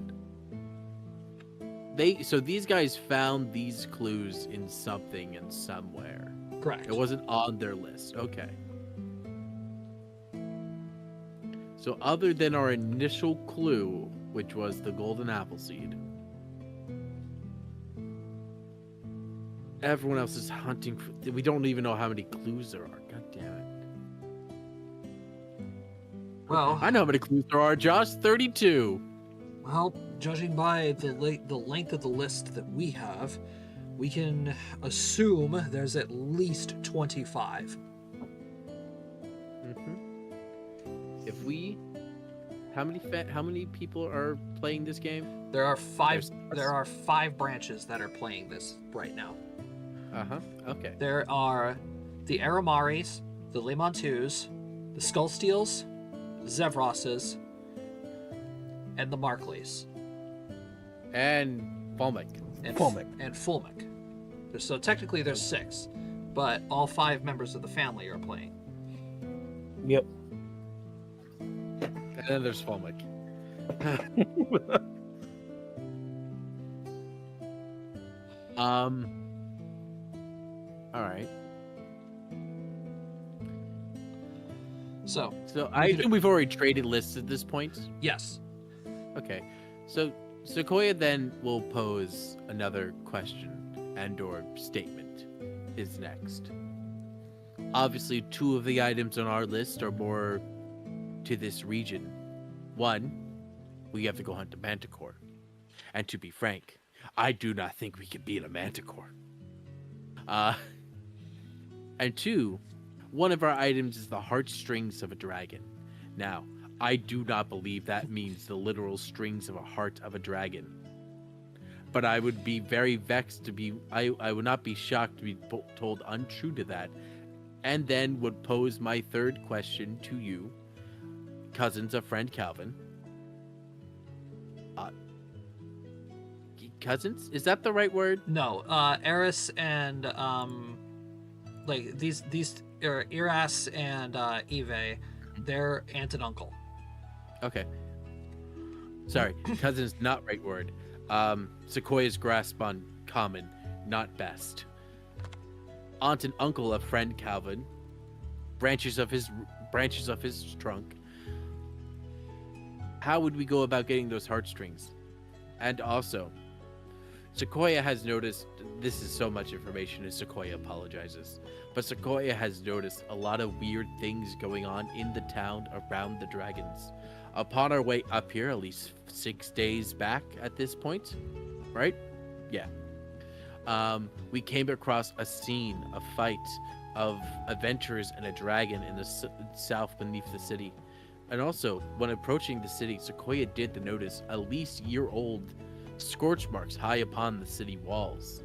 these guys found these clues in something and somewhere. Correct. It wasn't on their list. Okay. So other than our initial clue, which was the golden apple seed, everyone else is hunting for... We don't even know how many clues there are. God damn it. Well, I know how many clues there are, Josh. 32. Well, judging by the length of the list that we have, we can assume there's at least 25. If we... How many people are playing this game? There are five branches that are playing this right now. Okay. There are the Aramaris, the Lemontus, the Skullsteels, the Zevroses, and the Markleys. And Fulmic. And Fulmic. So technically there's 6, but all 5 members of the family are playing. Yep. And then there's Fulmic. All right. So I think we've already traded lists at this point. yes. Okay. So Sequoia then will pose another question and/or statement is next. Obviously, 2 of the items on our list are more to this region. 1, we have to go hunt a manticore. And to be frank, I do not think we can beat a manticore. And 2, one of our items is the heartstrings of a dragon. Now, I do not believe that means the literal strings of a heart of a dragon. But I would be very vexed to be... I would not be shocked to be told untrue to that. And then would pose my third question to you, cousins of friend Calvin. Cousins? Is that the right word? No, Eris and like these Iras and Eve, they're aunt and uncle. Okay. Sorry, cousin's not right word. Sequoia's grasp on common, not best. Aunt and uncle of friend Calvin, branches of his trunk. How would we go about getting those heartstrings? And also, Sequoia has noticed, this is so much information and Sequoia apologizes, but Sequoia has noticed a lot of weird things going on in the town around the dragons. Upon our way up here, at least 6 days back at this point, right? Yeah. We came across a scene, a fight of adventurers and a dragon in the south beneath the city. And also, when approaching the city, Sequoia did notice at least year-old scorch marks high upon the city walls.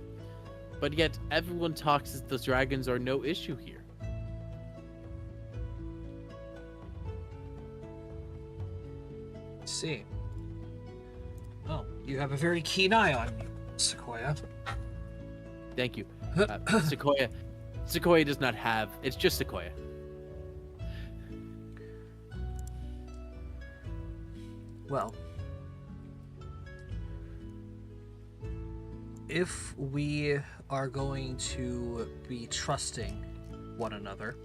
But yet, everyone talks as the dragons are no issue here. See. Oh, you have a very keen eye on you, Sequoia. Thank you. Sequoia does not have... It's just Sequoia. Well, if we are going to be trusting one another,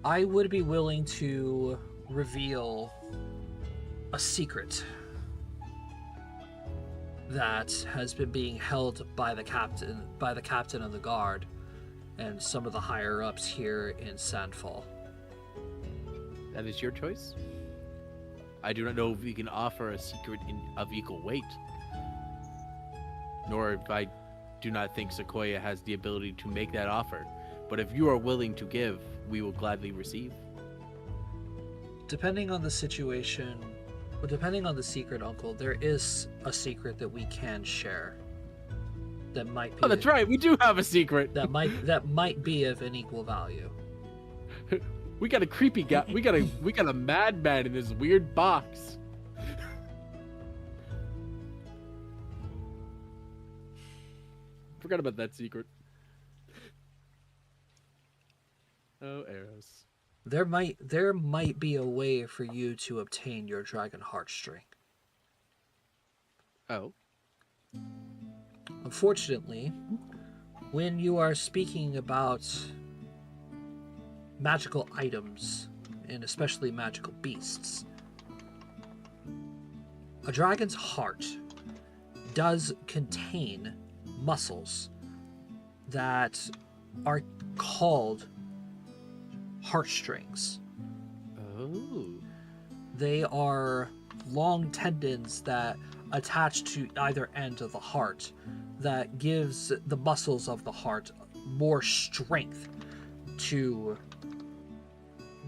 I would be willing to reveal a secret that has been being held by the captain of the guard and some of the higher ups here in Sandfall. That is your choice. I do not know if we can offer a secret of equal weight. Nor if I do not think Sequoia has the ability to make that offer. But if you are willing to give, we will gladly receive. Depending on the situation, or depending on the secret, Uncle, there is a secret that we can share. That might be. Oh, that's right. We do have a secret. That might be of an equal value. We got a creepy guy. We got a madman in this weird box. forgot about that secret. Oh, arrows. There might be a way for you to obtain your dragon heartstring. Oh. Unfortunately, when you are speaking about magical items, and especially magical beasts, a dragon's heart does contain muscles that are called heartstrings. Oh. They are long tendons that attach to either end of the heart that gives the muscles of the heart more strength to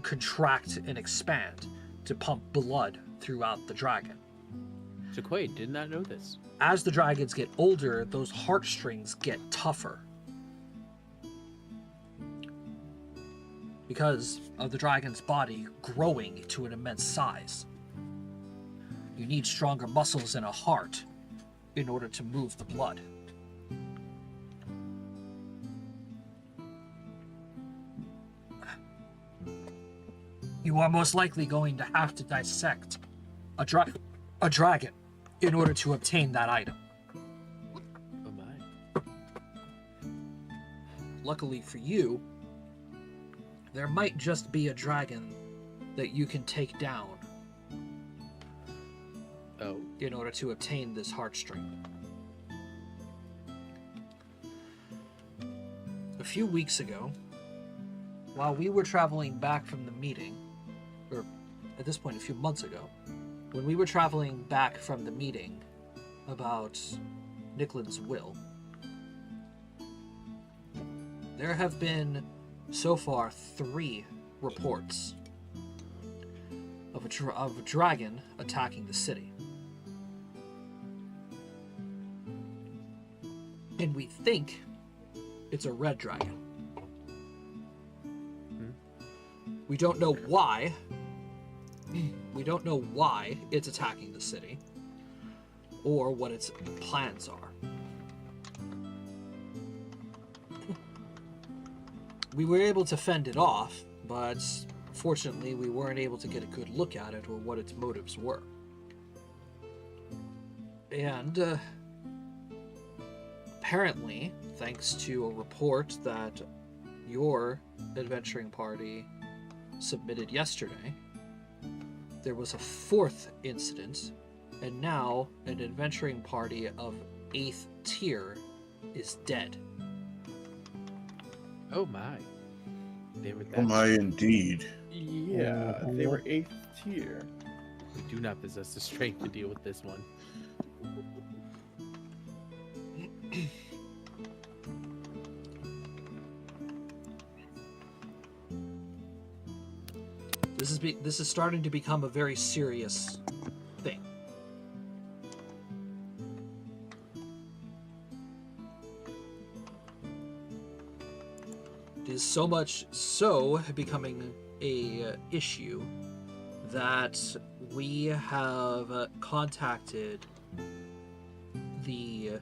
contract and expand to pump blood throughout the dragon. Jaquaid did not know this. As the dragons get older, those heartstrings get tougher because of the dragon's body growing to an immense size. You need stronger muscles and a heart in order to move the blood. You are most likely going to have to dissect a dragon in order to obtain that item. Oh my. Luckily for you, there might just be a dragon that you can take down in order to obtain this heartstring. A few weeks ago, while we were traveling back from the meeting, or at this point a few months ago, when we were traveling back from the meeting about Nicklin's will, there have been so far 3 reports of a dragon attacking the city. And we think it's a red dragon. We don't know why. We don't know why it's attacking the city, or what its plans are. We were able to fend it off, but fortunately we weren't able to get a good look at it or what its motives were. And apparently, thanks to a report that your adventuring party submitted yesterday, there was a 4th incident, and now an adventuring party of 8th tier is dead. Oh my. They were that. Oh my, indeed. Yeah, they were 8th tier. We do not possess the strength to deal with this one. This is starting to become a very serious thing. It is so much so becoming a issue that we have contacted the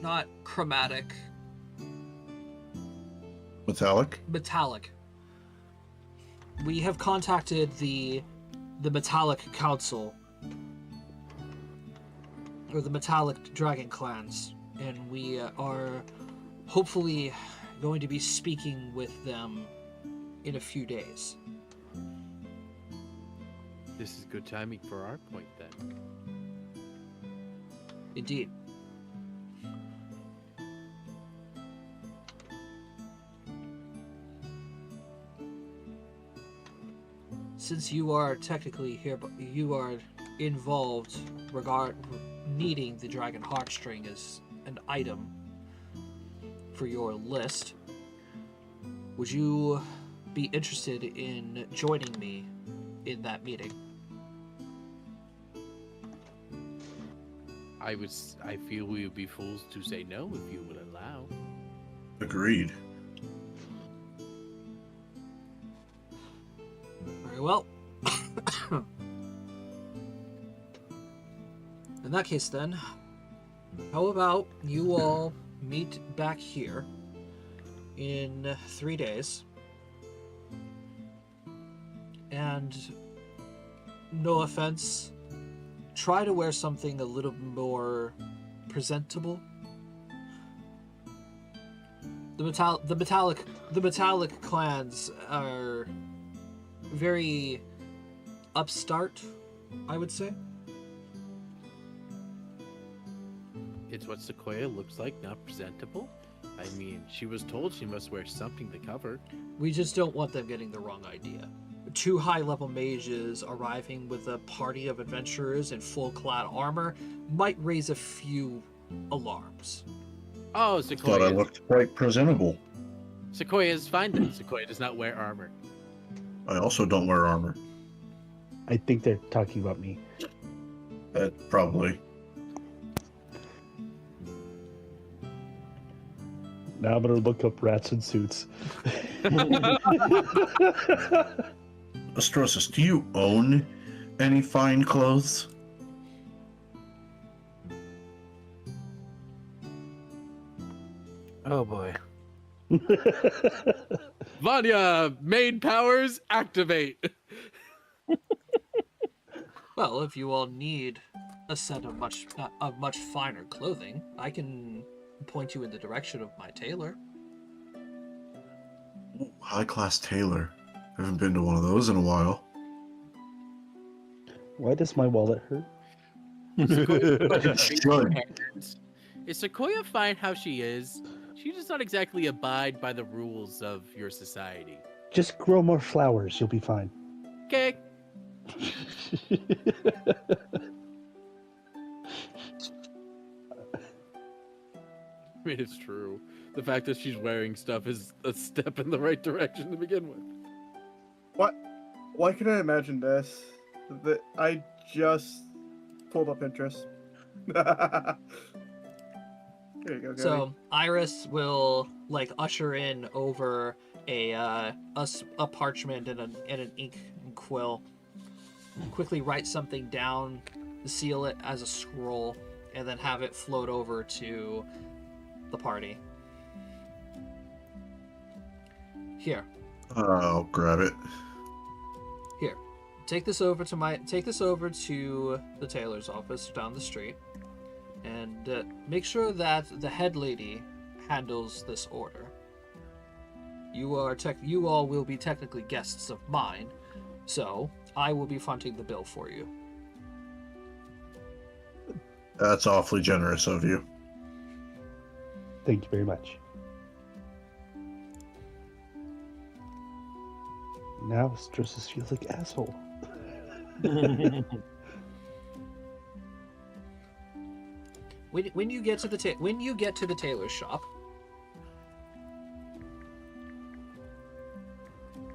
not chromatic, metallic. We have contacted the metallic council, or the metallic dragon clans, and we are hopefully going to be speaking with them in a few days. This is good timing for our point then. Indeed. Since you are technically here, but you are involved needing the dragon heartstring as an item for your list, would you be interested in joining me in that meeting? I feel we would be fools to say no if you would allow. Agreed. Very well. In that case, then, how about you all meet back here in 3 days? And no offense, try to wear something a little more presentable. The metallic clans are very upstart, I would say. It's what Sequoia looks like, not presentable. I mean, she was told she must wear something to cover. We just don't want them getting the wrong idea. 2 high-level mages arriving with a party of adventurers in full-clad armor might raise a few alarms. Oh, Thought I Sequoia. looked quite presentable. Sequoia is fine then. Sequoia does not wear armor. I also don't wear armor. I think they're talking about me. Probably. Now I'm gonna look up rats in suits. Astrosis, do you own any fine clothes? Oh boy. Vanya, main powers, activate. Well, if you all need a set of much finer clothing, I can point you in the direction of my tailor. Ooh, high-class tailor. I haven't been to one of those in a while. Why does my wallet hurt? It should. Is Sequoia fine how she is? She does not exactly abide by the rules of your society. Just grow more flowers, you'll be fine. Okay. I mean, it's true. The fact that she's wearing stuff is a step in the right direction to begin with. Why can I imagine this? That I just pulled up Pinterest. There you go, Cody. So Iris will usher in over a parchment and an ink and quill. Quickly write something down, seal it as a scroll, and then have it float over to the party. Here. I'll grab it. Here. Take this over to the tailor's office down the street, and make sure that the head lady handles this order. You all will be technically guests of mine, so I will be fronting the bill for you. That's awfully generous of you. Thank you very much. Now Stresses feels like asshole. When you get to the tailor's shop,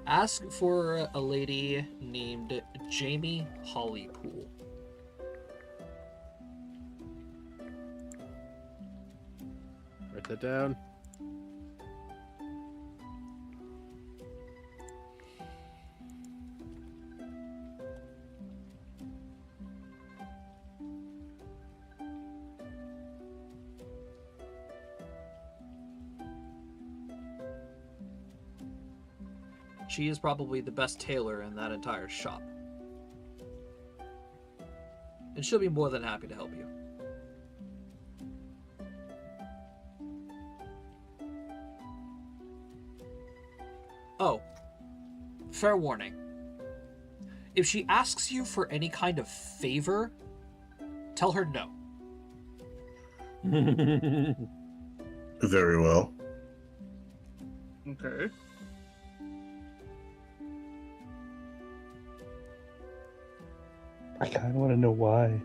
ask for a lady named Jamie Hollypool. Write that down. She is probably the best tailor in that entire shop. And she'll be more than happy to help you. Oh, fair warning. If she asks you for any kind of favor, tell her no. Very well. Okay. I kind of want to know why.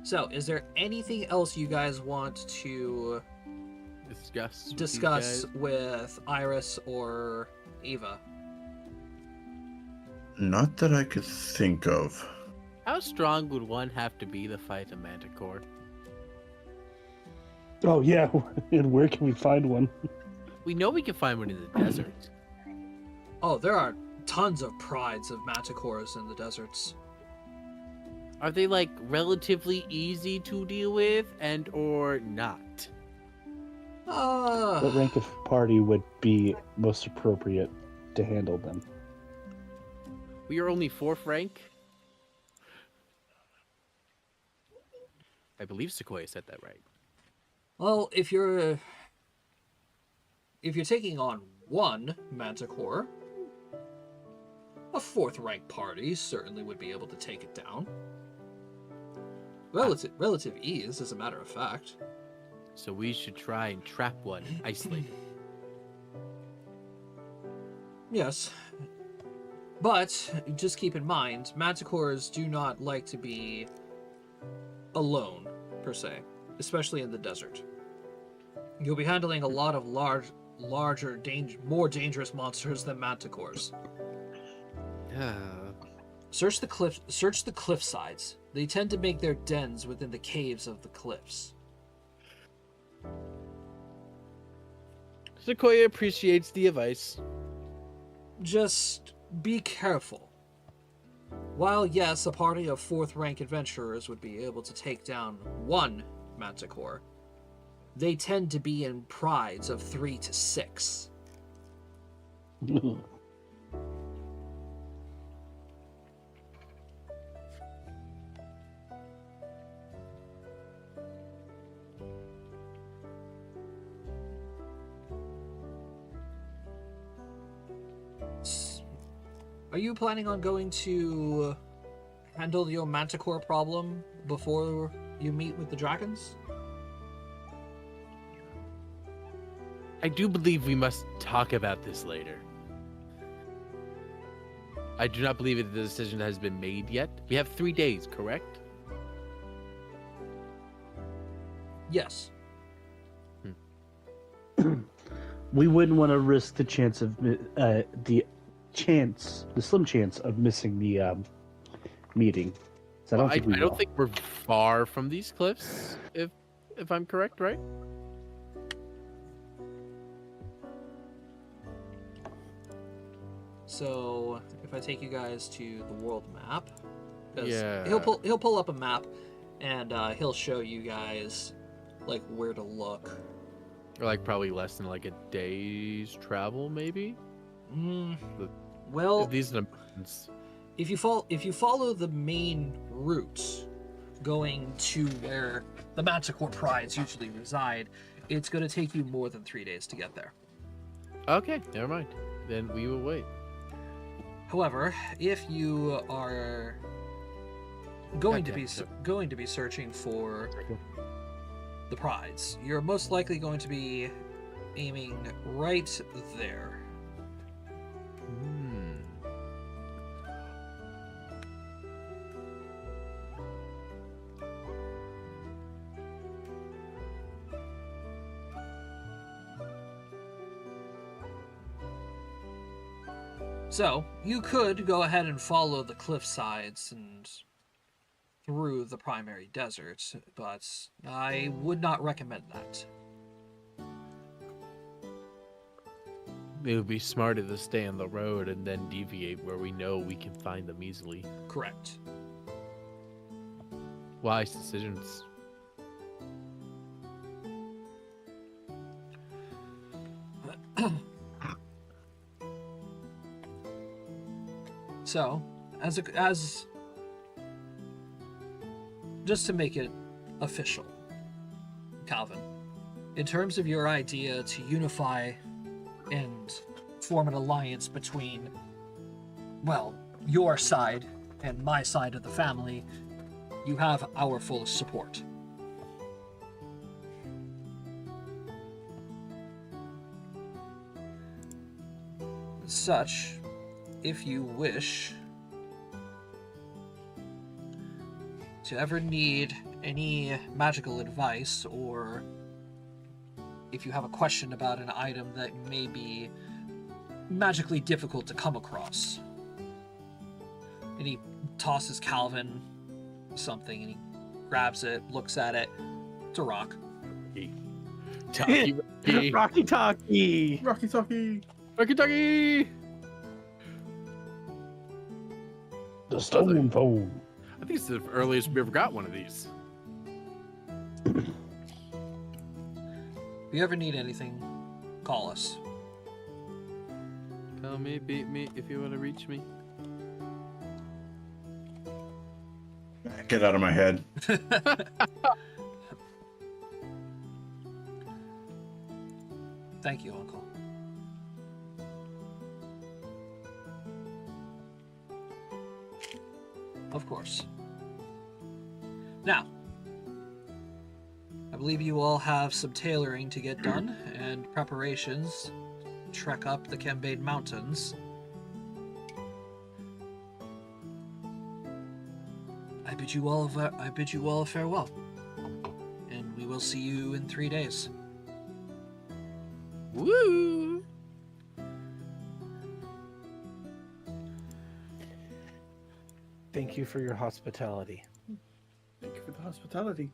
So, is there anything else you guys want to discuss with Iris or Eva? Not that I could think of. How strong would one have to be to fight a manticore? Oh yeah, and where can we find one? We know we can find one in the desert. Oh, there are tons of prides of manticores in the deserts. Are they like relatively easy to deal with and or not? What rank of party would be most appropriate to handle them? We are only 4th rank. I believe Sequoia said that right. Well, if you're taking on one manticore, a 4th rank party certainly would be able to take it down. Relative ease, as a matter of fact. So we should try and trap one, isolate it. Yes. But just keep in mind, manticores do not like to be alone, per se, especially in the desert. You'll be handling a lot of larger, more dangerous monsters than manticores. Search the cliff sides. They tend to make their dens within the caves of the cliffs. Sequoia appreciates the advice. Just be careful. While yes, a party of 4th rank adventurers would be able to take down one manticore, they tend to be in prides of 3 to 6. Are you planning on going to handle your manticore problem before you meet with the dragons? I do believe we must talk about this later. I do not believe that the decision has been made yet. We have 3 days, correct? Yes. We wouldn't want to risk the chance of the slim chance of missing the meeting. So I don't think we're far from these cliffs, if I'm correct, right? So if I take you guys to the world map, Yeah. he'll pull up a map, and he'll show you guys like where to look. Or like probably less than like a day's travel, maybe. Well, These are mountains. if you follow the main route going to where the manticore prides usually reside, it's going to take you more than 3 days to get there. Okay, never mind. Then we will wait. However, if you are going to be searching for the prides, you're most likely going to be aiming right there. So, you could go ahead and follow the cliff sides and through the primary desert, but I would not recommend that. It would be smarter to stay on the road and then deviate where we know we can find them easily. Correct. Wise decisions. So, as just to make it official, Calvin, in terms of your idea to unify and form an alliance between, well, your side and my side of the family, you have our full support. As such, if you wish to ever need any magical advice, or if you have a question about an item that may be magically difficult to come across, and he tosses Calvin something and he grabs it, looks at it. It's a rock. Talkie, Rocky Talkie. Rocky Talkie. Rocky Talkie. The stone phone. I think it's the earliest we ever got one of these. If you ever need anything, call us. Call me, beat me if you want to reach me. Get out of my head. Thank you, Uncle. Of course. Now, I believe you all have some tailoring to get done and preparations to trek up the Kembade Mountains. I bid you all a farewell, and we will see you in 3 days. Woo! Thank you for your hospitality. Thank you for the hospitality.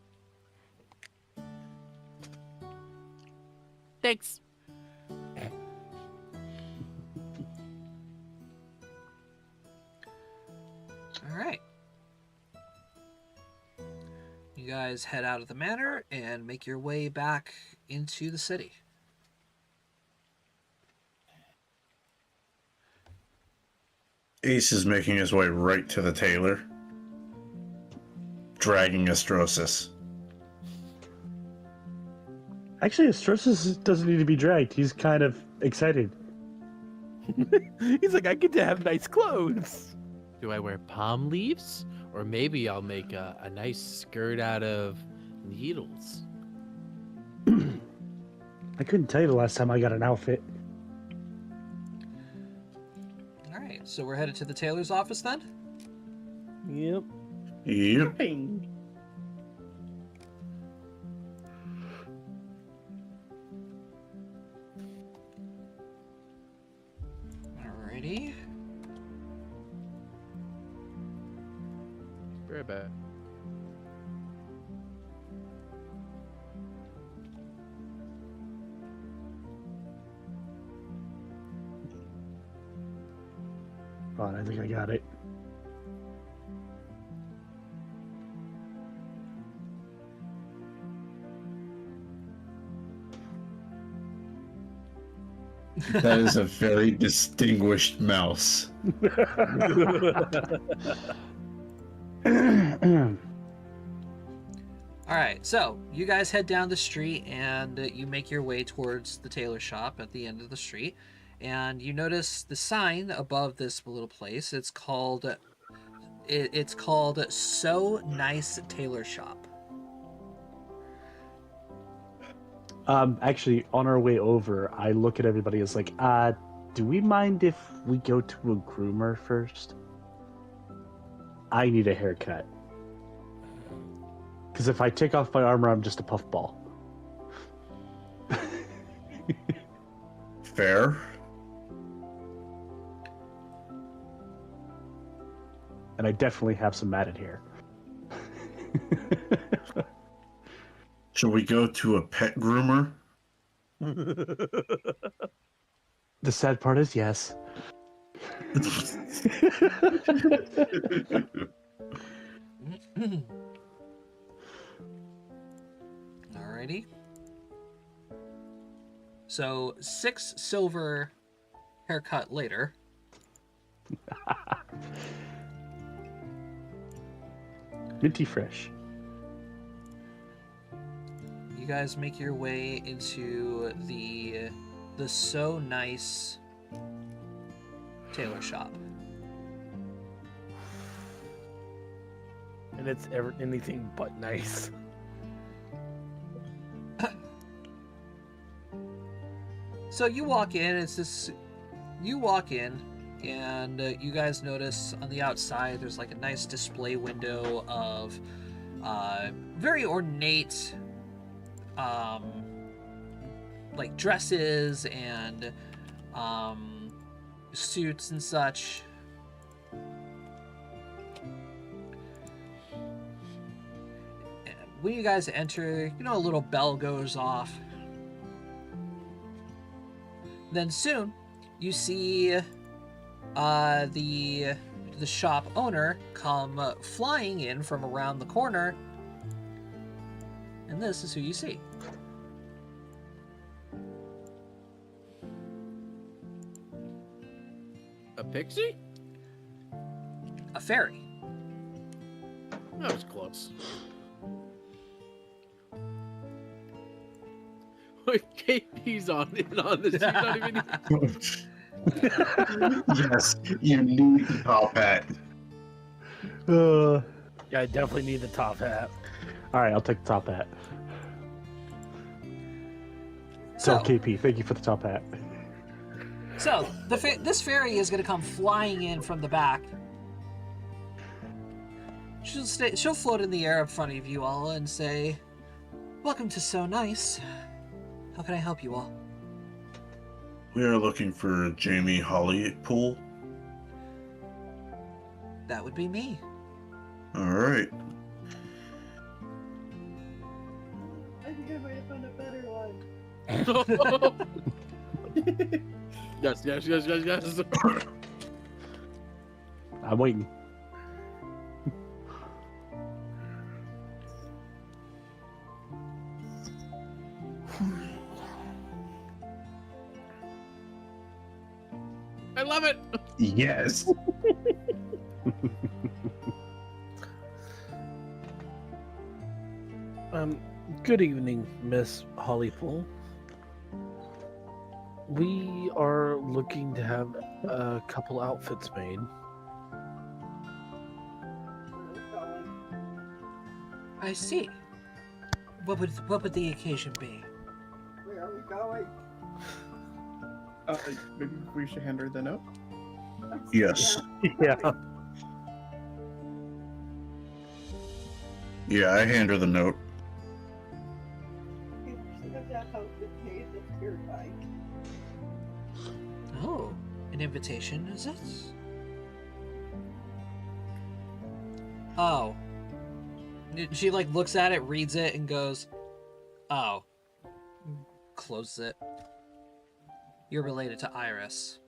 Thanks. All right. You guys head out of the manor and make your way back into the city. Ace is making his way right to the tailor, dragging Astrosis. Actually, Astrosis doesn't need to be dragged. He's kind of excited. He's like, I get to have nice clothes. Do I wear palm leaves? Or maybe I'll make a nice skirt out of needles. I couldn't tell you the last time I got an outfit. All right, so we're headed to the tailor's office then? Yep. Yep. Ping. Alrighty. Very bad. Oh, I think I got it. That is a very distinguished mouse. Alright, so you guys head down the street and you make your way towards the tailor shop at the end of the street. And you notice the sign above this little place. It's called So Nice Tailor Shop. Actually, on our way over, I look at everybody as like, do we mind if we go to a groomer first? I need a haircut. Because if I take off my armor, I'm just a puffball. Fair. And I definitely have some matted hair. Should we go to a pet groomer? The sad part is yes. Alrighty. So 6 silver haircut later. Minty fresh. You guys make your way into the So Nice tailor shop. And it's anything but nice. So you walk in, you walk in, and you guys notice on the outside there's like a nice display window of very ornate like dresses and suits and such. When you guys enter, a little bell goes off then soon you see the shop owner come flying in from around the corner, and this is who you see. A pixie? A fairy. That was close. Wait, KP's on this. He's not even. Yes, you need the top hat. Yeah, I definitely need the top hat. All right, I'll take the top hat. So, KP, thank you for the top hat. So, this fairy is going to come flying in from the back. She'll float in the air in front of you all and say, "Welcome to So Nice. How can I help you all?" We are looking for Jamie Hollypool. That would be me. All right. I think I might have found a better one. Yes. I'm waiting. I love it. Yes. Good evening, Miss Hollypool. We are looking to have a couple outfits made. I see. What would the occasion be? Where are we going? Maybe we should hand her the note. Yes. Yeah. Yeah, I hand her the note. Oh, an invitation, is it? Oh. She looks at it, reads it, and goes, "Oh." Closes it. You're related to Iris.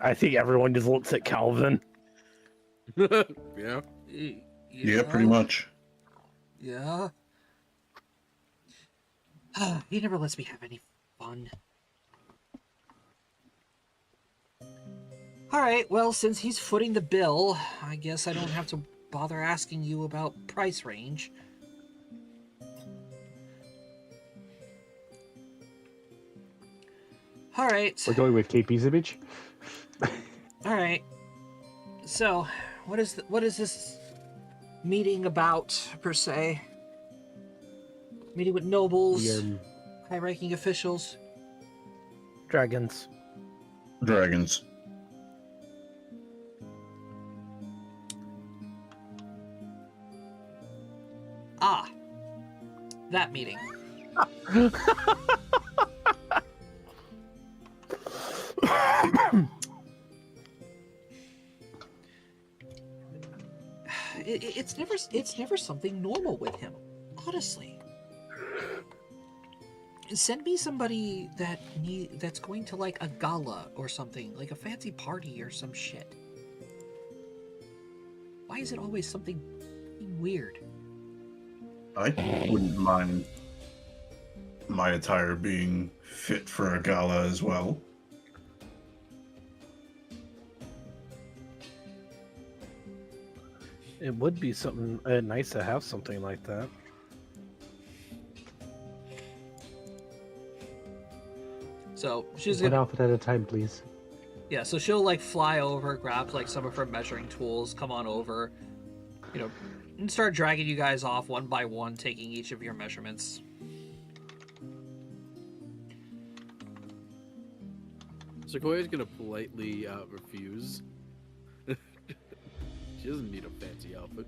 I think everyone just looks at Calvin. Yeah. Yeah, pretty much. Yeah. He never lets me have any fun. Alright, well, since he's footing the bill, I guess I don't have to bother asking you about price range. Alright. We're going with KP's image. Alright. So, what is this meeting about, per se? Meeting with nobles, high-ranking officials? Dragons. Dragons. Ah. That meeting. It's never something normal with him, honestly. Send me somebody that's going to like a gala or something, like a fancy party or some shit. Why is it always something weird? I wouldn't mind my attire being fit for a gala as well. It would be something nice to have something like that. So she's One gonna, outfit at a time, please. yeah. So she'll like fly over, grab like some of her measuring tools, come on over, and start dragging you guys off one by one, taking each of your measurements. Sequoia's gonna politely refuse. She doesn't need a fancy outfit.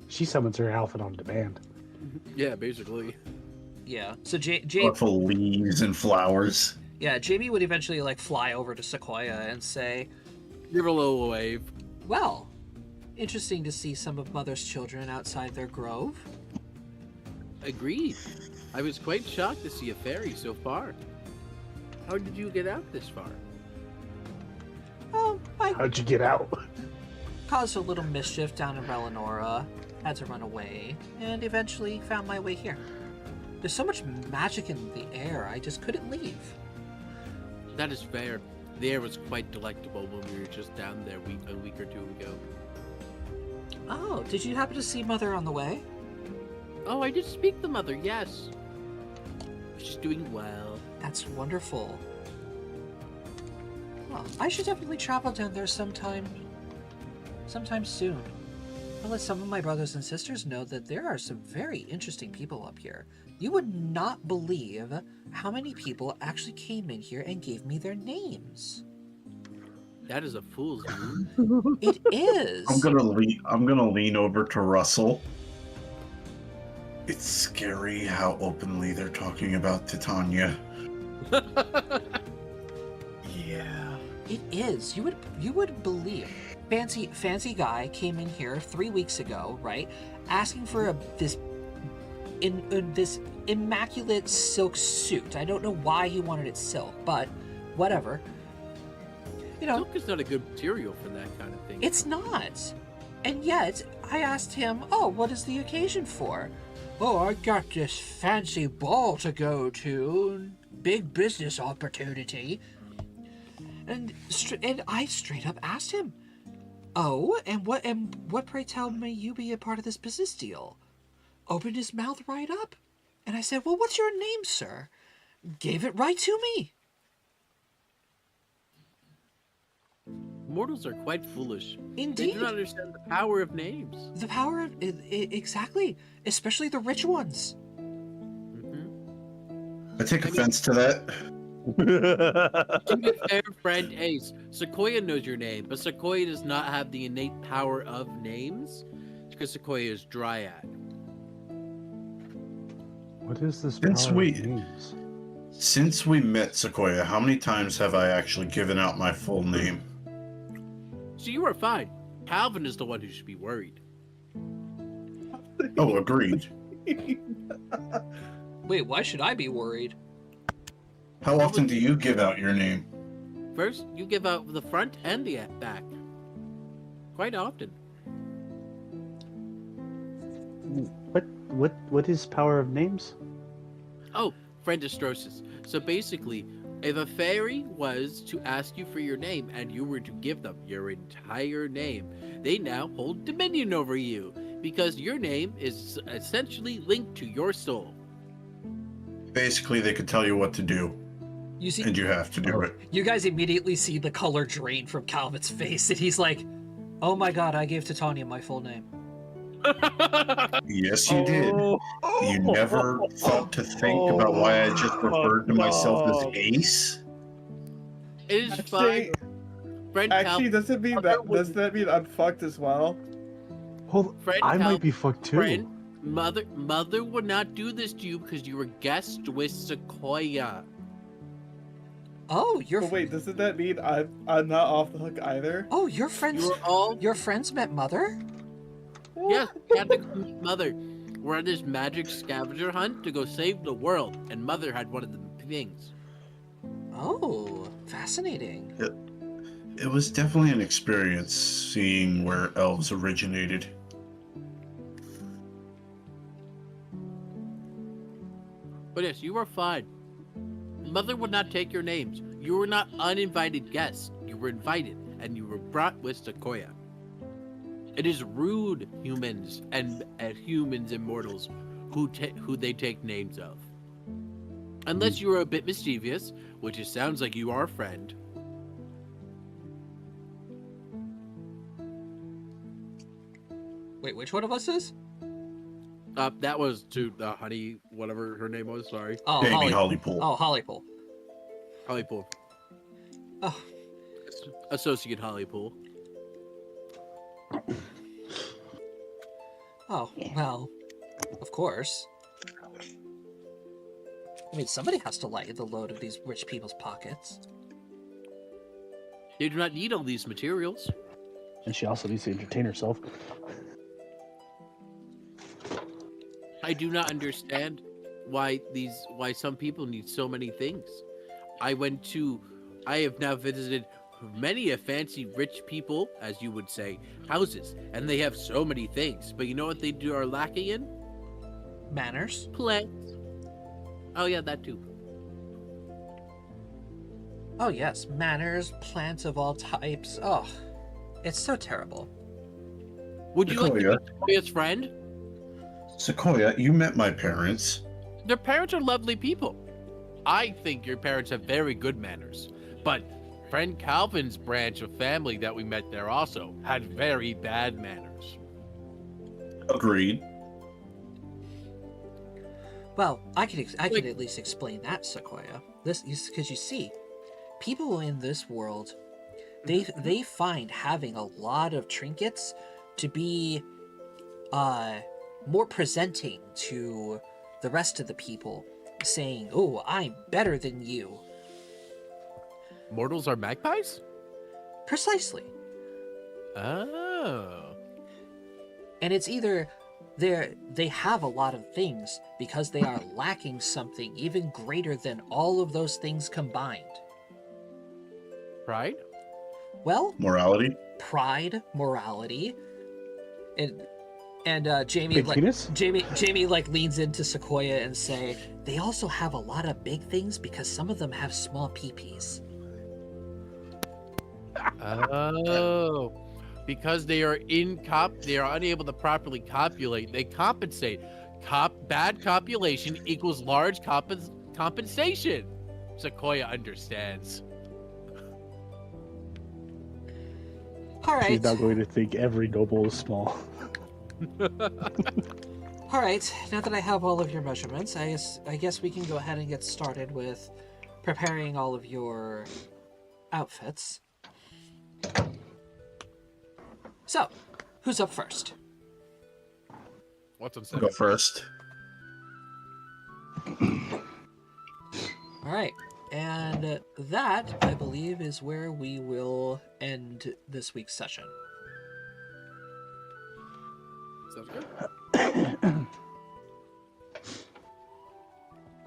She summons her outfit on demand. Yeah, basically. Yeah. So Jamie, Colorful leaves and flowers. yeah, Jamie would eventually like fly over to Sequoia and say, Give her a little wave. "Well, interesting to see some of Mother's children outside their grove." Agreed. I was quite shocked to see a fairy so far. How did you get out this far? Oh, I How'd you get out? caused a little mischief down in Relinora, had to run away, and eventually found my way here. There's so much magic in the air, I just couldn't leave. That is fair. The air was quite delectable when we were just down there a week or two ago. Oh, did you happen to see Mother on the way? Oh, I did speak to Mother, yes. She's doing well. That's wonderful. Well, I should definitely travel down there sometime soon. I'll let some of my brothers and sisters know that there are some very interesting people up here. You would not believe how many people actually came in here and gave me their names. That is a fool's move. It is. I'm gonna lean over to Russell. It's scary how openly they're talking about Titania. Yeah. It is. You would believe. Fancy guy came in here 3 weeks ago, right? Asking for this immaculate silk suit. I don't know why he wanted it silk, but whatever. You know, Silk is not a good material for that kind of thing. it's not. And yet, I asked him, "Oh, what is the occasion for?" "Oh, I got this fancy ball to go to. Big business opportunity." And I straight up asked him, "Oh, and what pray tell may you be a part of this business deal?" Opened his mouth right up. And I said, "Well, what's your name, sir?" Gave it right to me. Mortals are quite foolish. Indeed. They do not understand the power of names. The power of exactly, especially the rich ones. I take offense to that. To be fair, friend Ace, Sequoia knows your name, but Sequoia does not have the innate power of names because Sequoia is Dryad. What is this Since power we- of names? Since we met, Sequoia, how many times have I actually given out my full name? So you are fine. Calvin is the one who should be worried. Oh, agreed. Wait, why should I be worried? How often do you give out your name? First, you give out the front and the back. Quite often. What is power of names? Oh, Friendestrosis. So basically, if a fairy was to ask you for your name and you were to give them your entire name, they now hold dominion over you because your name is essentially linked to your soul. Basically, they could tell you what to do, You see, and you have to do it. you guys immediately see the color drain from Calvin's face, and he's like, "Oh my god, I gave Titania my full name." Yes, you did. You never thought to think about why I just referred to myself as Ace? It is fine. Friend Actually, does that mean I'm fucked as well? Hold, Friend I Cal- might be fucked too. Friend, mother would not do this to you because you were guest with Sequoia. Oh, But wait, doesn't that mean I'm not off the hook either? Oh, your friends. You were all Your friends met Mother? yes. You had to go meet Mother. We're on this magic scavenger hunt to go save the world, and Mother had one of the things. Oh, fascinating. It was definitely an experience seeing where elves originated. But yes, you were fine. Mother would not take your names. You were not uninvited guests. You were invited, and you were brought with Sequoia. It is rude, humans and humans and mortals, who they take names of. Unless you are a bit mischievous, which it sounds like you are, friend. Wait, which one of us is? That was to Honey, whatever her name was. Sorry, Oh, Baby Holly. Hollypool. Oh, Hollypool. Hollypool. Oh, Associate Hollypool. oh, well, of course. I mean, somebody has to lighten the load of these rich people's pockets. They do not need all these materials. And she also needs to entertain herself. I do not understand. why some people need so many things. I have now visited many a fancy rich people, as you would say, houses, and they have so many things. But you know what they are lacking in? Manners. Plants. Oh yeah, that too. Oh yes, manners, plants of all types. Oh, it's so terrible. Would you like to meet Sequoia's friend? Sequoia, you met my parents. Their parents are lovely people. I think your parents have very good manners. But friend Calvin's branch of family that we met there also had very bad manners. Agreed. Well, I can at least explain that, Sequoia. This is because you see, people in this world, they find having a lot of trinkets to be more presenting to the rest of the people, saying, "Oh, I'm better than you." Mortals are magpies? Precisely. Oh. And it's either they have a lot of things because they are lacking something even greater than all of those things combined. Pride? Well, Morality? pride, morality, and Jamie Big like penis? Jamie like leans into Sequoia and say they also have a lot of big things because some of them have small peepees. Oh. Because they are they are unable to properly copulate, they compensate. Bad copulation equals large compensation. Sequoia understands. All right. She's not going to think every noble is small. All right. Now that I have all of your measurements, I guess we can go ahead and get started with preparing all of your outfits. So, who's up first? What's on Go second? first. All right. And that, I believe, is where we will end this week's session. Sounds good.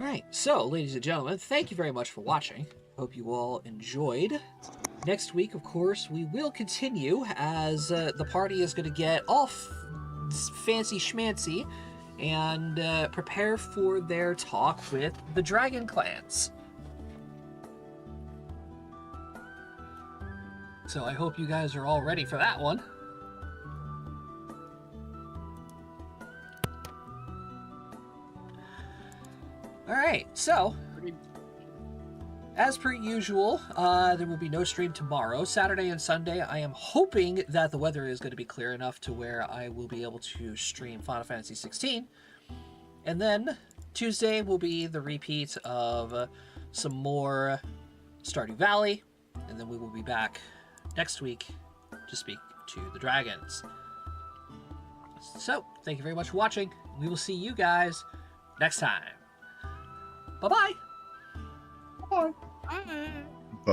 All right. So, ladies and gentlemen, thank you very much for watching. Hope you all enjoyed. Next week, of course, we will continue as the party is going to get all fancy schmancy and prepare for their talk with the Dragon Clans. So I hope you guys are all ready for that one. All right, so as per usual, there will be no stream tomorrow. Saturday and Sunday, I am hoping that the weather is going to be clear enough to where I will be able to stream Final Fantasy 16. And then Tuesday will be the repeat of some more Stardew Valley. And then we will be back next week to speak to the dragons. So, thank you very much for watching. We will see you guys next time. Bye-bye. Bye. Bye.